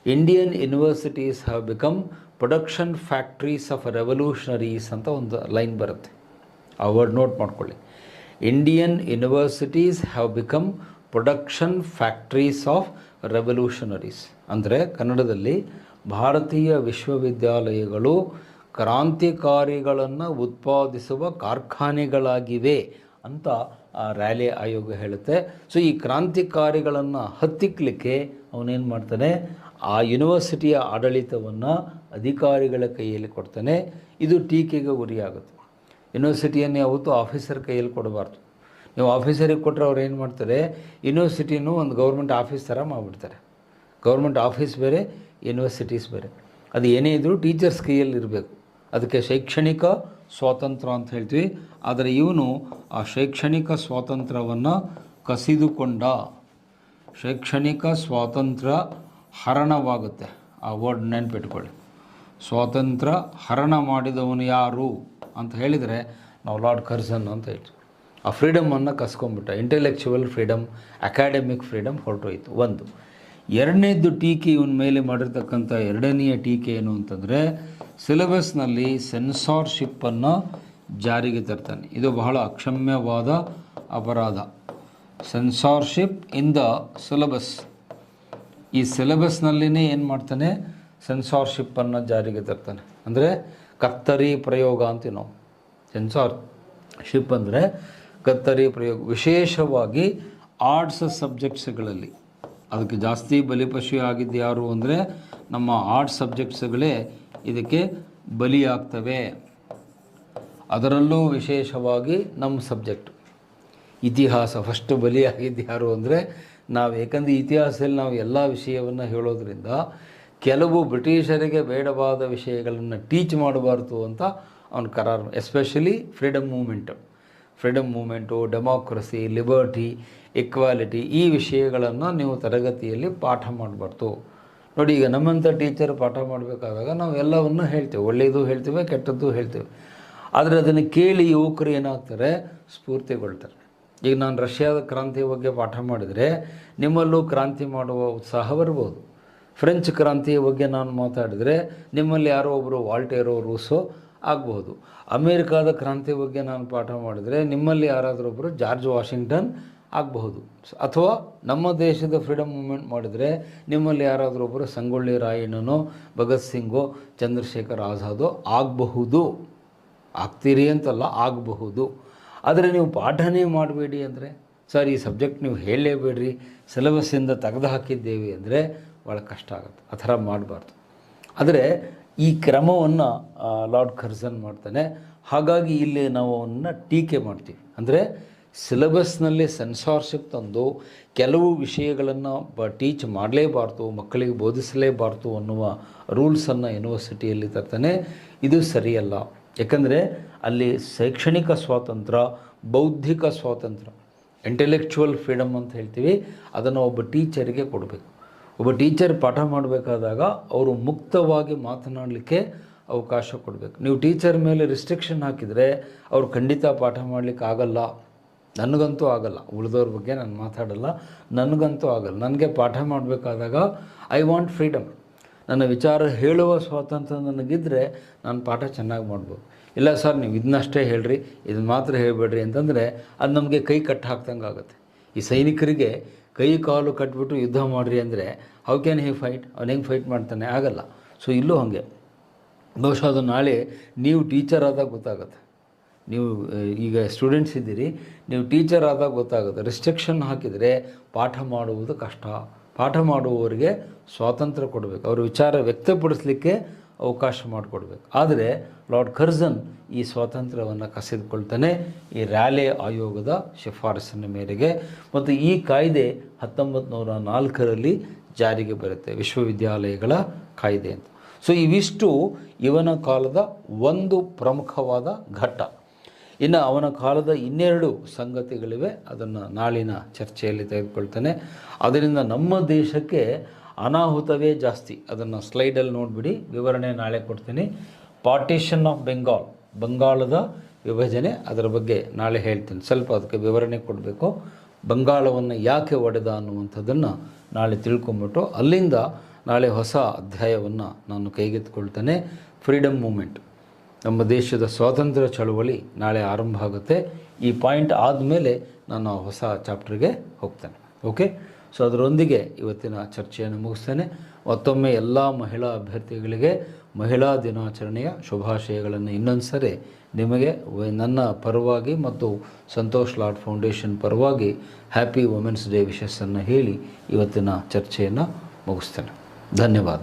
Indian universities have become production factories of revolutionaries ಅಂತ ಒಂದು ಲೈನ್ ಬರುತ್ತೆ. ಆ ವರ್ಡ್ ನೋಟ್ ಮಾಡ್ಕೊಳ್ಳಿ. Indian universities have become production factories of revolutionaries ಅಂದರೆ ಕನ್ನಡದಲ್ಲಿ ಭಾರತೀಯ ವಿಶ್ವವಿದ್ಯಾಲಯಗಳು ಕ್ರಾಂತಿಕಾರಿಗಳನ್ನು ಉತ್ಪಾದಿಸುವ ಕಾರ್ಖಾನೆಗಳಾಗಿವೆ ಅಂತ ಆ ರ್ಯಾಲಿ ಆಯೋಗ ಹೇಳುತ್ತೆ. ಸೊ ಈ ಕ್ರಾಂತಿಕಾರಿಗಳನ್ನು ಹತ್ತಿಕ್ಕಲಿಕ್ಕೆ ಅವನೇನು ಮಾಡ್ತಾನೆ, ಆ ಯೂನಿವರ್ಸಿಟಿಯ ಆಡಳಿತವನ್ನು ಅಧಿಕಾರಿಗಳ ಕೈಯಲ್ಲಿ ಕೊಡ್ತಾನೆ. ಇದು ಟೀಕೆಗೆ ಗುರಿಯಾಗುತ್ತೆ. ಯೂನಿವರ್ಸಿಟಿಯನ್ನು ಯಾವತ್ತೂ ಆಫೀಸರ್ ಕೈಯಲ್ಲಿ ಕೊಡಬಾರ್ದು. ನೀವು ಆಫೀಸರಿಗೆ ಕೊಟ್ಟರೆ ಅವ್ರು ಏನು ಮಾಡ್ತಾರೆ, ಯೂನಿವರ್ಸಿಟಿನೂ ಒಂದು ಗೌರ್ಮೆಂಟ್ ಆಫೀಸ್ ಥರ ಮಾಡಿಬಿಡ್ತಾರೆ. ಗೌರ್ಮೆಂಟ್ ಆಫೀಸ್ ಬೇರೆ, ಯೂನಿವರ್ಸಿಟೀಸ್ ಬೇರೆ. ಅದು ಏನೇ ಇದ್ದರೂ ಟೀಚರ್ಸ್ ಕೈಯಲ್ಲಿ ಇರಬೇಕು. ಅದಕ್ಕೆ ಶೈಕ್ಷಣಿಕ ಸ್ವಾತಂತ್ರ್ಯ ಅಂತ ಹೇಳ್ತೀವಿ. ಆದರೆ ಇವನು ಆ ಶೈಕ್ಷಣಿಕ ಸ್ವಾತಂತ್ರ್ಯವನ್ನು ಕಸಿದುಕೊಂಡ. ಶೈಕ್ಷಣಿಕ ಸ್ವಾತಂತ್ರ್ಯ ಹರಣವಾಗುತ್ತೆ. ಆ ವರ್ಡ್ ನೆನ್ಪಿಟ್ಕೊಳ್ಳಿ. ಸ್ವಾತಂತ್ರ್ಯ ಹರಣ ಮಾಡಿದವನು ಯಾರು ಅಂತ ಹೇಳಿದರೆ ನಾವು ಲಾರ್ಡ್ ಕರ್ಜನ್ ಅಂತ ಹೇಳ್ತೀವಿ. ಆ ಫ್ರೀಡಮನ್ನು ಕಸ್ಕೊಂಡ್ಬಿಟ್ಟ. ಇಂಟೆಲೆಕ್ಚುವಲ್ ಫ್ರೀಡಮ್, ಅಕಾಡೆಮಿಕ್ ಫ್ರೀಡಮ್ ಹೊರಟೋಯ್ತು. ಒಂದು. ಎರಡನೇದು ಟೀಕೆ ಇವನ ಮೇಲೆ ಮಾಡಿರ್ತಕ್ಕಂಥ ಎರಡನೆಯ ಟೀಕೆ ಏನು ಅಂತಂದರೆ, ಸಿಲೆಬಸ್ನಲ್ಲಿ ಸೆನ್ಸಾರ್ಶಿಪ್ಪನ್ನು ಜಾರಿಗೆ ತರ್ತಾನೆ. ಇದು ಬಹಳ ಅಕ್ಷಮ್ಯವಾದ ಅಪರಾಧ. Censorship in the syllabus. ಈ ಸಿಲೆಬಸ್ನಲ್ಲಿನೇ ಏನು ಮಾಡ್ತಾನೆ, ಸೆನ್ಸಾರ್ಶಿಪ್ಪನ್ನು ಜಾರಿಗೆ ತರ್ತಾನೆ. ಅಂದರೆ ಕತ್ತರಿ ಪ್ರಯೋಗ ಅಂತೀವಿ ನಾವು. ಸೆನ್ಸಾರ್ಶಿಪ್ ಅಂದರೆ ಕತ್ತರಿ ಪ್ರಯೋಗ. ವಿಶೇಷವಾಗಿ ಆರ್ಟ್ಸ್ ಸಬ್ಜೆಕ್ಟ್ಸ್ಗಳಲ್ಲಿ ಅದಕ್ಕೆ ಜಾಸ್ತಿ ಬಲಿಪಶು ಆಗಿದ್ದು ಯಾರು ಅಂದರೆ ನಮ್ಮ ಆರ್ಟ್ಸ್ ಸಬ್ಜೆಕ್ಟ್ಸ್ಗಳೇ ಇದಕ್ಕೆ ಬಲಿಯಾಗ್ತವೆ. ಅದರಲ್ಲೂ ವಿಶೇಷವಾಗಿ ನಮ್ಮ ಸಬ್ಜೆಕ್ಟ್ ಇತಿಹಾಸ ಫಸ್ಟ್ ಬಲಿಯಾಗಿದ್ದು ಯಾರು ಅಂದರೆ ನಾವು. ಏಕೆಂದರೆ ಇತಿಹಾಸದಲ್ಲಿ ನಾವು ಎಲ್ಲ ವಿಷಯವನ್ನು ಹೇಳೋದ್ರಿಂದ ಕೆಲವು ಬ್ರಿಟಿಷರಿಗೆ ಬೇಡವಾದ ವಿಷಯಗಳನ್ನು ಟೀಚ್ ಮಾಡಬಾರ್ದು ಅಂತ ಅವನು ಕರಾರು. Especially freedom moment, democracy, liberty, equality ಈ ವಿಷಯಗಳನ್ನು ನೀವು ತರಗತಿಯಲ್ಲಿ ಪಾಠ ಮಾಡಬಾರ್ದು. ನೋಡಿ, ಈಗ ನಮ್ಮಂಥ ಟೀಚರ್ ಪಾಠ ಮಾಡಬೇಕಾದಾಗ ನಾವು ಎಲ್ಲವನ್ನು ಹೇಳ್ತೇವೆ, ಒಳ್ಳೆಯದು ಹೇಳ್ತೇವೆ, ಕೆಟ್ಟದ್ದು ಹೇಳ್ತೇವೆ. ಆದರೆ ಅದನ್ನು ಕೇಳಿ ಯುವಕರು ಏನಾಗ್ತಾರೆ, ಸ್ಫೂರ್ತಿಗೊಳ್ತಾರೆ. ಈಗ ನಾನು ರಷ್ಯಾದ ಕ್ರಾಂತಿ ಬಗ್ಗೆ ಪಾಠ ಮಾಡಿದರೆ ನಿಮ್ಮಲ್ಲೂ ಕ್ರಾಂತಿ ಮಾಡುವ ಉತ್ಸಾಹ ಬರ್ಬೋದು. ಫ್ರೆಂಚ್ ಕ್ರಾಂತಿಯ ಬಗ್ಗೆ ನಾನು ಮಾತಾಡಿದರೆ ನಿಮ್ಮಲ್ಲಿ ಯಾರೋ ಒಬ್ಬರು ವಾಲ್ಟೇರೋ, ರೂಸೋ ಆಗಬಹುದು. ಅಮೇರಿಕಾದ ಕ್ರಾಂತಿ ಬಗ್ಗೆ ನಾನು ಪಾಠ ಮಾಡಿದರೆ ನಿಮ್ಮಲ್ಲಿ ಯಾರಾದರೂ ಒಬ್ಬರು ಜಾರ್ಜ್ ವಾಷಿಂಗ್ಟನ್ ಆಗಬಹುದು. ಅಥವಾ ನಮ್ಮ ದೇಶದ ಫ್ರೀಡಮ್ ಮೂಮೆಂಟ್ ಮಾಡಿದರೆ ನಿಮ್ಮಲ್ಲಿ ಯಾರಾದರೂ ಒಬ್ಬರು ಸಂಗೊಳ್ಳಿ ರಾಯಣ್ಣನೋ, ಭಗತ್ ಸಿಂಗೋ, ಚಂದ್ರಶೇಖರ್ ಆಜಾದೋ ಆಗಬಹುದು. ಆಗ್ತೀರಿ ಅಂತಲ್ಲ, ಆಗಬಹುದು. ಆದರೆ ನೀವು ಪಾಠನೇ ಮಾಡಬೇಡಿ ಅಂದರೆ, ಸರ್ ಈ ಸಬ್ಜೆಕ್ಟ್ ನೀವು ಹೇಳಲೇಬೇಡ್ರಿ, ಸಿಲೆಬಸ್ಸಿಂದ ತೆಗೆದು ಹಾಕಿದ್ದೇವೆ ಅಂದರೆ ಭಾಳ ಕಷ್ಟ ಆಗುತ್ತೆ. ಆ ಥರ ಮಾಡಬಾರ್ದು. ಆದರೆ ಈ ಕ್ರಮವನ್ನು ಲಾರ್ಡ್ ಕರ್ಜನ್ ಮಾಡ್ತಾನೆ. ಹಾಗಾಗಿ ಇಲ್ಲಿ ನಾವು ಅವನ್ನ ಟೀಕೆ ಮಾಡ್ತೀವಿ. ಅಂದರೆ ಸಿಲೆಬಸ್ನಲ್ಲಿ ಸೆನ್ಸಾರ್ಶಿಪ್ ತಂದು ಕೆಲವು ವಿಷಯಗಳನ್ನು ಟೀಚ್ ಮಾಡಲೇಬಾರ್ದು, ಮಕ್ಕಳಿಗೆ ಬೋಧಿಸಲೇಬಾರ್ದು ಅನ್ನುವ ರೂಲ್ಸನ್ನು ಯೂನಿವರ್ಸಿಟಿಯಲ್ಲಿ ತರ್ತಾನೆ. ಇದು ಸರಿಯಲ್ಲ. ಯಾಕಂದರೆ ಅಲ್ಲಿ ಶೈಕ್ಷಣಿಕ ಸ್ವಾತಂತ್ರ್ಯ, ಬೌದ್ಧಿಕ ಸ್ವಾತಂತ್ರ್ಯ, ಇಂಟೆಲೆಕ್ಚುವಲ್ ಫ್ರೀಡಮ್ ಅಂತ ಹೇಳ್ತೀವಿ, ಅದನ್ನು ಒಬ್ಬ ಟೀಚರಿಗೆ ಕೊಡಬೇಕು. ಒಬ್ಬ ಟೀಚರ್ ಪಾಠ ಮಾಡಬೇಕಾದಾಗ ಅವರು ಮುಕ್ತವಾಗಿ ಮಾತನಾಡಲಿಕ್ಕೆ ಅವಕಾಶ ಕೊಡಬೇಕು. ನೀವು ಟೀಚರ್ ಮೇಲೆ ರಿಸ್ಟ್ರಿಕ್ಷನ್ ಹಾಕಿದರೆ ಅವರು ಖಂಡಿತ ಪಾಠ ಮಾಡಲಿಕ್ಕೆ ಆಗಲ್ಲ. ನನಗಂತೂ ಆಗಲ್ಲ. ಉಳಿದವ್ರ ಬಗ್ಗೆ ನಾನು ಮಾತಾಡಲ್ಲ. ನನಗಂತೂ ಆಗಲ್ಲ. ನನಗೆ ಪಾಠ ಮಾಡಬೇಕಾದಾಗ ಐ ವಾಂಟ್ ಫ್ರೀಡಮ್. ನನ್ನ ವಿಚಾರ ಹೇಳುವ ಸ್ವಾತಂತ್ರ್ಯ ನನಗಿದ್ದರೆ ನಾನು ಪಾಠ ಚೆನ್ನಾಗಿ ಮಾಡ್ಬೋದು. ಇಲ್ಲ ಸರ್ ನೀವು ಇದನ್ನಷ್ಟೇ ಹೇಳ್ರಿ, ಇದನ್ನು ಮಾತ್ರ ಹೇಳಬೇಡ್ರಿ ಅಂತಂದರೆ ಅದು ನಮಗೆ ಕೈ ಕಟ್ಟು ಹಾಕ್ದಂಗೆ ಆಗುತ್ತೆ. ಈ ಸೈನಿಕರಿಗೆ ಕೈ ಕಾಲು ಕಟ್ಬಿಟ್ಟು ಯುದ್ಧ ಮಾಡಿರಿ ಅಂದರೆ ಹೌ ಕ್ಯಾನ್ ಹಿ ಫೈಟ್, ಅವ್ನು ಹೆಂಗೆ ಫೈಟ್ ಮಾಡ್ತಾನೆ, ಆಗಲ್ಲ. ಸೊ ಇಲ್ಲೂ ಹಾಗೆ ಬಹುಶಃ ಅದು ನಾಳೆ ನೀವು ಟೀಚರ್ ಆದಾಗ ಗೊತ್ತಾಗುತ್ತೆ. ನೀವು ಈಗ ಸ್ಟೂಡೆಂಟ್ಸ್ ಇದ್ದೀರಿ, ನೀವು ಟೀಚರ್ ಆದಾಗ ಗೊತ್ತಾಗುತ್ತೆ. ರಿಸ್ಟ್ರಿಕ್ಷನ್ ಹಾಕಿದರೆ ಪಾಠ ಮಾಡುವುದು ಕಷ್ಟ. ಪಾಠ ಮಾಡುವವರಿಗೆ ಸ್ವಾತಂತ್ರ್ಯ ಕೊಡಬೇಕು, ಅವ್ರ ವಿಚಾರ ವ್ಯಕ್ತಪಡಿಸಲಿಕ್ಕೆ ಅವಕಾಶ ಮಾಡಿಕೊಡ್ಬೇಕು. ಆದರೆ ಲಾರ್ಡ್ ಕರ್ಜನ್ ಈ ಸ್ವಾತಂತ್ರ್ಯವನ್ನು ಕಸಿದುಕೊಳ್ತಾನೆ ಈ ರ್ಯಾಲೆ ಆಯೋಗದ ಶಿಫಾರಸಿನ ಮೇರೆಗೆ. ಮತ್ತು ಈ ಕಾಯ್ದೆ 1904ರಲ್ಲಿ ಜಾರಿಗೆ ಬರುತ್ತೆ, ವಿಶ್ವವಿದ್ಯಾಲಯಗಳ ಕಾಯ್ದೆ ಅಂತ. ಸೊ ಇವಿಷ್ಟು ಇವನ ಕಾಲದ ಒಂದು ಪ್ರಮುಖವಾದ ಘಟ್ಟ. ಇನ್ನು ಅವನ ಕಾಲದ ಇನ್ನೆರಡು ಸಂಗತಿಗಳಿವೆ, ಅದನ್ನು ನಾಳಿನ ಚರ್ಚೆಯಲ್ಲಿ ತೆಗೆದುಕೊಳ್ತಾನೆ. ಅದರಿಂದ ನಮ್ಮ ದೇಶಕ್ಕೆ ಅನಾಹುತವೇ ಜಾಸ್ತಿ. ಅದನ್ನು ಸ್ಲೈಡಲ್ಲಿ ನೋಡಿಬಿಡಿ, ವಿವರಣೆ ನಾಳೆ ಕೊಡ್ತೀನಿ. ಪಾರ್ಟಿಷನ್ ಆಫ್ ಬೆಂಗಾಲ್, ಬಂಗಾಳದ ವಿಭಜನೆ, ಅದರ ಬಗ್ಗೆ ನಾಳೆ ಹೇಳ್ತೀನಿ. ಸ್ವಲ್ಪ ಅದಕ್ಕೆ ವಿವರಣೆ ಕೊಡಬೇಕು. ಬಂಗಾಳವನ್ನು ಯಾಕೆ ಒಡೆದ ಅನ್ನುವಂಥದ್ದನ್ನು ನಾಳೆ ತಿಳ್ಕೊಂಬಿಟ್ಟು ಅಲ್ಲಿಂದ ನಾಳೆ ಹೊಸ ಅಧ್ಯಾಯವನ್ನು ನಾನು ಕೈಗೆತ್ತಿಕೊಳ್ತೇನೆ. ಫ್ರೀಡಮ್ ಮೂಮೆಂಟ್, ನಮ್ಮ ದೇಶದ ಸ್ವಾತಂತ್ರ್ಯ ಚಳವಳಿ ನಾಳೆ ಆರಂಭ ಆಗುತ್ತೆ. ಈ ಪಾಯಿಂಟ್ ಆದಮೇಲೆ ನಾನು ಹೊಸ ಚಾಪ್ಟರ್ಗೆ ಹೋಗ್ತೇನೆ. ಓಕೆ, ಸೊ ಅದರೊಂದಿಗೆ ಇವತ್ತಿನ ಚರ್ಚೆಯನ್ನು ಮುಗಿಸ್ತೇನೆ. ಮತ್ತೊಮ್ಮೆ ಎಲ್ಲ ಮಹಿಳಾ ಅಭ್ಯರ್ಥಿಗಳಿಗೆ ಮಹಿಳಾ ದಿನಾಚರಣೆಯ ಶುಭಾಶಯಗಳನ್ನು ಇನ್ನೊಂದು ಸರಿ ನಿಮಗೆ ನನ್ನ ಪರವಾಗಿ ಮತ್ತು ಸಂತೋಷ್ ಲಾಡ್ ಫೌಂಡೇಶನ್ ಪರವಾಗಿ ಹ್ಯಾಪಿ ವುಮೆನ್ಸ್ ಡೇ ವಿಶಸ್ಸನ್ನು ಹೇಳಿ ಇವತ್ತಿನ ಚರ್ಚೆಯನ್ನು ಮುಗಿಸ್ತೇನೆ. ಧನ್ಯವಾದ.